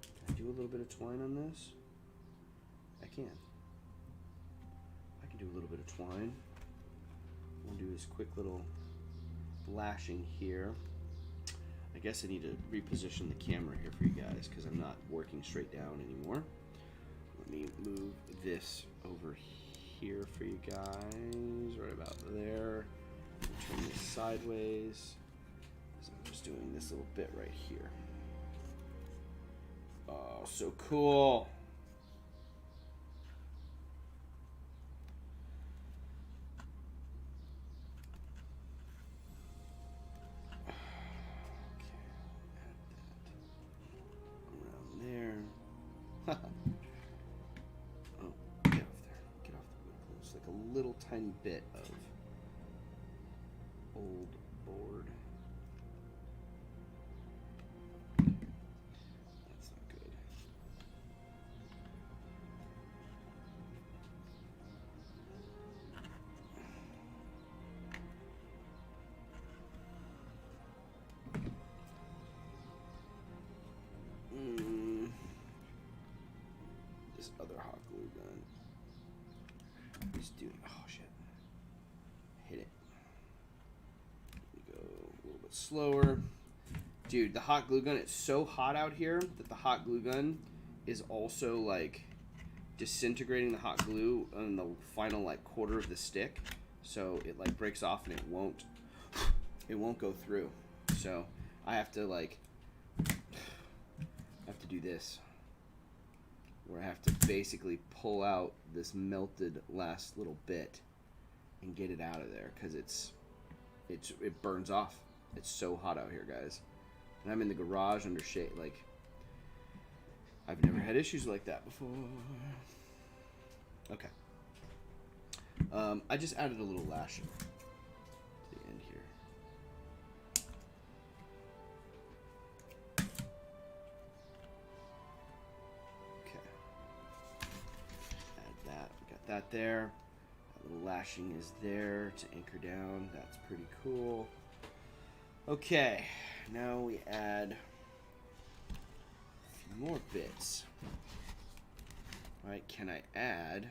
Can I do a little bit of twine on this? I can. I can do a little bit of twine. We'll do this quick little lashing here. I guess I need to reposition the camera here for you guys because I'm not working straight down anymore. Let me move this over here for you guys, right about there. Turn this sideways. So I'm just doing this little bit right here. Oh, so cool. Oh, get off there. Get off the wood. It's like a little tiny bit of old board. That's not good. This other hot glue gun is doing. Oh shit! Hit it. We go a little bit slower, dude. The hot glue gun. It's so hot out here that the hot glue gun is also like disintegrating the hot glue on the final like quarter of the stick, so it like breaks off and it won't go through. So I have to do this, where I have to basically pull out this melted last little bit and get it out of there, because it burns off. It's so hot out here, guys, and I'm in the garage under shade. Like, I've never had issues like that before. Okay. I just added a little lashing to the end here. That there. That little lashing is there to anchor down. That's pretty cool. Okay, now we add a few more bits. All right, can I add?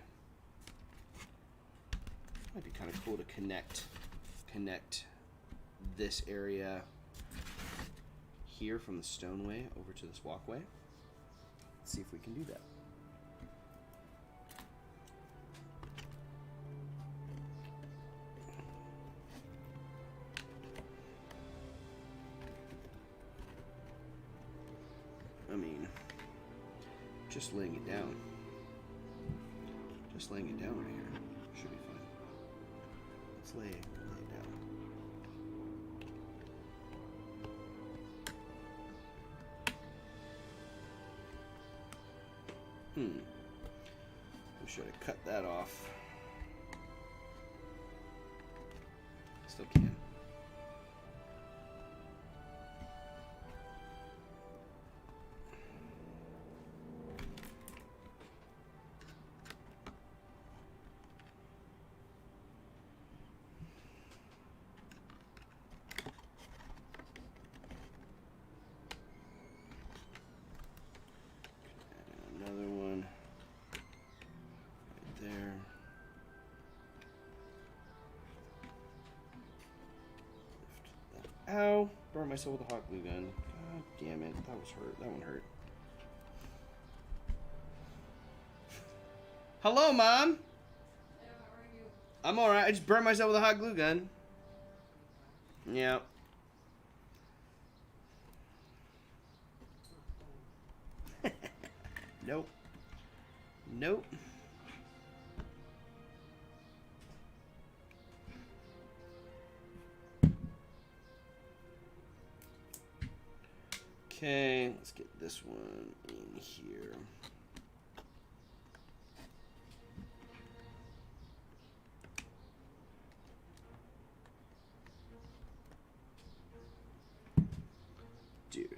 Might be kind of cool to connect this area here from the stoneway over to this walkway. Let's see if we can do that. I mean, just laying it down. Just laying it down right here should be fine. Let's lay it down. We should have cut that off. Still can. Ow! Burned myself with a hot glue gun. God damn it. That was hurt. That one hurt. Hello, Mom! Yeah, how are you? I'm alright. I just burned myself with a hot glue gun. Yeah. Nope. Nope. Okay, let's get this one in here. Dude.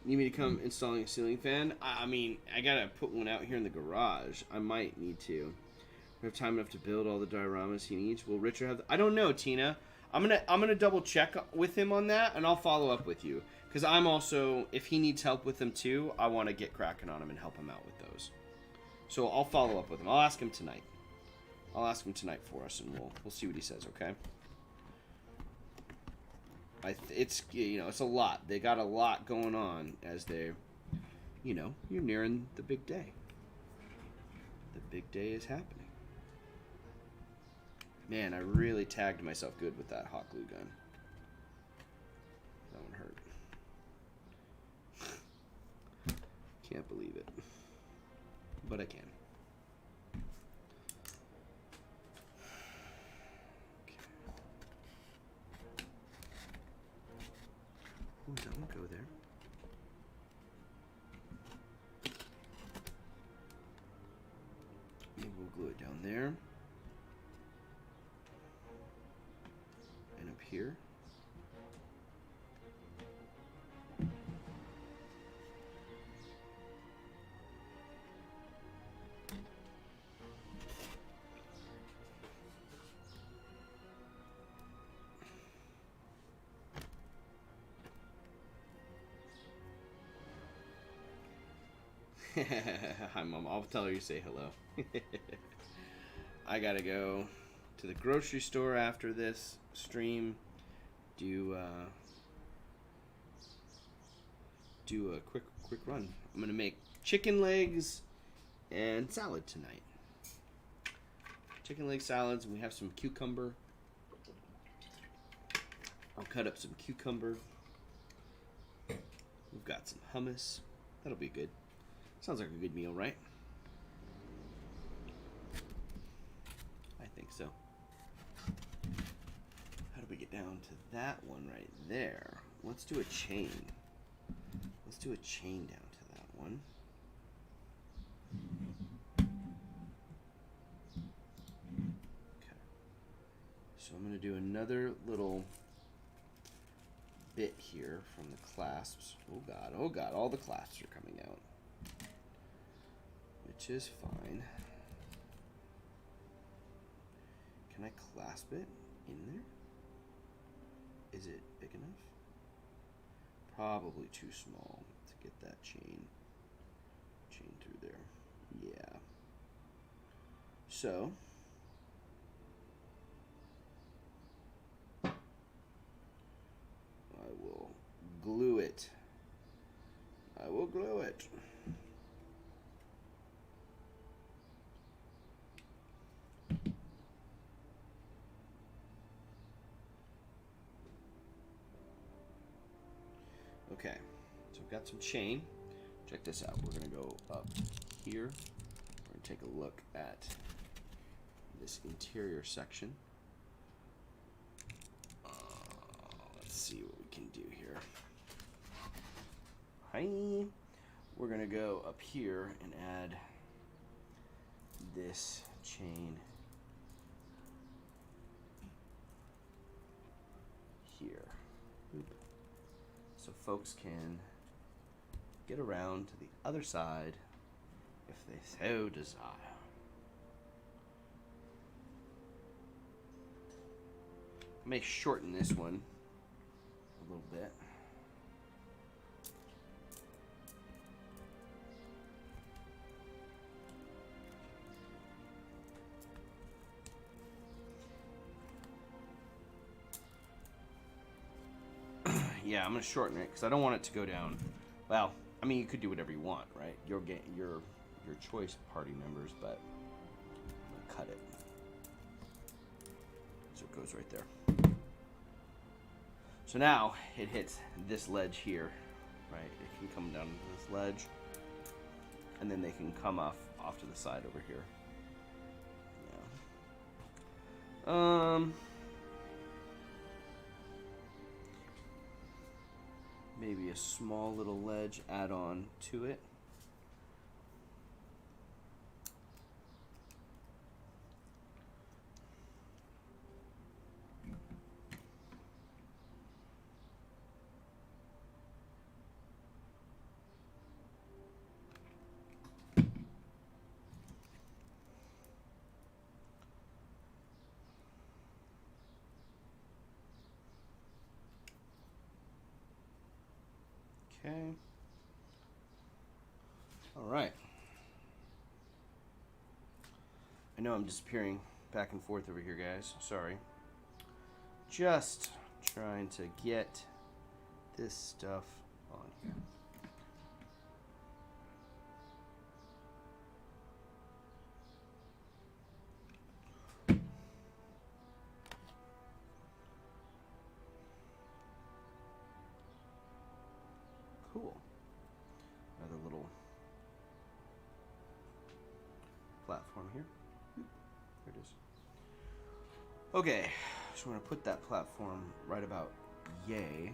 Need me to come installing a ceiling fan? I mean, I gotta put one out here in the garage. I might need to. We have time enough to build all the dioramas he needs. Will Richard have? I don't know, Tina. I'm gonna double check with him on that, and I'll follow up with you. Because I'm also, if he needs help with them too, I want to get cracking on him and help him out with those. So I'll follow up with him. I'll ask him tonight. I'll ask him tonight for us, and we'll see what he says. Okay. It's it's a lot. They got a lot going on as they you know, you're nearing the big day. The big day is happening. Man, I really tagged myself good with that hot glue gun. That one hurt. Can't believe it. But I can. Okay. Ooh, that one go there. Maybe we'll glue it down there. And up here. Hi, Mom. I'll tell her you say hello. I gotta go to the grocery store after this stream. Do a quick run. I'm gonna make chicken legs and salad tonight. Chicken leg salads, and we have some cucumber. I'll cut up some cucumber. We've got some hummus. That'll be good. Sounds like a good meal, right? I think so. How do we get down to that one right there? Let's do a chain. Let's do a chain down to that one. Okay. So I'm going to do another little bit here from the clasps. Oh God, all the clasps are coming out. Which is fine. Can I clasp it in there? Is it big enough? Probably too small to get that chain through there. Yeah. So I will glue it. I will glue it. Okay, so I've got some chain. Check this out. We're going to go up here. We're going to take a look at this interior section. Let's see what we can do here. Hi. We're going to go up here and add this chain here. Oop. So folks can get around to the other side if they so desire. I may shorten this one a little bit. Yeah, I'm gonna shorten it because I don't want it to go down. Well, I mean, you could do whatever you want, right? You'll get your choice party members, but I'm gonna cut it so it goes right there. So now it hits this ledge here, right? It can come down to this ledge, and then they can come off to the side over here. Yeah. Maybe a small little ledge add on to it. Okay. All right. I know I'm disappearing back and forth over here, guys. Sorry. Just trying to get this stuff on here. Okay, so we're gonna put that platform right about yay.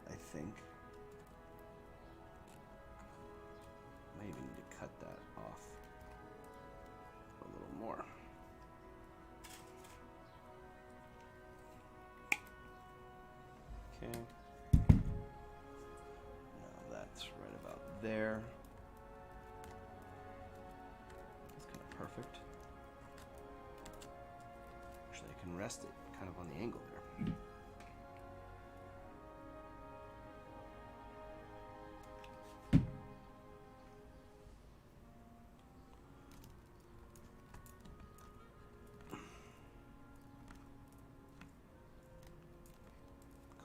I think. Maybe need to cut that off a little more. Okay. Now that's right about there. That's kind of perfect. Actually, I can rest it kind of on the angle there.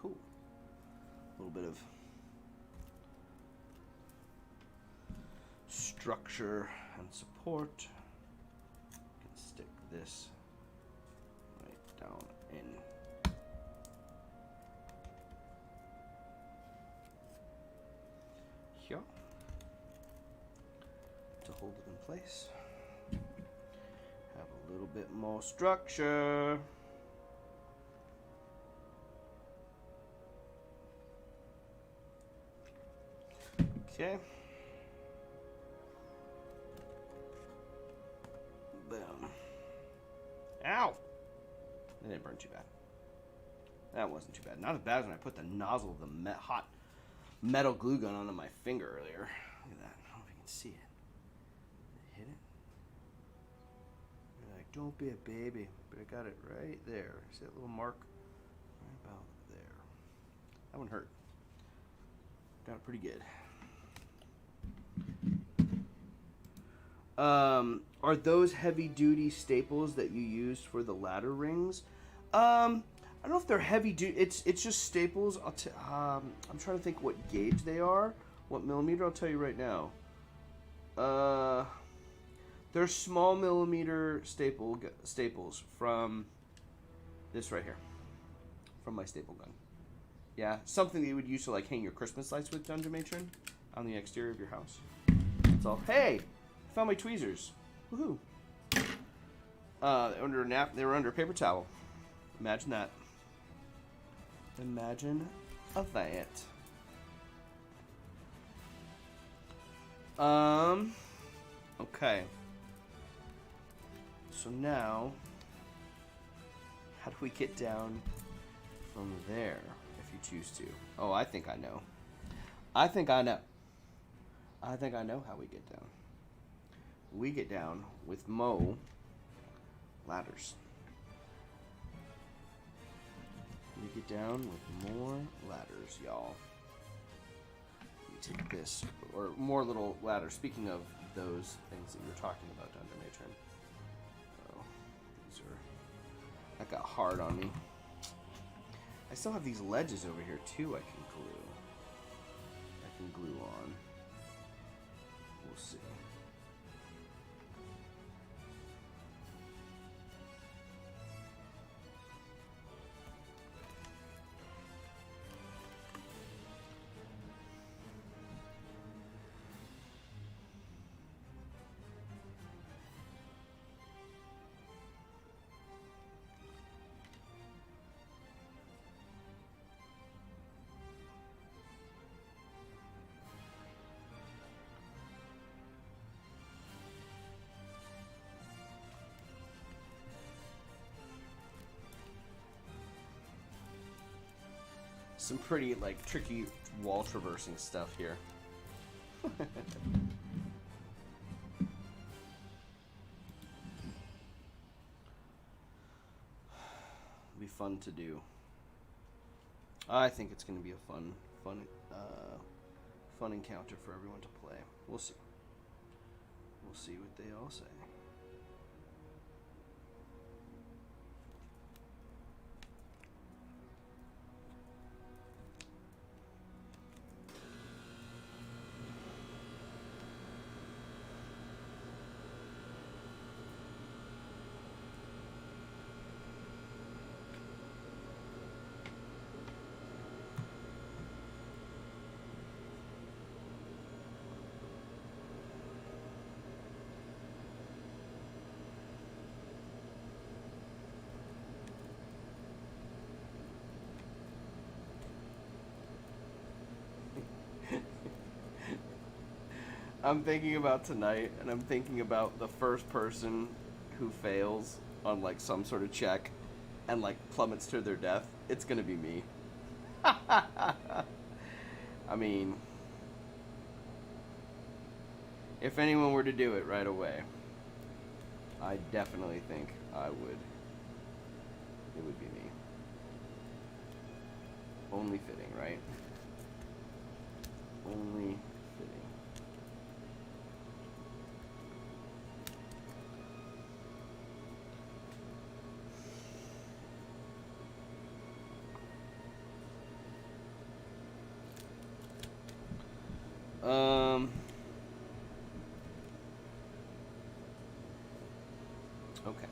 Cool. A little bit of structure and support. Can stick this right down in. Here. To hold it in place. Have a little bit more structure. Okay. Boom. Ow! That didn't burn too bad. That wasn't too bad. Not as bad as when I put the nozzle of the hot metal glue gun onto my finger earlier. Look at that. I don't know if you can see it. Hit it. You're like, don't be a baby. But I got it right there. See that little mark? Right about there. That one hurt. Got it pretty good. Are those heavy-duty staples that you used for the ladder rings? I don't know if they're heavy-duty. It's just staples. I'm trying to think what gauge they are. What millimeter? I'll tell you right now. They're small millimeter staples from this right here. From my staple gun. Yeah, something that you would use to like hang your Christmas lights with, Dungeon Matron, on the exterior of your house. That's all. Hey! Found my tweezers. Woohoo! Under a nap, they were under a paper towel. Imagine that. Imagine that. Okay. So now, how do we get down from there, if you choose to? Oh, I think I know. I think I know how we get down. We get down with ladders. We get down with more ladders, y'all. We take this, or more little ladders. Speaking of those things that you were talking about, Dungeon Matron. Oh, these are... That got hard on me. I still have these ledges over here, too, I can glue on. We'll see. Some pretty, like, tricky wall traversing stuff here. Be fun to do. I think it's going to be a fun encounter for everyone to play. We'll see. We'll see what they all say. I'm thinking about tonight, and I'm thinking about the first person who fails on like some sort of check and like plummets to their death. It's gonna be me. I mean, if anyone were to do it right away, I definitely think I would. It would be me. Only fitting, right? Only fitting. Okay.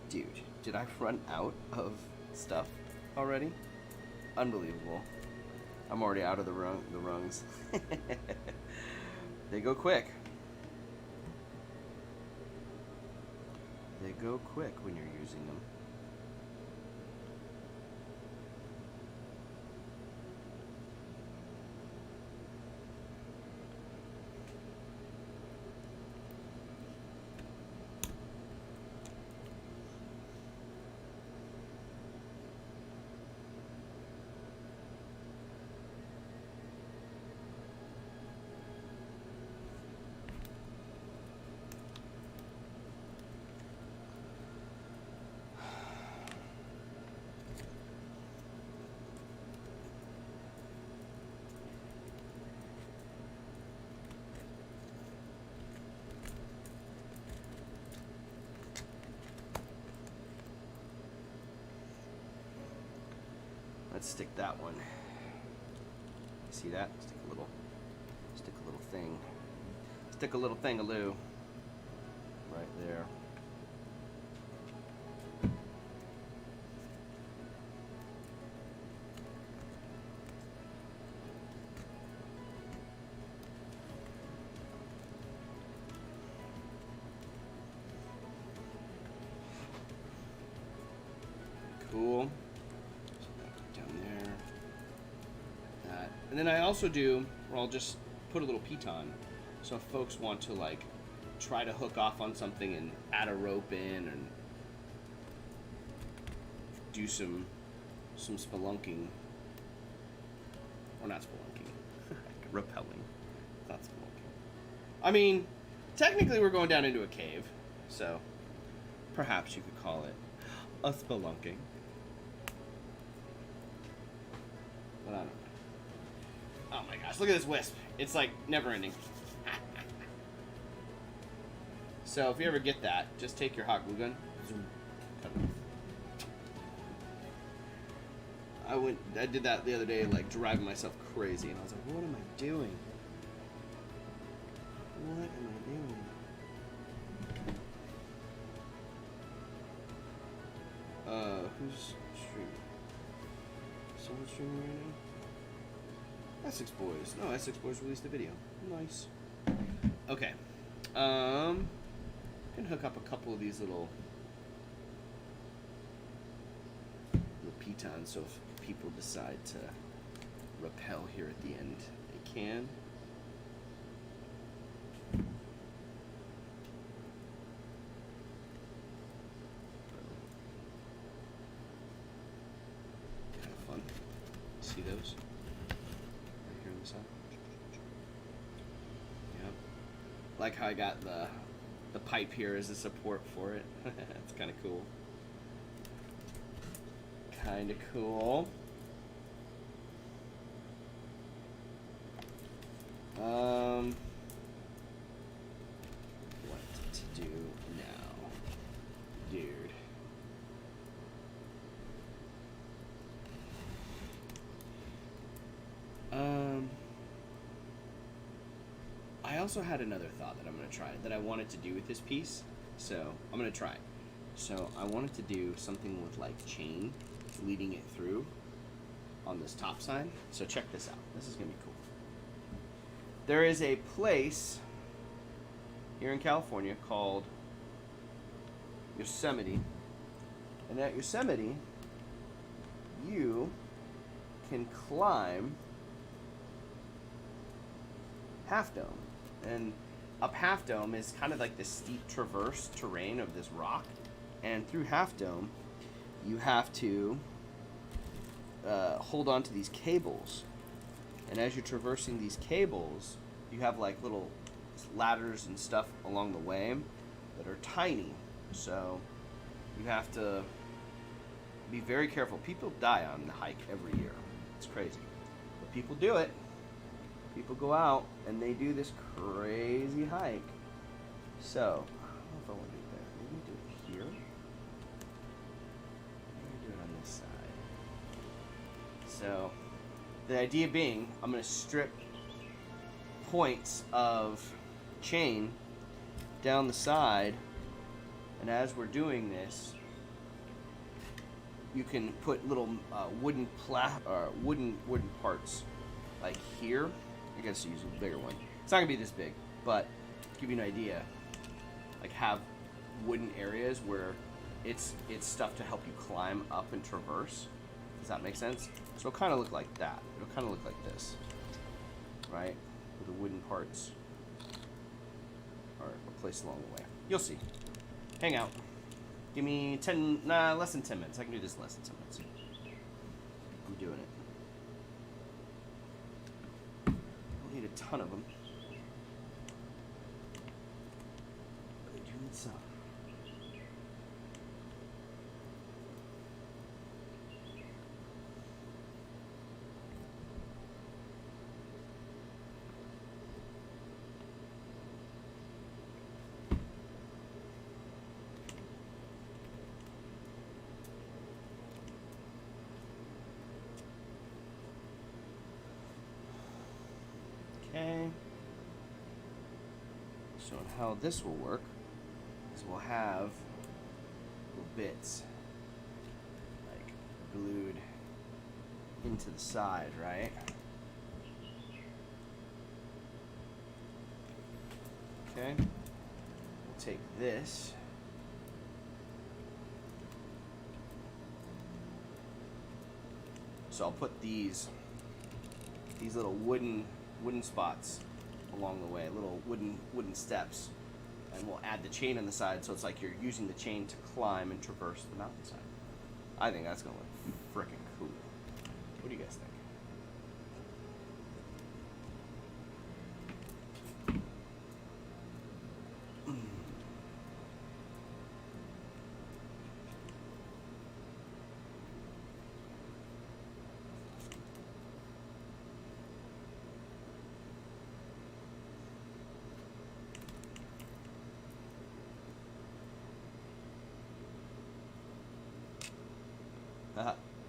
Dude, did I run out of stuff already? Unbelievable. I'm already out of the rungs. They go quick. They go quick when you're using them. Let's stick that one. See that? Stick a little thing. Stick a little thing-a-loo right there. Cool. And then I also do, or I'll just put a little piton. So if folks want to like try to hook off on something and add a rope in and do some spelunking. Or not spelunking. Rappelling. Not spelunking. I mean, technically we're going down into a cave, so perhaps you could call it a spelunking. But I don't know. Oh my gosh, look at this wisp. It's like never ending. So if you ever get that, just take your hot glue gun. Zoom, cut it off. I did that the other day, like driving myself crazy, and I was like, what am I doing? What am I doing? Who's streaming? Someone streaming right now? Essex Boys. No, Essex Boys released a video. Nice. Okay. Can hook up a couple of these little pitons, so if people decide to rappel here at the end, they can. Kind of fun. See those? Yep. Like how I got the pipe here as a support for it. It's kind of cool. Kind of cool. What to do now, dude? I also had another thought that I'm going to try, that I wanted to do with this piece, so I'm going to try it. So I wanted to do something with like chain leading it through on this top side. So check this out. This is going to be cool. There is a place here in California called Yosemite, and at Yosemite you can climb Half Dome. And up Half Dome is kind of like the steep traverse terrain of this rock. And through Half Dome, you have to hold on to these cables. And as you're traversing these cables, you have like little ladders and stuff along the way that are tiny. So you have to be very careful. People die on the hike every year. It's crazy. But people do it. People go out and they do this crazy hike. So, I don't know if I want to do it there. Maybe do it here. Maybe do it on this side. So, the idea being, I'm going to strip points of chain down the side, and as we're doing this, you can put little wooden parts like here. I guess use a bigger one. It's not gonna be this big, but to give you an idea, like have wooden areas where it's stuff to help you climb up and traverse. Does that make sense? So it'll kind of look like that. It'll kind of look like this, right? With the wooden parts are placed along the way. You'll see. Hang out. Give me less than 10 minutes. I can do this in less than 10 minutes. I'm doing it. Don't need a ton of them. But I do need some. Okay. So how this will work is we'll have little bits like glued into the side, right? Okay. We'll take this. So I'll put these little wooden spots along the way, little wooden steps, and we'll add the chain on the side, so it's like you're using the chain to climb and traverse the mountainside. I think that's gonna look freaking cool. What do you guys think?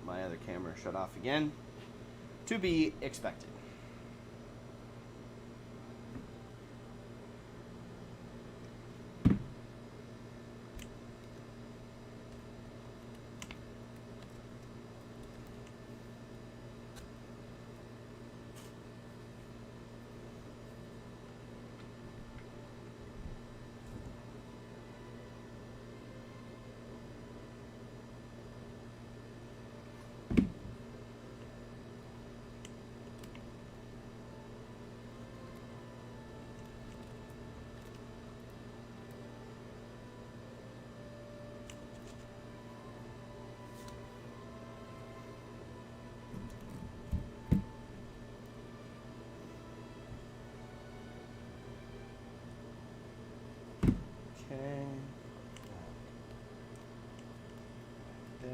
My other camera shut off again. To be expected. Okay. There.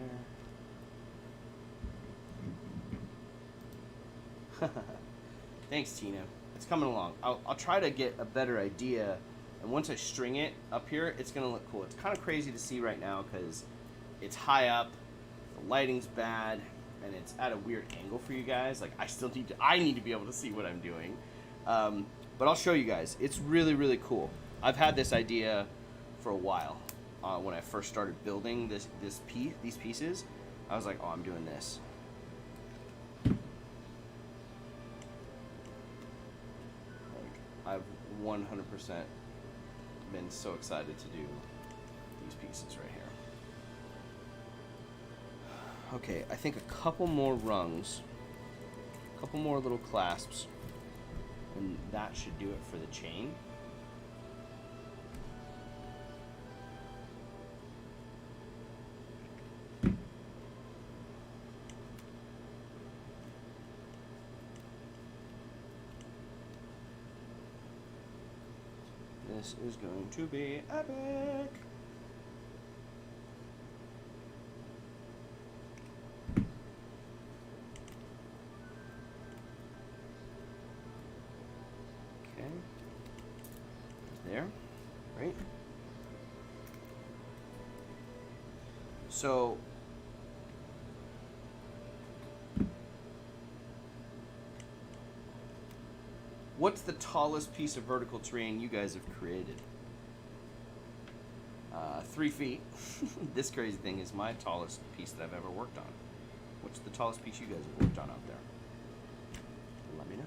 Thanks, Tina. It's coming along. I'll try to get a better idea, and once I string it up here, it's gonna look cool. It's kind of crazy to see right now because it's high up, the lighting's bad, and it's at a weird angle for you guys. Like I need to be able to see what I'm doing. But I'll show you guys. It's really, really cool. I've had this idea for a while. When I first started building these pieces, I was like, oh, I'm doing this. Like, I've 100% been so excited to do these pieces right here. Okay, I think a couple more rungs, a couple more little clasps, and that should do it for the chain. This is going to be epic. Okay. There. Right. So what's the tallest piece of vertical terrain you guys have created? 3 feet. This crazy thing is my tallest piece that I've ever worked on. What's the tallest piece you guys have worked on out there? Let me know.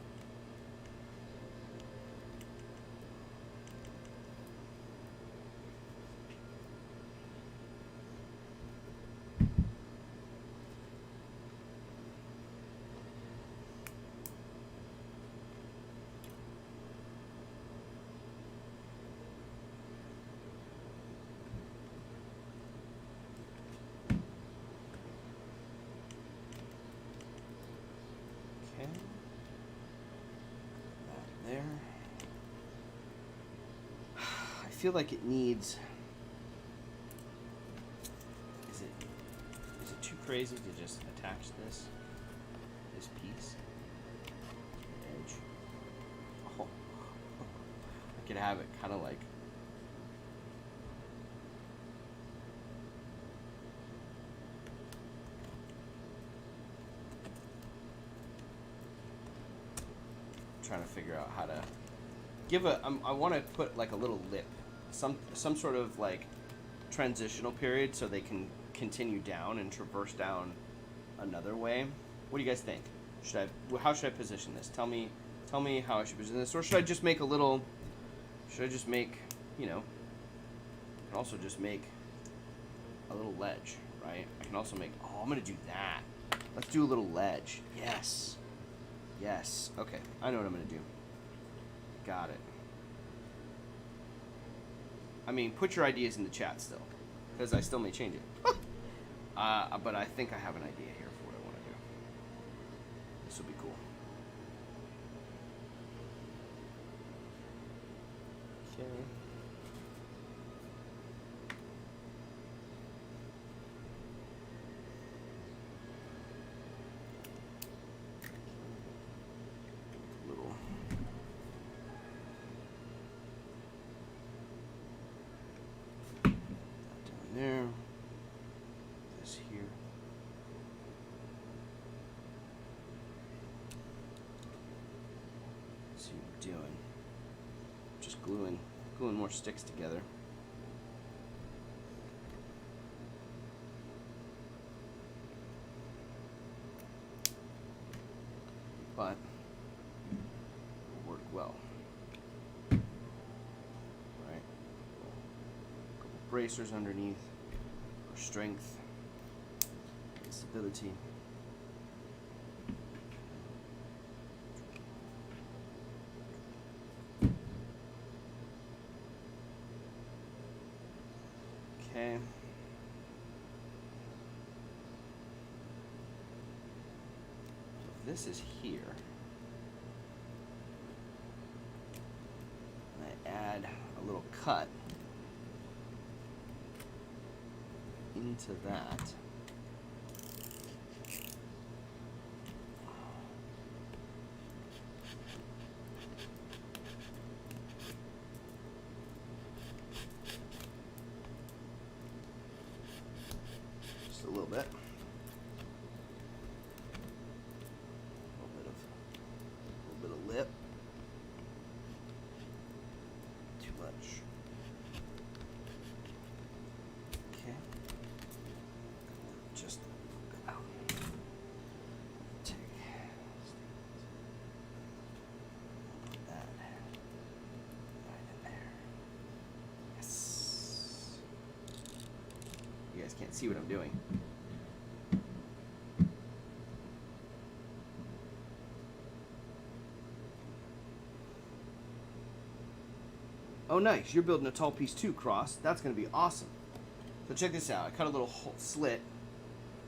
There. I feel like it needs. Is it too crazy to just attach this piece to the edge? Oh, I could have it kind of like. Trying to figure out how to give a. I want to put like a little lip, some sort of like transitional period, so they can continue down and traverse down another way. What do you guys think? How should I position this? Tell me how I should position this, or should I just make a little? Should I just make, you know? I can also just make a little ledge, right? I can also make. Oh, I'm gonna do that. Let's do a little ledge. Yes. Yes. Okay. I know what I'm going to do. Got it. I mean, put your ideas in the chat still, because I still may change it. But I think I have an idea here for what I want to do. This will be cool. Okay. There, this here. See what we're doing. Just gluing more sticks together. But it will work well. Right. A couple bracers underneath. Strength and stability. Okay. If this is here, I add a little cut into that. Just a little bit. A little bit of lip. Too much. Okay. Just out. Take that right in there. Yes. You guys can't see what I'm doing. Oh, nice. You're building a tall piece too, Cross. That's going to be awesome. So check this out. I cut a little slit,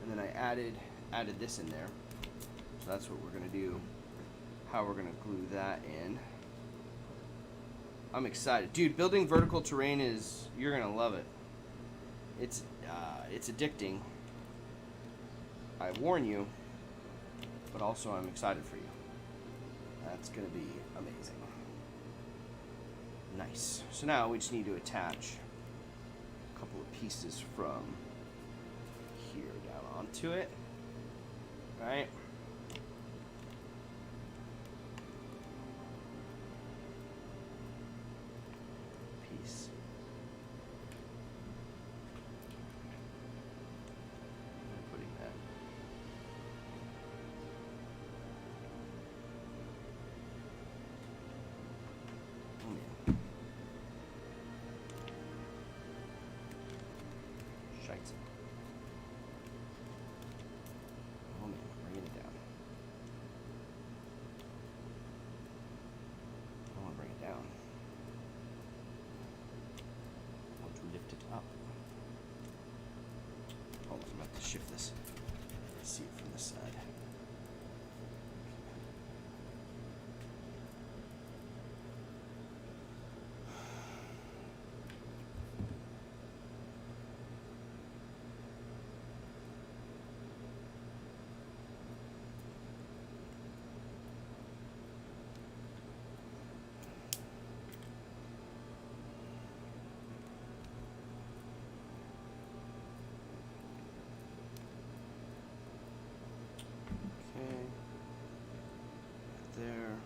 and then I added this in there. So that's what we're going to do. How we're going to glue that in. I'm excited. Dude, building vertical terrain is... You're going to love it. It's addicting. I warn you. But also I'm excited for you. That's going to be amazing. Nice. So now we just need to attach a couple of pieces from here down onto it. Right? Piece. I'm putting that. Oh man. Shite. Oh man, bringing it down. I want to bring it down. I want to lift it up. Hold on, I'm going to have to shift this. Let's see it from this side. There. There.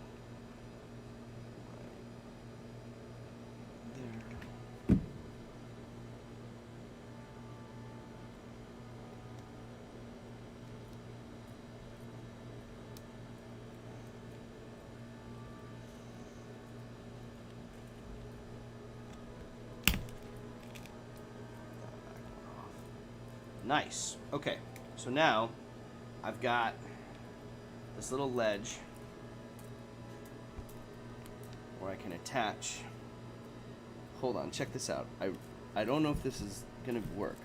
Nice. Okay. So now I've got this little ledge where I can attach. Hold on, check this out. I don't know if this is gonna work,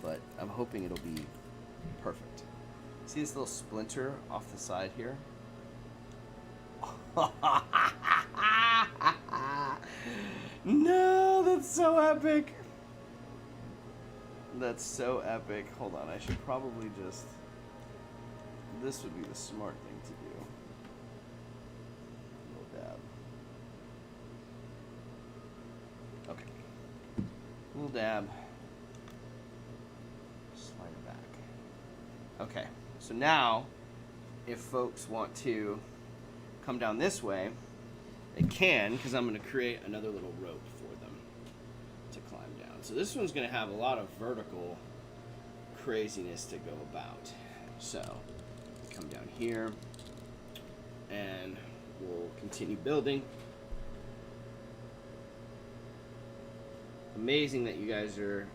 but I'm hoping it'll be perfect. See this little splinter off the side here? No, that's so epic. That's so epic. Hold on, I should probably just... This would be the smart thing to do. Little dab. Okay. Little dab. Slide it back. Okay. So now, if folks want to come down this way, they can, because I'm going to create another little rope for them to climb down. So this one's going to have a lot of vertical craziness to go about. So, come down here, and we'll continue building. Amazing that you guys are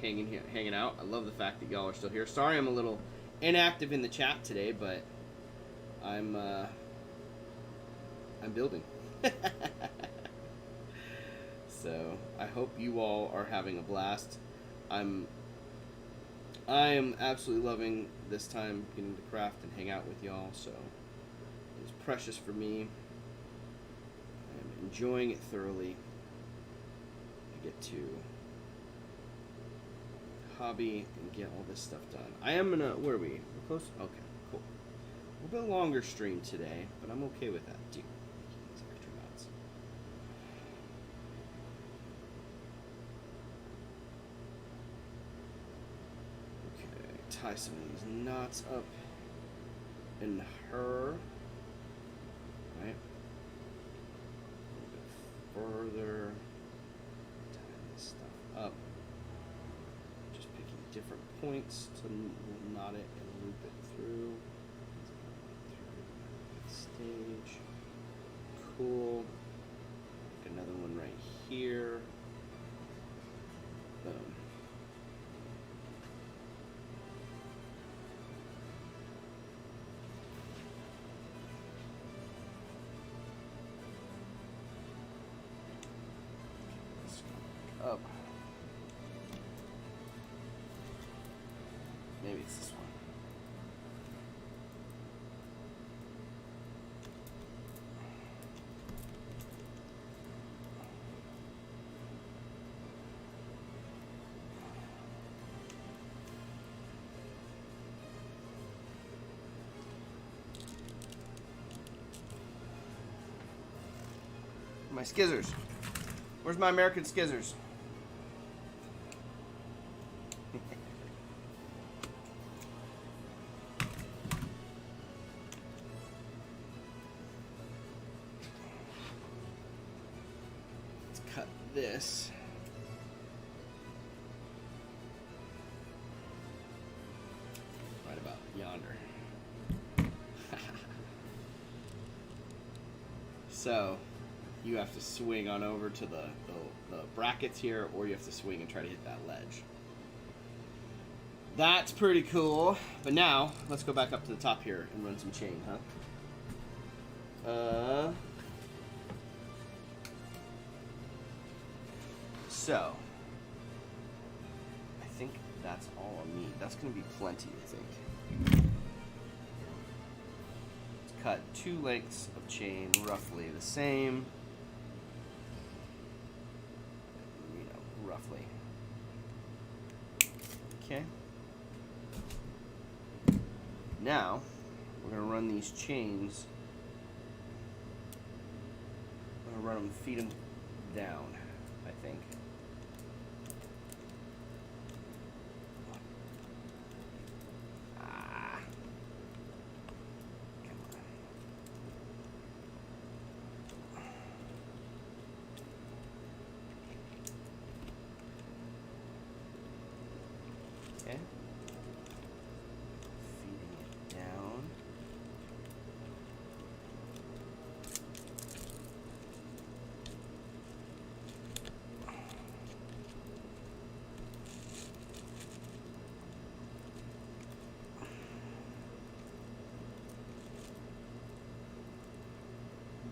hanging out. I love the fact that y'all are still here. Sorry I'm a little inactive in the chat today, but I'm building. So I hope you all are having a blast. I am absolutely loving this time getting to craft and hang out with y'all, so it's precious for me. I'm enjoying it thoroughly. I get to hobby and get all this stuff done. I am gonna, where are we? We're close? Okay, cool. A little bit longer stream today, but I'm okay with that. Dude, these extra knots. Tie some of these knots up in her, right? A little bit further. Tie this stuff up. Just picking different points to knot it and loop it through. Stage. Cool. Pick another one right here. Boom. up. Maybe it's this one. My skizzers. Where's my American skizzers? Let's cut this. Right about yonder. So you have to swing on over to the brackets here, or you have to swing and try to hit that ledge. That's pretty cool. But now, let's go back up to the top here and run some chain, huh? So, I think that's all I need. That's going to be plenty, I think. Let's cut 2 lengths of chain, roughly the same. Roughly. Okay. Now, we're going to run these chains. I'm going to run them, feed them down, I think. Okay. Feeding it down.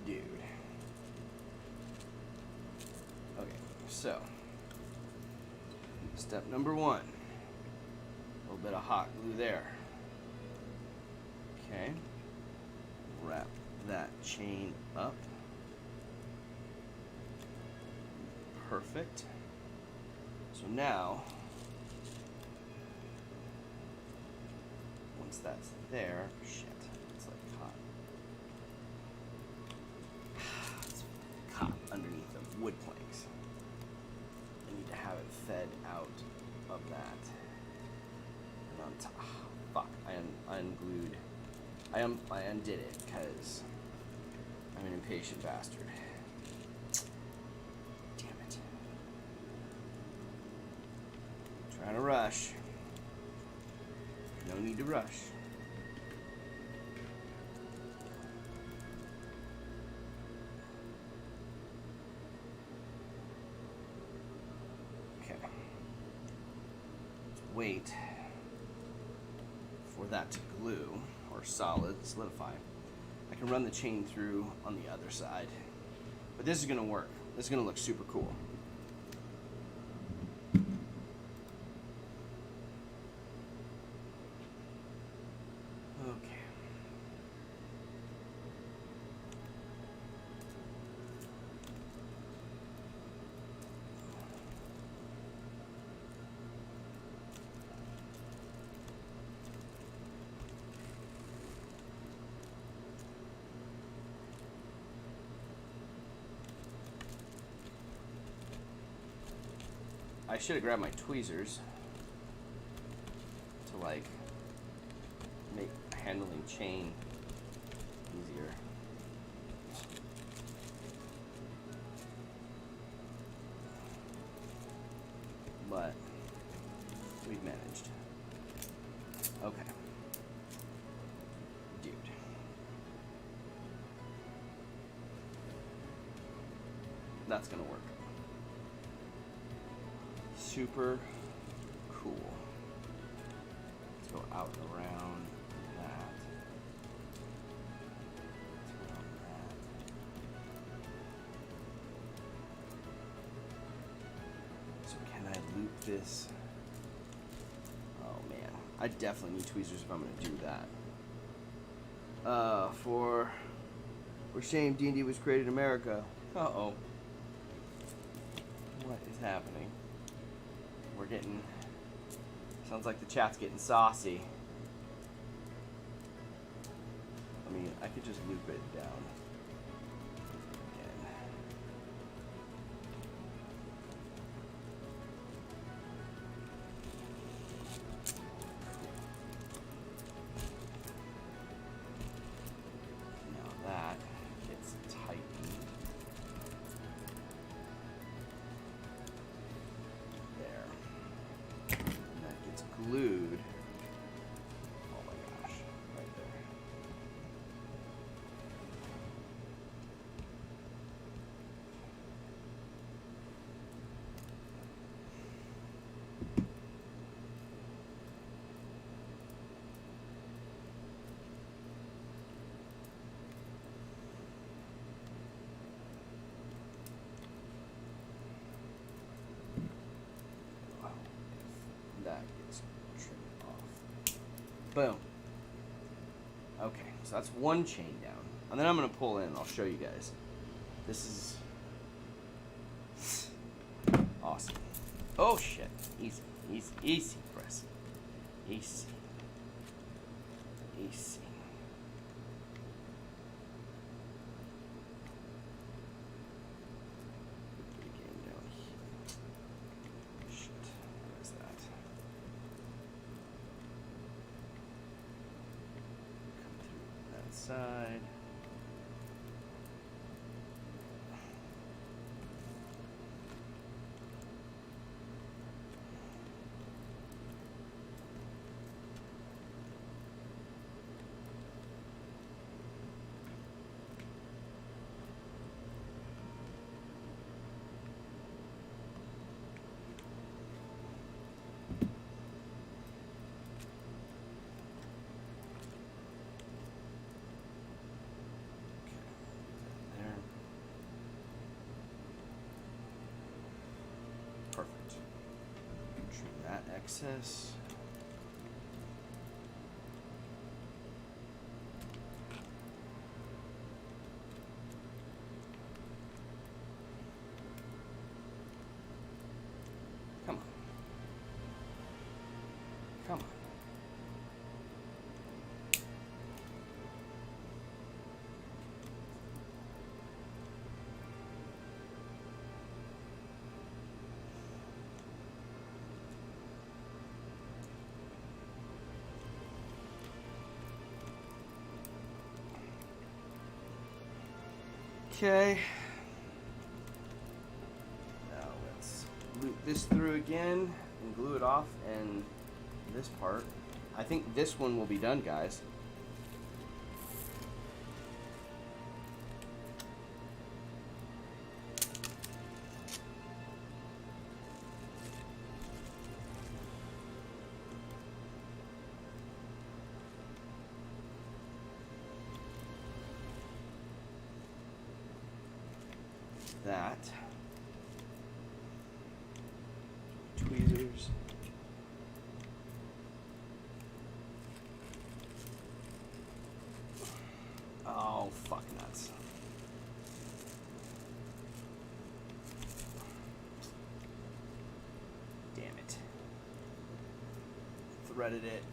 Dude. Okay, so step number 1. A little bit of hot glue there. Okay. Wrap that chain up. Perfect. So now, once that's there, shit, it's like hot. It's caught underneath the wood planks. I need to have it fed out of that. Fuck, I unglued. I undid it because I'm an impatient bastard. Damn it. Trying to rush. No need to rush. Okay. Let's wait for that to glue or solidify. I can run the chain through on the other side, but this is going to work. This is going to look super cool. Okay. I should have grabbed my tweezers to like make handling chain easier. But we've managed. Okay. Dude. That's gonna work. Super cool. Let's go out and around that. Around that. this. Oh man, I definitely need tweezers if I'm gonna do that. For shame, D&D was created in America. Uh-oh. What is happening? We're getting... Sounds like the chat's getting saucy. I mean, I could just loop it down. Again. Now that gets tightened. There. And that gets glued. Oh my gosh, right there. Wow. That gets trimmed off. Boom. Okay, so that's one chain down. And then I'm going to pull in and I'll show you guys. This is awesome. Oh shit. Easy, easy, easy, Chris. Easy. Easy. Put it again down here. Shit, where's that? Come through that side. There. Perfect. Trim that excess. Come on. Come on. Okay. Now let's loop this through again and glue it off, and this part. I think this one will be done, guys. That. Tweezers. Oh, fuck nuts. Damn it. Threaded it.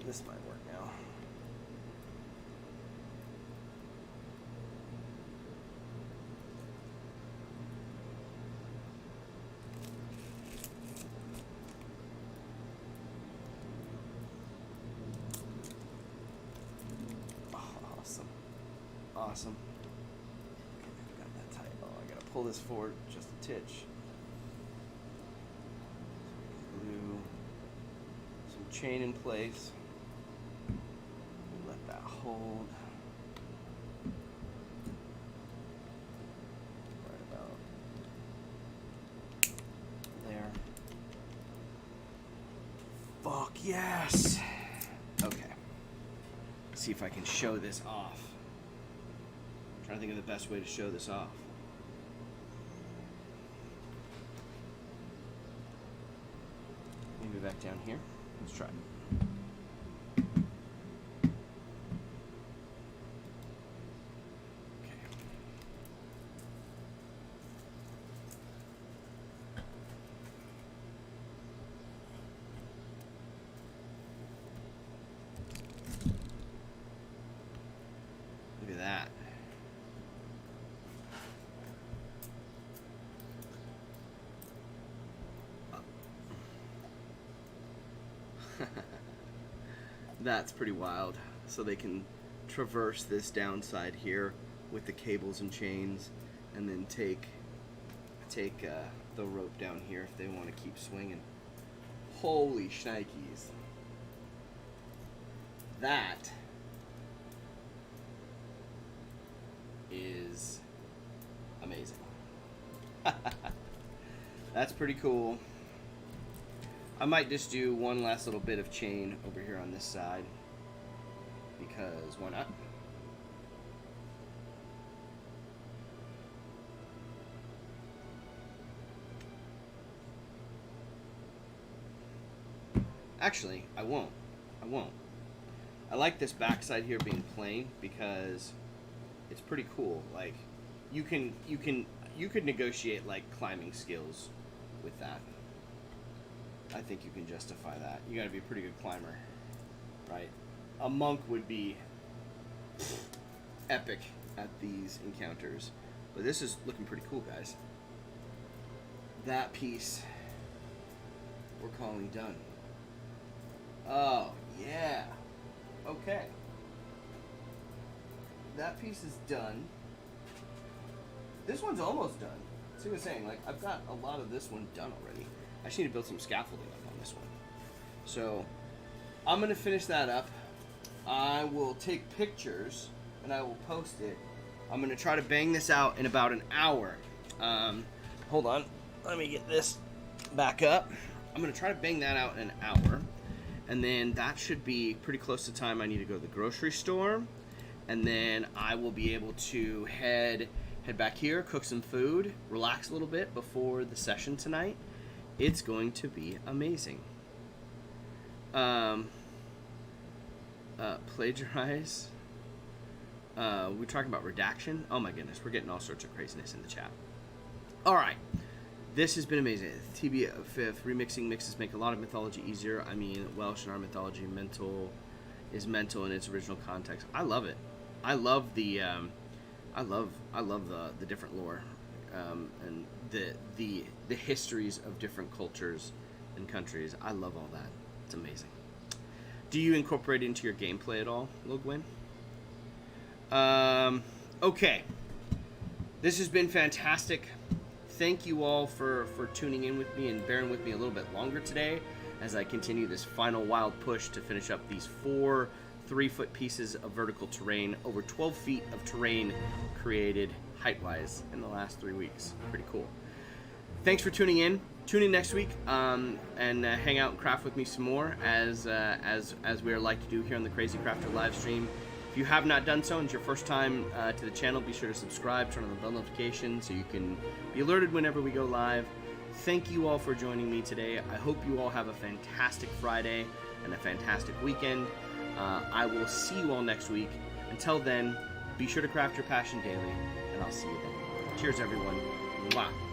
This might work now. Awesome. Awesome. Okay, I've got that tight. Oh, I gotta pull this forward just a titch. Glue some chain in place. Let that hold. Right about there. Fuck Yes. Okay. Let's see if I can show this off. I'm trying to think of the best way to show this off. Maybe back down here. Let's try it. Look at that. That's pretty wild. So they can traverse this downside here with the cables and chains, and then take the rope down here if they want to keep swinging. Holy shnikes. That is amazing. That's pretty cool. I might just do one last little bit of chain over here on this side, because why not? Actually, I won't. I like this backside here being plain because it's pretty cool. Like, you could negotiate like climbing skills with that. I think you can justify that. You gotta be a pretty good climber, right? A monk would be epic at these encounters. But this is looking pretty cool, guys. That piece we're calling done. Oh, yeah. Okay. That piece is done. This one's almost done. See what I'm saying? Like, I've got a lot of this one done already. I just need to build some scaffolding up on this one. So, I'm going to finish that up. I will take pictures, and I will post it. I'm going to try to bang this out in about an hour. Hold on. Let me get this back up. I'm going to try to bang that out in an hour. And then that should be pretty close to time I need to go to the grocery store. And then I will be able to head back here, cook some food, relax a little bit before the session tonight. It's going to be amazing. Plagiarize. We're talking about redaction. Oh my goodness, we're getting all sorts of craziness in the chat. All right. This has been amazing. TB5 remixing mixes make a lot of mythology easier. I mean, Welsh in our mythology is mental in its original context. I love it. I love the the different lore and the histories of different cultures and countries. I love all that. It's amazing. Do you incorporate it into your gameplay at all, Lil Gwyn? Okay. This has been fantastic. Thank you all for tuning in with me and bearing with me a little bit longer today as I continue this final wild push to finish up these 4 3-foot pieces of vertical terrain, over 12 feet of terrain created height-wise in the last 3 weeks. Pretty cool. Thanks for tuning in. Tune in next week and hang out and craft with me some more as we are like to do here on the Crazy Crafter live stream. If you have not done so and it's your first time to the channel, be sure to subscribe, turn on the bell notification so you can be alerted whenever we go live. Thank you all for joining me today. I hope you all have a fantastic Friday and a fantastic weekend. I will see you all next week. Until then, be sure to craft your passion daily, and I'll see you then. Cheers, everyone. Mwah.